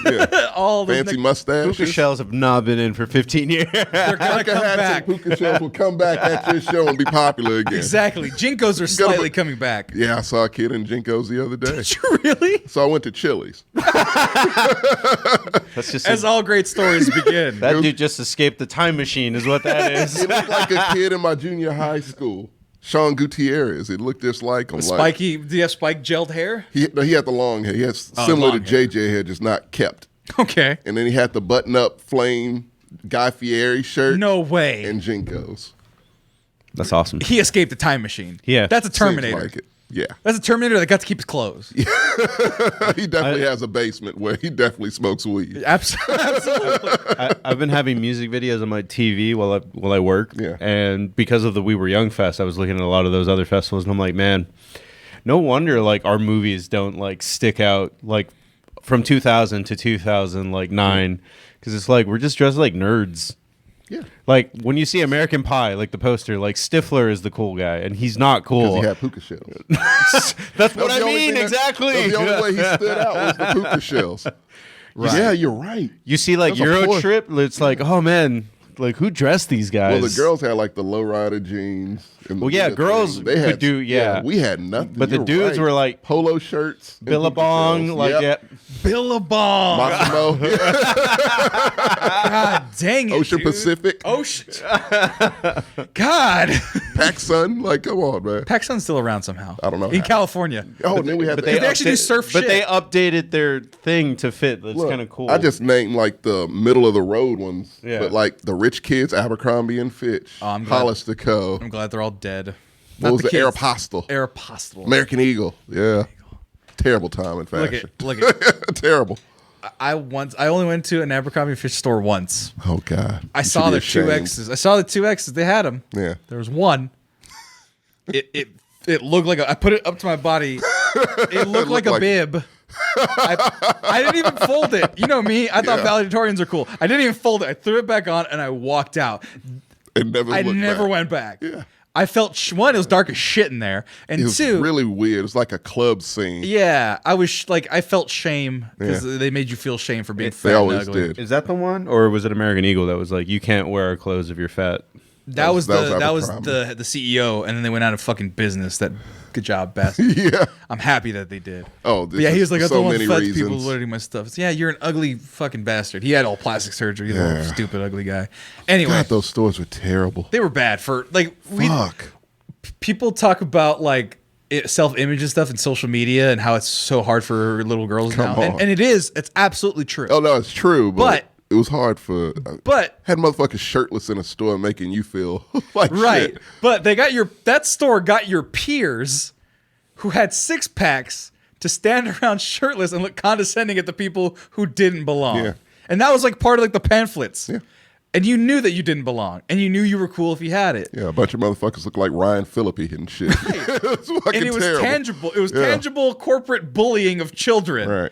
All those Fancy mustaches. Puka shells have not been in for 15 years. They're gonna Puka come hats back. and puka shells will come back at your show and be popular again. Exactly. Jinkos are slightly coming back. Yeah, I saw a kid in Jinkos the other day. Did you really? So I went to Chili's. That's just As all great stories begin. that dude just escaped the time machine, is what that is. It looked like a kid in my junior high school. Sean Gutierrez. It looked just like him. Like, Spiky. Do you have spike gelled hair? he had the long hair. He had similar to long hair. JJ hair, just not kept. Okay. And then he had the button-up flame Guy Fieri shirt. No way. And Jinkos. That's awesome. He escaped the time machine. Yeah. That's a Seems Terminator. like it. Yeah. That's a Terminator that got to keep his clothes. He definitely has a basement where he definitely smokes weed. Absolutely. I've been having music videos on my TV while I work. Yeah. And because of the We Were Young Fest, I was looking at a lot of those other festivals, and I'm like, man, no wonder like our movies don't like stick out like from 2000 to 2009, because it's like we're just dressed like nerds. Yeah. Like when you see American Pie, like the poster, like Stifler is the cool guy, and he's not cool. Because he had puka shells. That's what That was I the only mean, thing exactly. That was the only way he stood out was the puka shells. Yeah, you're right. You see like That's a Euro poor- Trip, it's like, oh man, like who dressed these guys? Well, the girls had like the lowrider jeans. And Well, yeah, girls they had could do- yeah. we had nothing. But the You're dudes right. were like polo shirts, and puka Billabong, shells. like Yep. yeah. Billabong. Massimo, God dang it. Ocean dude. Pacific, Ocean. God. PacSun. Like, come on, man. PacSun's still around somehow. I don't know In how. California. Oh, and then we had They actually do surf but shit. they updated their thing to fit. That's Look, kind of cool. I just named like the middle of the road ones, Yeah. but like the rich kids, Abercrombie and Fitch, I'm glad- Hollister Co. I'm glad they're all dead. What was the kids. Aeropostale? Aeropostale. American Eagle. Yeah. Terrible time in Look fashion. at. Terrible. I only went to an Abercrombie & Fitch store once. Oh God! I saw the two X's. I saw the two X's. They had them. Yeah. There was one. It looked like I put it up to my body. It looked like a bib. I didn't even fold it. You know me. I thought valedictorians are cool. I didn't even fold it. I threw it back on and I walked out. I never went back. Yeah. I felt one. It was dark as shit in there, and it was two, really weird. It was like a club scene. Yeah, I felt shame because they made you feel shame for being fat. They always and ugly. did. Is that the one, or was it American Eagle that was like, you can't wear our clothes if you're fat? That was the Abercrombie. CEO, and then they went out of fucking business. Good job, bastard. Yeah. I'm happy that they did. Oh, But yeah, he was like, I so don't want many fat reasons. people learning my stuff. It's, yeah, you're an ugly fucking bastard. He had all plastic surgery. He's a little stupid, ugly guy. Anyway, God, those stores were terrible. they were bad for like Fuck. people talk about like self-image and stuff in social media and how it's so hard for little girls now, on. and it is. It's absolutely true. Oh no, it's true, but it was hard for. But had motherfuckers shirtless in a store making you feel like right, shit. but that store got your peers who had six packs to stand around shirtless and look condescending at the people who didn't belong. Yeah. And that was like part of like the pamphlets. Yeah. And you knew that you didn't belong, and you knew you were cool if you had it. Yeah, a bunch of motherfuckers look like Ryan Phillippe and shit. It's fucking And it was terrible. tangible. It was tangible corporate bullying of children. Right.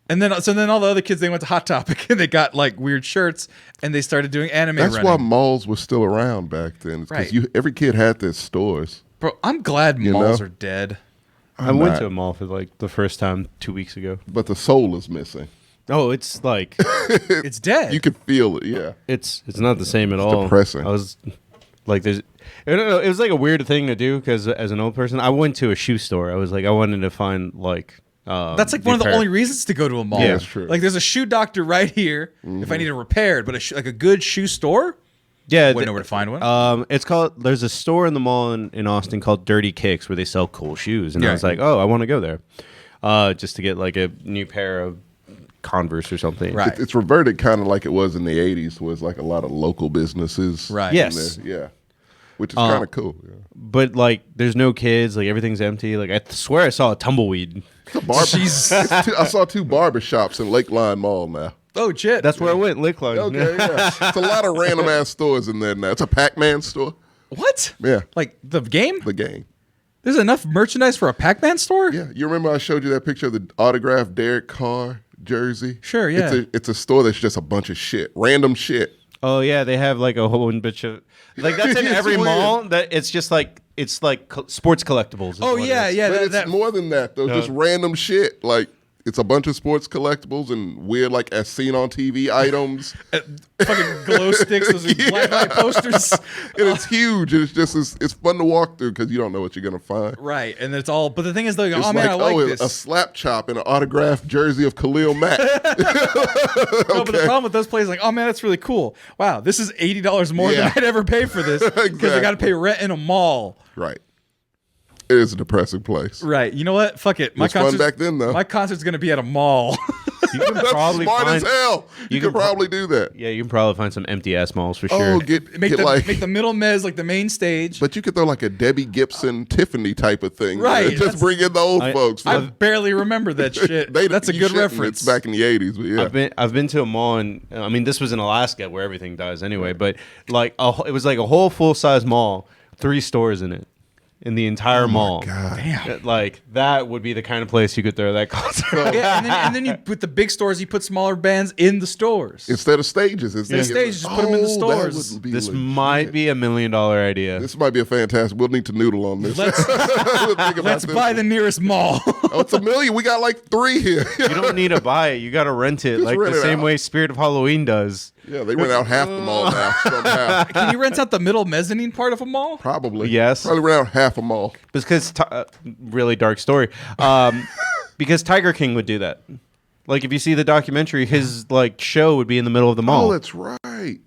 And then all the other kids, they went to Hot Topic and they got like weird shirts and they started doing anime That's running. why malls were still around back then. Because Right. every kid had their stores. Bro, I'm glad malls know? are dead. I went not. to a mall for like the first time 2 weeks ago. But the soul is missing. Oh, it's like It's dead. You can feel it, yeah. it's not the same at all. depressing. I was like, I don't know. It was like a weird thing to do because as an old person, I went to a shoe store. I was like, I wanted to find like. That's like one of the only reasons to go to a mall. Yeah, that's true. Like there's a shoe doctor right here if I need it repaired, but like a good shoe store, Yeah, wouldn't know where to find one. It's called. There's a store in the mall in Austin called Dirty Kicks where they sell cool shoes, and I Yeah. was like, oh, I want to go there, just to get like a new pair of Converse or something. Right. It's reverted kind of like it was in the 80s, where it's like a lot of local businesses. Right. in Yes. there. Yeah. Which is kind of cool. Yeah. But like, there's no kids. Like everything's empty. Like I swear I saw a tumbleweed. I saw two barbershops in Lakeline Mall now. Oh shit. That's where I went. Lick line. Okay, yeah. It's a lot of random ass stores in there now. It's a Pac-Man store. What? Yeah. Like the game? The game. There's enough merchandise for a Pac-Man store? Yeah. You remember I showed you that picture of the autographed Derek Carr jersey? Sure, yeah. It's a store that's just a bunch of shit. Random shit. Oh yeah, they have like a whole bunch of like that's in It's every weird. mall. That it's just like sports collectibles. is Oh what it yeah, is. yeah. But That, it's more than that, though. Just random shit. Like, it's a bunch of sports collectibles and weird, like, as seen on TV items. fucking glow sticks, those black light posters. And it's huge. And it's fun to walk through because you don't know what you're going to find. Right, and it's all. But the thing is, though, you go, It's oh man, I like a this. slap chop and an autographed jersey of Khalil Mack. No, but the problem with those places, like, oh man, that's really cool. Wow, this is $80 more Yeah. than I'd ever pay for this because I Exactly. got to pay rent in a mall. Right. It is a depressing place. Right. You know what? Fuck it. was fun back then, though. My concert's gonna be at a mall. You can That's probably smart as find. hell. You you could can probably do that. Yeah, you can probably find some empty ass malls for sure. Oh, get make like. the middle mez like the main stage. But you could throw like a Debbie Gibson, Tiffany type of thing. Right, Just that's- bring in the old I- folks. I barely remember that shit. That's a you good shouldn't. reference. It's back in the 80s, but yeah. I've been to a mall, and I mean this was in Alaska where everything dies anyway. But like it was like a whole full size mall, 3 stores in it, in the entire mall. God. Damn. Like that would be the kind of place you could throw that concert. Yeah, and then you put the big stores, you put smaller bands in the stores. Instead of stages. Instead of stages, just put 'em in the stores. That would be This legit. might be $1 million idea. This might be a fantastic. We'll need to noodle on this. Let's We'll think about let's this. buy the nearest mall. Oh, it's $1 million. We got like 3 here. You don't need to buy it. You got to rent it, Just like rent the it same out. way Spirit of Halloween does. Yeah, they rent out half the mall now somehow. Can you rent out the middle mezzanine part of a mall? Probably. Yes. Probably rent out half a mall. Because really dark story. Because Tiger King would do that. Like if you see the documentary, his like show would be in the middle of the mall. Oh, that's right.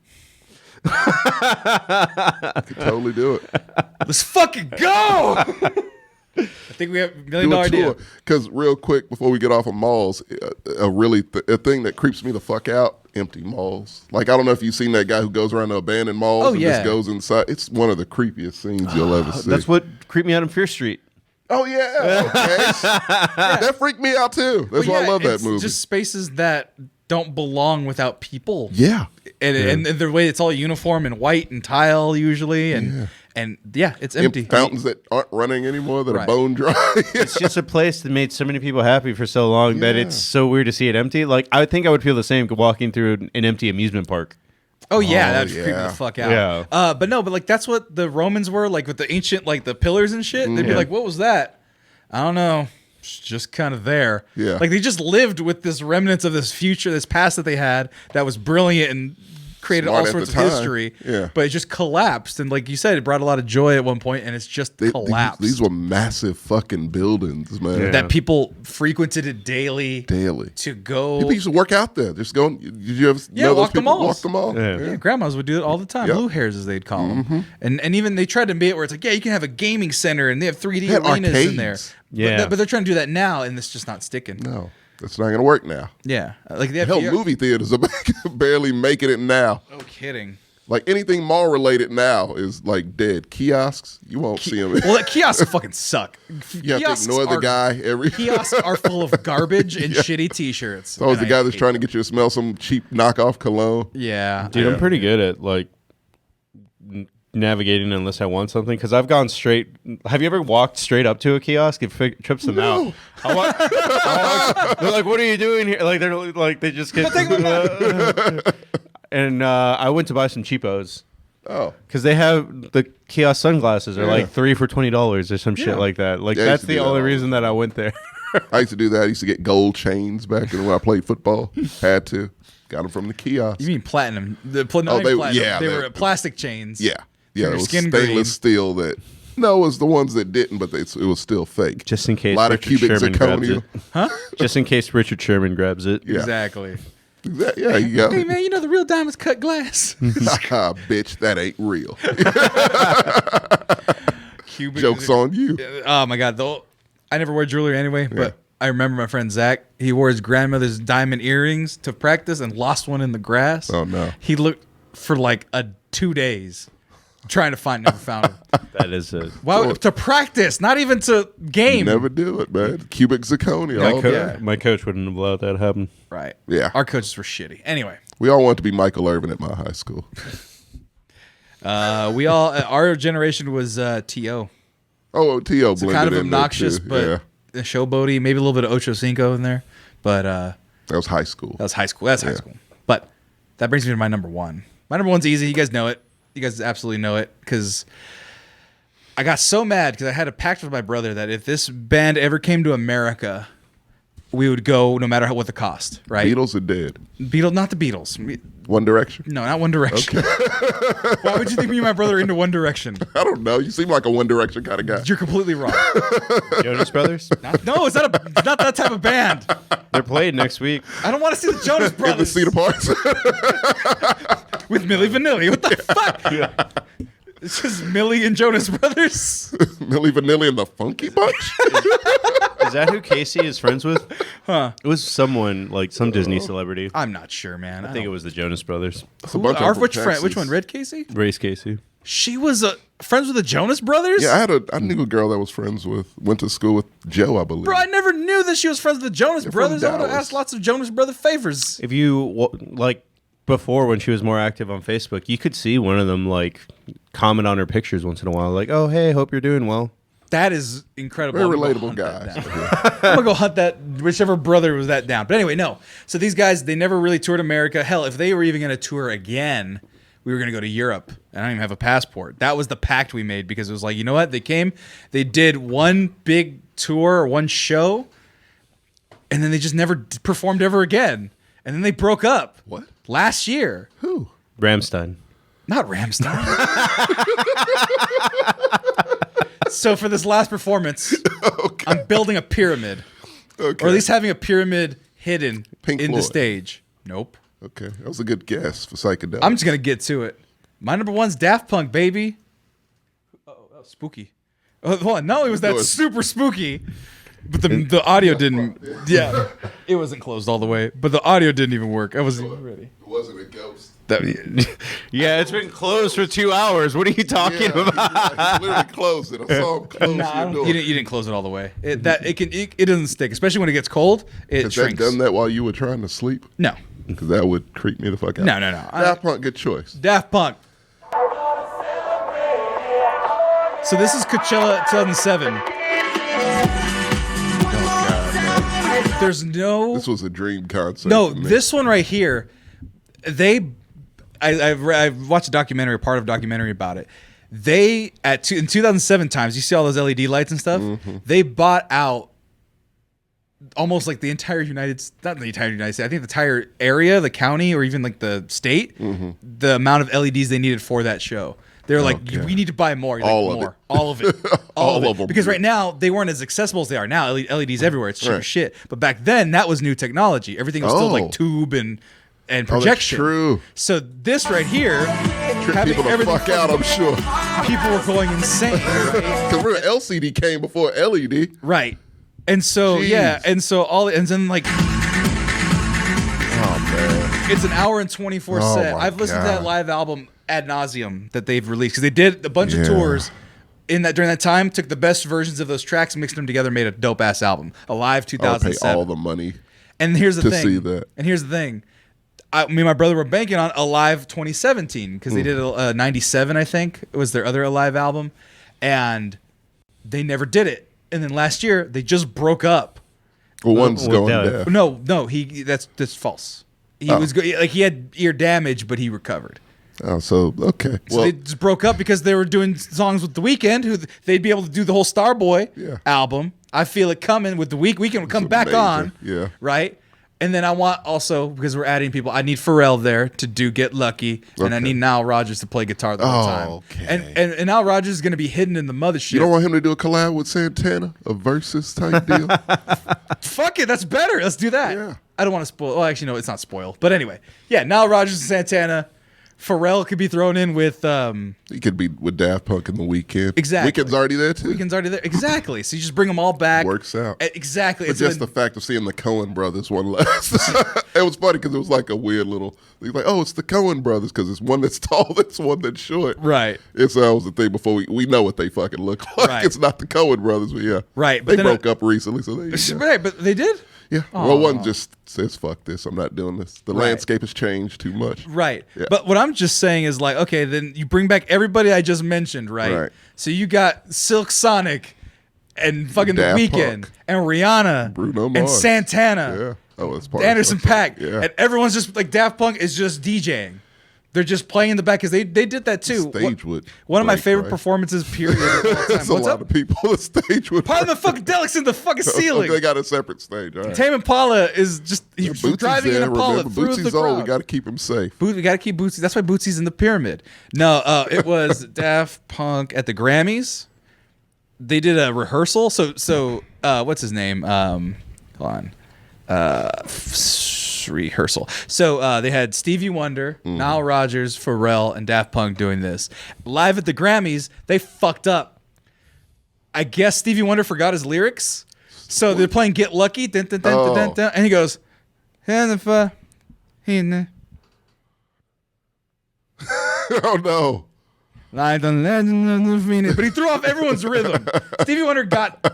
Could totally do it. Let's fucking go. I think we have $1 million Do a idea. tour. Because real quick, before we get off of malls, a thing that creeps me the fuck out, empty malls. Like, I don't know if you've seen that guy who goes around the abandoned malls Oh, and yeah. just goes inside. It's one of the creepiest scenes you'll ever see. That's what creeped me out on Fear Street. Oh yeah, okay. That freaked me out too. That's why I love that movie. Just spaces that don't belong without people. Yeah, and the way it's all uniform and white and tile usually, and it's empty. Fountains that aren't running anymore that are bone dry. It's just a place that made so many people happy for so long that it's so weird to see it empty. Like I think I would feel the same walking through an empty amusement park. Oh yeah, that'd freak me the fuck out. Yeah. But like that's what the Romans were like with the ancient like the pillars and shit. They'd be like, "What was that?" I don't know. It's just kind of there. Yeah. Like they just lived with this remnants of this future, this past that they had that was brilliant and created Smart all at sorts the of time. history. Yeah. But it just collapsed, and like you said, it brought a lot of joy at one point, and it's just collapsed. These were massive fucking buildings, man. that people frequented it daily to go. People used to work out there. Just go. Did you ever know those walk the people? malls. Walk the mall. Yeah, grandmas would do it all the time. Yep. Blue hairs, as they'd call them. And even they tried to make it where it's like, you can have a gaming center, and they have 3D They had arenas in there. arcades. Yeah. But they're trying to do that now, and it's just not sticking. No, that's not gonna work now. Yeah, like they have Hell, movie theaters are barely making it now. No kidding. Like anything mall related now is like dead. Kiosks, you won't see them. Well, kiosks fucking suck. You have to ignore the guy every. Kiosks are full of garbage and shitty T-shirts. It's always the and guy I that's hate trying to get you to smell some cheap knockoff cologne. Yeah, Dude, I'm pretty good at like navigating unless I want something because I've gone straight. Have you ever walked straight up to a kiosk? It trips them out. They're like, "What are you doing here?" Like they're like they just get. And I went to buy some cheapos. Oh, because they have the kiosk sunglasses are like 3 for $20 or some shit like that. Like Yeah, I that's used to the do that only all the reason that I went there. I used to do that. I used to get gold chains back when I played football. Had to. Got them from the kiosk. You mean platinum? The platinum. Oh, they- platinum. yeah, they they- were plastic chains. Yeah. Yeah, your it was skin stainless green. steel that. No, it was the ones that didn't, but it was still fake. Just in case A lot of Richard cubic Sherman grabs zirconia. it. Just in case Richard Sherman grabs it. Yeah. Exactly. Yeah, you got Hey man, you know the real diamonds cut glass. bitch, that ain't real. Cubic Joke's on you. Oh my god, though I never wear jewelry anyway, but I remember my friend Zach, he wore his grandmother's diamond earrings to practice and lost one in the grass. Oh no. He looked for like 2 days trying to find, never found him. That is it. Wow, to practice, not even to game. Never do it, man. Cubic zirconia all day. My coach wouldn't have allowed that to happen. Right. Yeah. Our coaches were shitty. Anyway, We all wanted to be Michael Irvin at my high school. we all our generation was T.O. Oh, T.O. So blended kind of in there, obnoxious, too. but yeah, showboaty, maybe a little bit of Ocho Cinco in there. But that was high school. that was high school. That's high school. But that brings me to my number one. My number one's easy. You guys know it. You guys absolutely know it because I got so mad because I had a pact with my brother that if this band ever came to America, we would go no matter what the cost. Right? Beatles are dead. Not the Beatles. One Direction. No, not One Direction. Why would you think me and my brother are into One Direction? I don't know. You seem like a One Direction kind of guy. You're completely wrong. Jonas Brothers? No, it's not that type of band. They're played next week. I don't want to see the Jonas In the Brothers Cedar Parks. with Milli Vanilli. What the fuck? It's just Millie and Jonas Brothers. Milli Vanilli and the Funky Bunch. Is that who Casey is friends with? Huh? It was someone like some Disney celebrity. I'm not sure, man. I think it was the Jonas Brothers. It's a bunch of Uncle Which friend? Jacksons. Which one? Red Casey? Race Casey. She was friends with the Jonas Brothers. Yeah, I knew a girl that was went to school with Joe, I believe. Bro, I never knew that she was friends with the Jonas from Brothers. I would have Dallas. asked lots of Jonas Brother favors. If you like before when she was more active on Facebook, you could see one of them like comment on her pictures once in a while, like, "Oh, hey, hope you're doing well." That is incredible. Very I'm gonna go relatable hunt guys. that down. I'm gonna go hunt that whichever brother was that down. But anyway, no. So these guys, they never really toured America. Hell, if they were even gonna tour again, we were gonna go to Europe. And I don't even have a passport. That was the pact we made because it was like, you know what? They came, they did one big tour or one show, and then they just never performed ever again. And then they broke up. What? Last year. Who? Ramstein. Not Ramstein. So for this last performance, I'm building a pyramid. Okay. Or at least having a pyramid hidden Pink in the Floyd. stage. Nope. Okay, that was a good guess for psychedelic. I'm just going to get to it. My number one's Daft Punk, baby. Oh, that was spooky. Oh, hold on. Not only was that Good. super spooky, but the audio didn't. Yeah. It wasn't closed all the way, but the audio didn't even work. I wasn't even ready. It wasn't a ghost. Yeah, it's been closed for 2 hours. What are you talking about? He literally closed it. I saw him close the door. You didn't close it all the way. It doesn't stick, especially when it gets cold. It Has shrinks. that done that while you were trying to sleep? No. Because that would creep me the fuck out. No. Daft Punk, good choice. Daft Punk. So this is Coachella 2007. There's no. This was a dream concert. No, for me. this one right here. I've watched a documentary, part of a documentary about it. They in 2007 times, you see all those LED lights and stuff. Mm-hmm. They bought out almost like the entire not the entire United States. I think the entire area, the county, or even like the state. Mm-hmm. The amount of LEDs they needed for that show. They're like, we need to buy more. You're All like, of more. it. All of it. All of them. Because right now, they weren't as accessible as they are now. LEDs everywhere. It's cheap Right. as shit. But back then, that was new technology. Everything was still Oh. like tube and that's projection. true. So this right here, Trip having people the everything fuck out, I'm sure. people were going insane. Because remember, LCD came before LED. Right. And so, Jeez. and then like, Oh, man. it's an hour and 24 Oh, set. my I've listened to that God. live album ad nauseum that they've released because they did a bunch of Yeah. tours during that time, took the best versions of those tracks, mixed them together, made a dope ass album. Alive I would pay 2007. all the money. And here's the to thing. see that. And here's the thing. Me and my brother were banking on Alive 2017 because they did 97, I think. It was their other Alive album. And they never did it. And then last year, they just broke up. Well, one's Well, going that- there. No, that's false. He he had ear damage, but he recovered. Oh, so, okay. So Well, they just broke up because they were doing songs with The Weeknd, who they'd be able to do the whole Starboy Yeah. album. I Feel It Coming with The Weeknd would come back amazing. on. Yeah. Right? And then I want also, because we're adding people, I need Pharrell there to do Get Lucky, and I Okay. need Nile Rodgers to play guitar the whole time. Okay. And Nile Rodgers is going to be hidden in the mothership. you don't want him to do a collab with Santana? A versus type deal? Fuck it, that's better. Let's do that. Yeah. I don't want to spoil. Well, actually, no, it's not spoiled. But anyway, yeah, Nile Rodgers and Santana. Pharrell could be thrown in with He could be with Daft Punk in the Weekend. Exactly. Weekend's already there, too. Weeknd's already there. Exactly. So you just bring them all back. Works out. Exactly. But It's just been- the fact of seeing the Coen brothers one last. It was funny because it was like a weird little. He's like, oh, it's the Coen brothers because it's one that's tall, that's one that's short. Right. It's that was the thing before we know what they fucking look like. Right. It's not the Coen brothers, but yeah. Right, but They then broke up recently, so they. Yeah. Right, but they did? Yeah. Well, one just says, fuck this. I'm not doing this. The Right. landscape has changed too much. Right. Yeah. But what I'm just saying is like, okay, then you bring back everybody I just mentioned, right? Right. So you got Silk Sonic and fucking Daft The Weeknd Punk. and Rihanna Bruno and Mars. Santana. Yeah. Oh, it's part of Anderson something. Paak. Yeah. And everyone's just like Daft Punk is just DJing. They're just playing in the back because they did that too. Stage would One of my break, favorite right? performances, period. Of all time. That's a What's lot up? of people. The stage would. Parliament Funkadelics in the fucking ceiling. They got a separate stage. All right. Tame Impala is just he's Bootsy's driving there, an Impala remember. through Bootsy's the crowd. old. We got to keep him safe. We got to keep Bootsy. That's why Bootsy's in the pyramid. No, it was Daft Punk at the Grammys. They did a rehearsal. So what's his name? Hold on. Rehearsal. So they had Stevie Wonder, Nile Rodgers, Pharrell, and Daft Punk doing this. Live at the Grammys, they fucked up. I guess Stevie Wonder forgot his lyrics. So they're playing Get Lucky, dun, dun, dun, dun, dun, dun, and he goes, Oh no. like the legend of the Phoenix. But he threw off everyone's rhythm. Stevie Wonder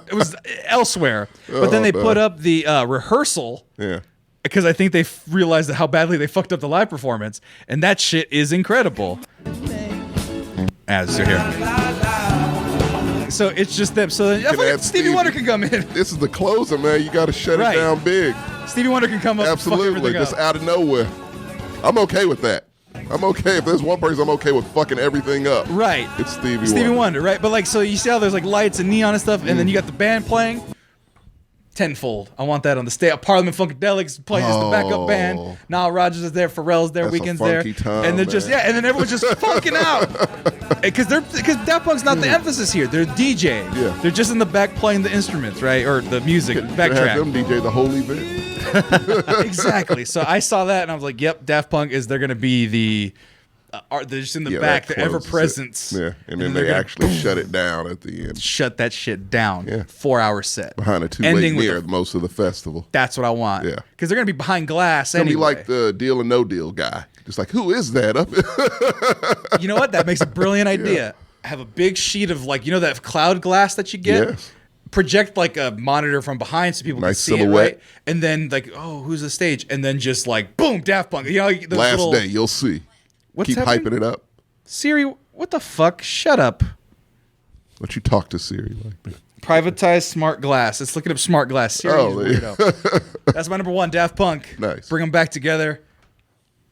it was elsewhere. But then they put up the rehearsal Yeah. because I think they realized how badly they fucked up the live performance. And that shit is incredible. As you're here. So it's just them. So then, I add Stevie Stevie. Wonder can come in. This is the closer, man. You got to shut Right. it down big. Stevie Wonder can come up and Absolutely. fuck everything Just up. out of nowhere. I'm okay with that. I'm okay. If there's one person, I'm okay with fucking everything up. Right. It's Stevie Stevie Wonder. Wonder, right? But like, so you see how there's like lights and neon and stuff, and then you got the band playing. Tenfold. I want that on the stage. Parliament Funkadelics playing as the backup band. Oh. Nile Rodgers is there. Pharrell's there. That's a Weeknd's there. funky time, And they're just man. and then everyone's just funking out because Daft Punk's not the emphasis here. They're DJing. Yeah. They're just in the back playing the instruments, right, or the music Have them backtrack. DJ the whole event. Exactly. So I saw that and I was like, "Yep, Daft Punk is they're gonna be the." They're just in the Yeah, back, that the ever closes it. presence. Yeah, and then they're they gonna actually shut it down at the end. shut that shit down. Yeah. 4-hour set. Behind a two-way Ending with mirror a- most of the festival. That's what I want. Yeah. Because they're gonna be behind glass It's gonna anyway. be like the Deal or No Deal guy. Just like, who is that up? You know what? That makes a brilliant idea. Have a big sheet of like, that cloud glass that you get. Yes. Project like a monitor from behind so people can Nice see silhouette. it, right? And then like, oh, who's the stage? And then just like, boom, Daft Punk. Those Last day, you'll see. What's Keep happening? hyping it up. Siri, what the fuck? Shut up. Don't you talk to Siri like that? Privatized smart glass. Let's look it up. Smart glass. Siri is weirdo. That's my number one. Daft Punk. Nice. Bring them back together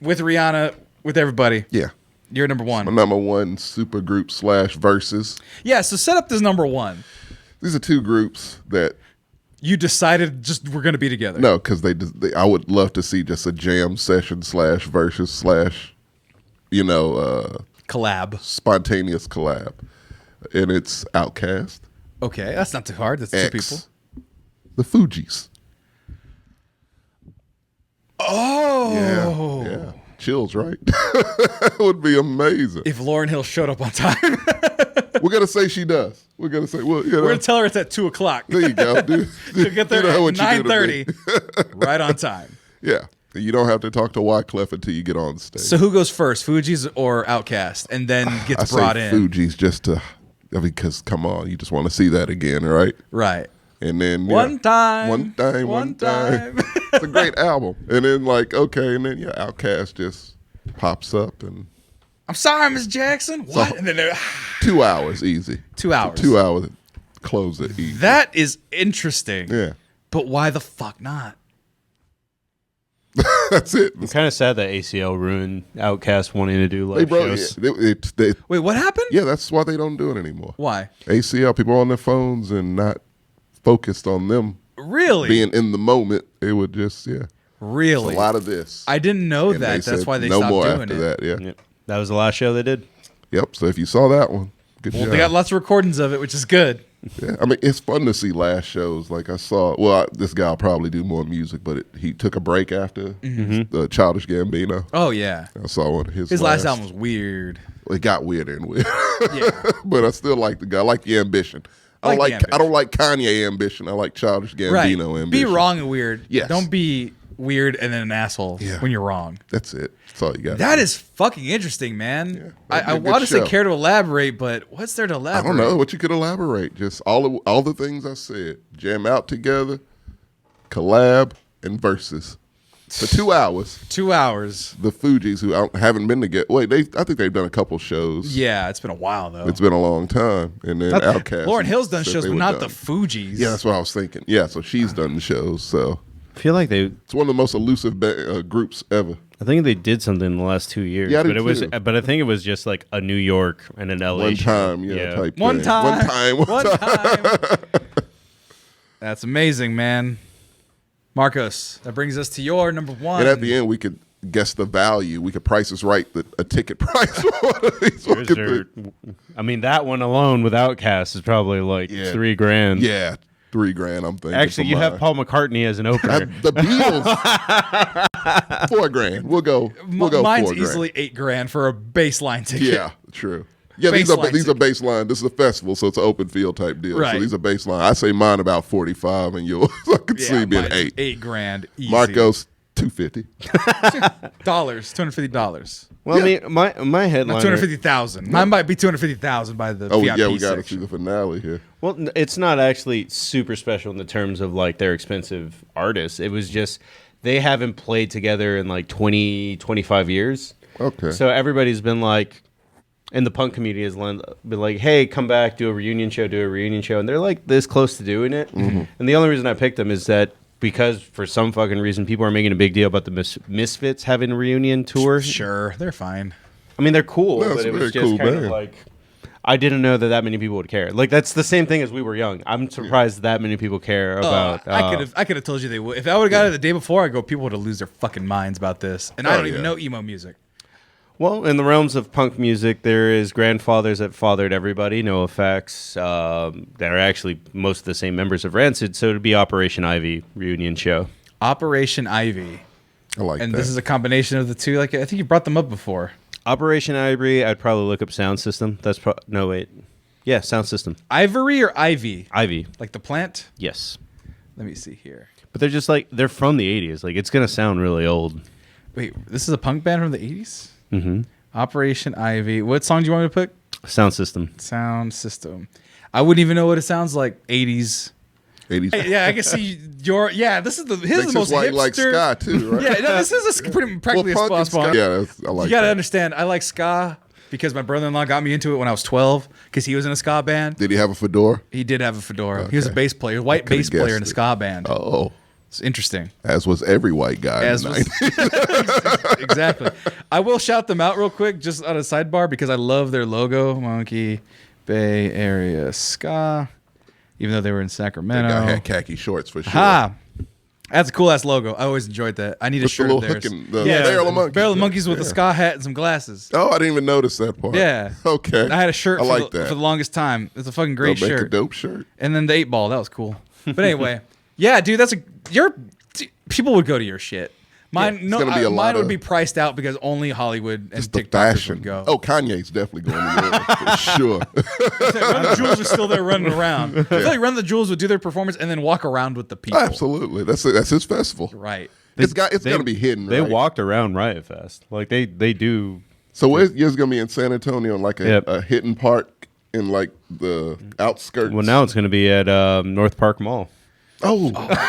with Rihanna, with everybody. Yeah. You're number one. My number one super group / versus. Yeah. So set up this number one. These are two groups that You decided just we're gonna be together. no, because I would love to see just a jam session / versus / Collab. spontaneous collab, and it's Outkast, Okay, that's not too hard. That's two X, people. the Fugees. Oh. Yeah. Chills, right? That would be amazing. If Lauryn Hill showed up on time, We're gonna say she does. We're gonna say, well, we're gonna tell her it's at 2:00. there you go, dude. She'll get there You know at what you do to me. 9:30, right on time. Yeah, you don't have to talk to Wyclef until you get on stage. So who goes first, Fugees or Outkast, and then I gets say brought in? Fugees just to, because come on, you just want to see that again, right? Right. And then One time. one time. It's a great album. And then okay, and then Outkast just pops up and I'm sorry, Miss Jackson. What? And then 2 hours easy. 2 hours. 2 hours, close it easy. That is interesting. Yeah, But why the fuck not? that's it. I'm kind of sad that ACL ruined Outkast wanting to do live shows. Wait, what happened? Yeah, that's why they don't do it anymore. Why? ACL, people are on their phones and not focused on them Really? being in the moment. It would just, Really? a lot of this. I didn't know And that. That's said why they no stopped more doing after it. that. Yeah. Yep. That was the last show they did. Yep. So if you saw that one, good Well, job. they got lots of recordings of it, which is good. Yeah, I mean, it's fun to see last shows. Like I saw, this guy will probably do more music, but he took a break after the Childish Gambino. Oh yeah. I saw one of His last album was weird. It got weirder and weirder. Yeah. But I still like the guy. I like the ambition. I don't like Kanye ambition. I like Childish Gambino Right. ambition. Be wrong and weird. Yes. Don't be weird and then an asshole when you're wrong. That's it. That's all you got. That is fucking interesting, man. that'd be I a good want to say show. care to elaborate, but what's there to I elaborate? don't know what you could elaborate. Just all the things I said. Jam out together, collab, and versus. For 2 hours. 2 hours. The Fugees, who haven't been together. Wait, I think they've done a couple shows. Yeah, it's been a while though. It's been a long time. And then Outkast. Lauryn Hill's done said shows, they but were not done. the Fugees. Yeah, that's what I was thinking. Yeah, so she's done the shows. So I feel like it's one of the most elusive groups ever. I think they did something in the last 2 years. Yeah, I but did it was, too. but I think it was just like a New York and an LA One show. time, type One thing. time. One time. That's amazing, man. Marcos, that brings us to your number one. And at the end, we could guess the value. We could price us right a ticket price for one of these. fucking things. I mean, that one alone with Outkast is probably like $3,000. Yeah, $3,000. I'm thinking. Actually, for you mine. have Paul McCartney as an opener. The Beatles. $4,000. We'll go. Mine's $4,000. easily $8,000 for a baseline ticket. Yeah, true. Yeah, these are Baseline baseline. This is a festival, so it's an open field type deal. Right. So these are baseline. I say mine about 45, and yours I could see being mine's 8. $8,000. Easy. Marcos $250. $250. Well, I mean, my headliner. Not $250,000. Mine might be $250,000 by the Oh VIP yeah, we got to see section. the finale here. Well, it's not actually super special in the terms of like they're expensive artists. It was just they haven't played together in like 20, 25 years. Okay. So everybody's been like, and the punk community has been like, hey, come back, do a reunion show. And they're like this close to doing it. Mm-hmm. And the only reason I picked them is that because for some fucking reason people are making a big deal about the Misfits having a reunion tour. Sure, they're fine. I mean, they're cool, No, it's but a it was very just cool kind band. of like, I didn't know that many people would care. Like, that's the same thing as we were young. I'm surprised that many people care about. I could have told you they would. If I would have got it the day before, I go, people would have lose their fucking minds about this. And I Oh, don't even yeah. know emo music. Well, in the realms of punk music, there is grandfathers that fathered everybody, no effects. That are actually most of the same members of Rancid, so it'd be Operation Ivy reunion show. Operation Ivy. I like And that. this is a combination of the two. Like I think you brought them up before. Operation Ivy, I'd probably look up Sound System. No, wait. Yeah, Sound System. Ivory or Ivy? Ivy, Like the plant? yes. Let me see here. But they're just like, they're from the 80s. Like, it's going to sound really old. Wait, this is a punk band from the 80s? Mm-hmm. Operation Ivy. What song do you want me to pick? Sound System. Sound System. I wouldn't even know what it sounds like. 80s. 80s. Yeah, I can see your. Yeah, this is the. His is the most hipster. like ska too, right? Yeah, no, this is pretty practically punk a and ska song. ska, yeah, I like You gotta that. understand. I like ska because my brother-in-law got me into it when I was 12 because he was in a ska band. Did he have a fedora? He did have a fedora. Okay. He was a bass player, white bass guessed player in a it. ska band. Oh, It's interesting. as was every white guy. As in was, the 90s. exactly. I will shout them out real quick, just on a sidebar, because I love their logo, Monkey Bay Area Ska. Even though they were in That Sacramento. guy had khaki shorts for sure. Ha! That's a cool ass logo. I always enjoyed that. I need a With the shirt little of theirs. hook and the barrel of monkeys. Barrel of monkeys with a Yeah. ska hat and some glasses. Oh, I didn't even notice that part. Yeah. Okay. I had a shirt I for, like the, that. for the longest time. It's a fucking great They'll make shirt. a dope shirt. And then the 8-ball. That was cool. But anyway, yeah, dude, people would go to your shit. Mine, it's gonna be a lot mine would of- be priced out because only Hollywood and Just the TikTokers fashion. would go. Oh, Kanye's definitely going to Europe for sure. Run the Jewels are still there running around. I feel like Run the Jewels would do their performance and then walk around with the people. Absolutely. That's his festival. Right. It's got to be hidden. They right? walked around Riot Fest. Like they do. So yours going to be in San Antonio, in like Yep. a hidden park in like the outskirts. Well, now it's going to be at North Park Mall. Oh, yes.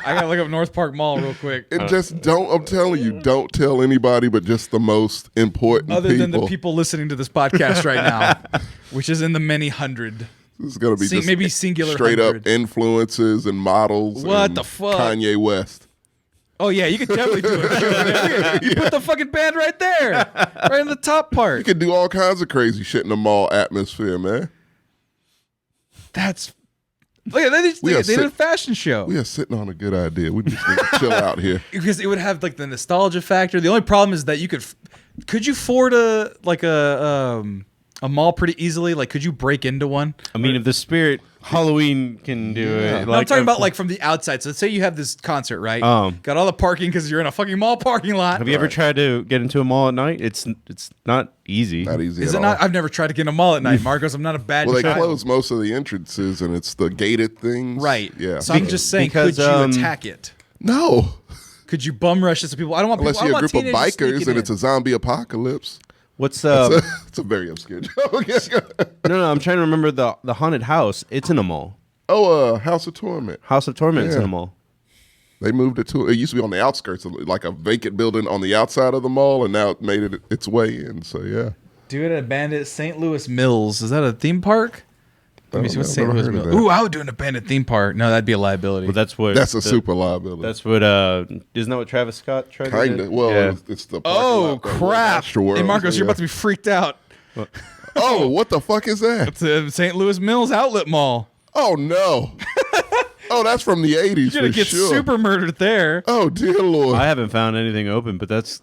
I gotta look up North Park Mall real quick. And just don't. I'm telling you, don't tell anybody, but just the most important Other people. than the people listening to this podcast right now, which is in the many hundred. This is going to be just maybe singular straight 100. up influences and models. What and the fuck? Kanye West. Oh yeah, you could definitely do it. You put the fucking band right there, right in the top part. You could do all kinds of crazy shit in the mall atmosphere, man. That's look at they did a fashion show We are sitting on a good idea. We just need to chill out here. because it would have like the nostalgia factor. The only problem is that could you afford a mall pretty easily? Like, could you break into one? I mean, if the Spirit Halloween can do it. No, I'm talking about like from the outside. So let's say you have this concert, right? Got all the parking because you're in a fucking mall parking lot. Have you ever tried to get into a mall at night? It's not easy. Not easy Is at it all. not? I've never tried to get in a mall at night, Marcos. I'm not a bad Well, they child. close most of the entrances, and it's the gated things. Right. Yeah. So I'm just saying, because, could you attack it? No. Could you bum rush some people? I don't want Unless people. you're I a want group of teenagers bikers sneaking and it's in. a zombie apocalypse. What's It's a very obscure joke. No, I'm trying to remember the haunted house. It's in a mall. House of Torment. House of Torment's in Yeah. a mall. They moved it to. It used to be on the outskirts, like a vacant building on the outside of the mall, and now it made it its way in. So yeah. Do it at Bandit St. Louis Mills. Is that a theme park? Let me see what's I've St. never Louis heard of Mills. that. Ooh, I would do an abandoned theme park. No, that'd be a liability. But that's what. That's a super liability. That's what. Isn't that what Travis Scott tried to kind do? of. Well, Yeah. it's the. parking oh lot that was crap! Astroworld, Hey Marcos, so you're yeah. about to be freaked out. Oh, what the fuck is that? It's a St. Louis Mills outlet mall. Oh no. Oh, that's from the 80s You're for gonna get sure. super murdered there. Oh dear Lord. I haven't found anything open, but that's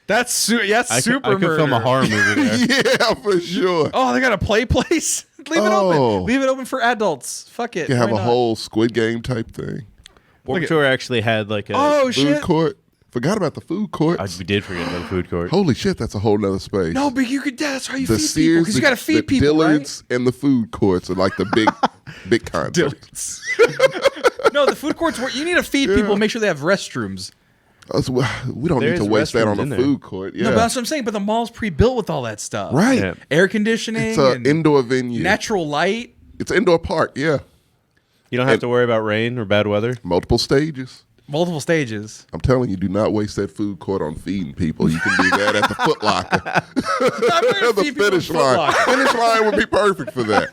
That's super I could film a murder. horror movie there. Yeah, for sure. Oh, they got a play place. Leave it Oh. open. Leave it open for adults. Fuck it. You have Why a not? whole Squid Game type thing. Warped Tour actually had like a. Oh Food shit! court. Forgot about the food courts. We did forget about the food court. Holy shit, that's a whole nother space. No, but you could. That's how you the feed people. Sears, Because you got to feed the people, Dillard's, and the food courts are like the big concerts. right? No, the food courts where you need to feed people. Make sure they have restrooms. We don't need There's to waste that on restrooms a in there. food court. Yeah, No, but that's what I'm saying. But the mall's pre-built with all that stuff. right. Yeah. Air conditioning. It's an and indoor venue. natural light. It's an indoor park. Yeah, You don't have to worry about rain or bad weather. multiple stages. Multiple stages. I'm telling you, do not waste that food court on feeding people. You can do that at the Foot Locker. I'm gonna the feed people finish in Foot line. Locker. Finish line would be perfect for that.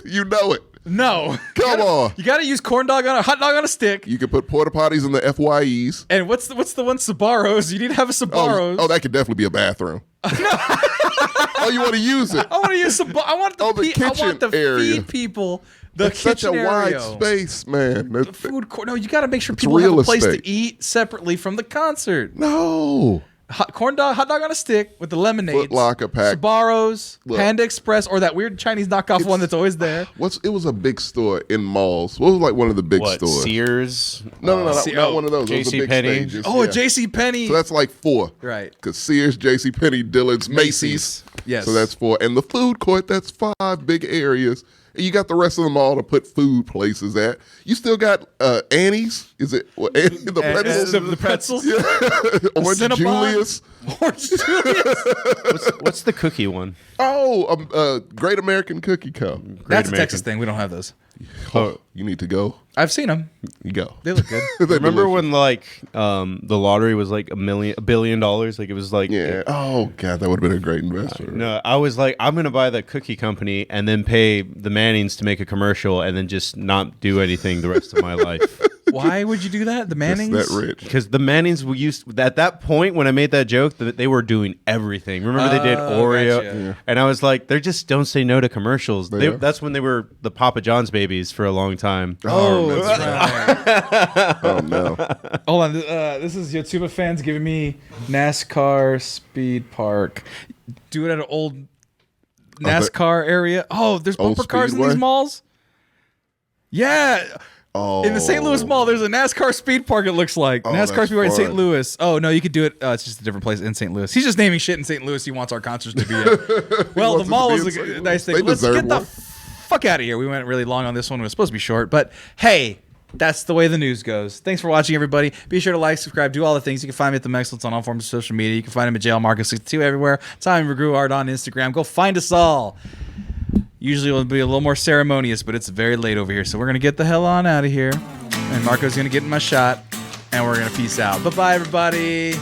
You know it. No. Come on. You got to use corn dog on a hot dog on a stick. You can put porta potties in the FYEs. And what's the one Sabaros? You need to have a Sabaros. Oh, that could definitely be a bathroom. Oh, you want to use it? I want to use some. I want to. Oh, the I want to kitchen area. feed people. The It's such a kitchen wide area. space, man. The food court. No, you got to make sure people have real a place estate. to eat separately from the concert. No. Hot dog on a stick with the lemonade. Foot Locker pack. Sabaros, Look. Panda Express, or that weird Chinese knockoff one that's always there. It was a big store in malls. What was like one of the big What, stores? Sears? No, not oh, one of those. Those are JC big Penney? stages. Oh, yeah. a J.C. Penney. So that's like 4. Right. Because Sears, JCPenney, Dillard's, Macy's. Macy's. Yes. So that's 4. And the food court, that's 5 big areas. and you got the rest of them all to put food places at. You still got Annie's. Is it the pretzels? The pretzels. Orange Cinnabon? Julius. Orange Julius. What's the cookie one? Oh, Great American Cookie Co. That's a Texas thing. We don't have those. Oh, you need to go. I've seen them. You go. They look good. They're Remember delicious. when the lottery was like $1 billion? Like it was like Yeah. Oh God, that would have been a great investment. No, I was like, I'm gonna buy the cookie company and then pay the Mannings to make a commercial and then just not do anything the rest of my life. Why would you do that? The It's Mannings? that rich. Because the Mannings we used at that point when I made that joke, they were doing everything. Remember they did Oreo, gotcha. Yeah. and I was like, they just don't say no to commercials. They are. That's when they were the Papa John's babies for a long time. Oh, that's right. Oh no. Hold on. This is Yotsuba fans giving me NASCAR Speed Park. Do it at an old NASCAR area. Oh, there's Old bumper cars in Speedway? these malls? Yeah. Oh. In the St. Louis Mall, there's a NASCAR Speed Park, it looks like. Oh, NASCAR that's Speedway in St. fun. Louis. Oh, no, you could do it. It's just a different place in St. Louis. He's just naming shit in St. Louis he wants our concerts to be at. Well, the wants it mall to was be in a St. nice Louis. thing. They Let's deserve get the one. fuck out of here. We went really long on this one. It was supposed to be short, but hey, that's the way the news goes. Thanks for watching, everybody. Be sure to like, subscribe, do all the things. You can find me at The Mexcellence on all forms of social media. You can find him at Jail Marcus 62 everywhere. Tommy Regrew Art on Instagram. Go find us all. Usually it'll be a little more ceremonious, but it's very late over here, so we're going to get the hell on out of here. And Marco's going to get in my shot, and we're going to peace out. Bye-bye, everybody.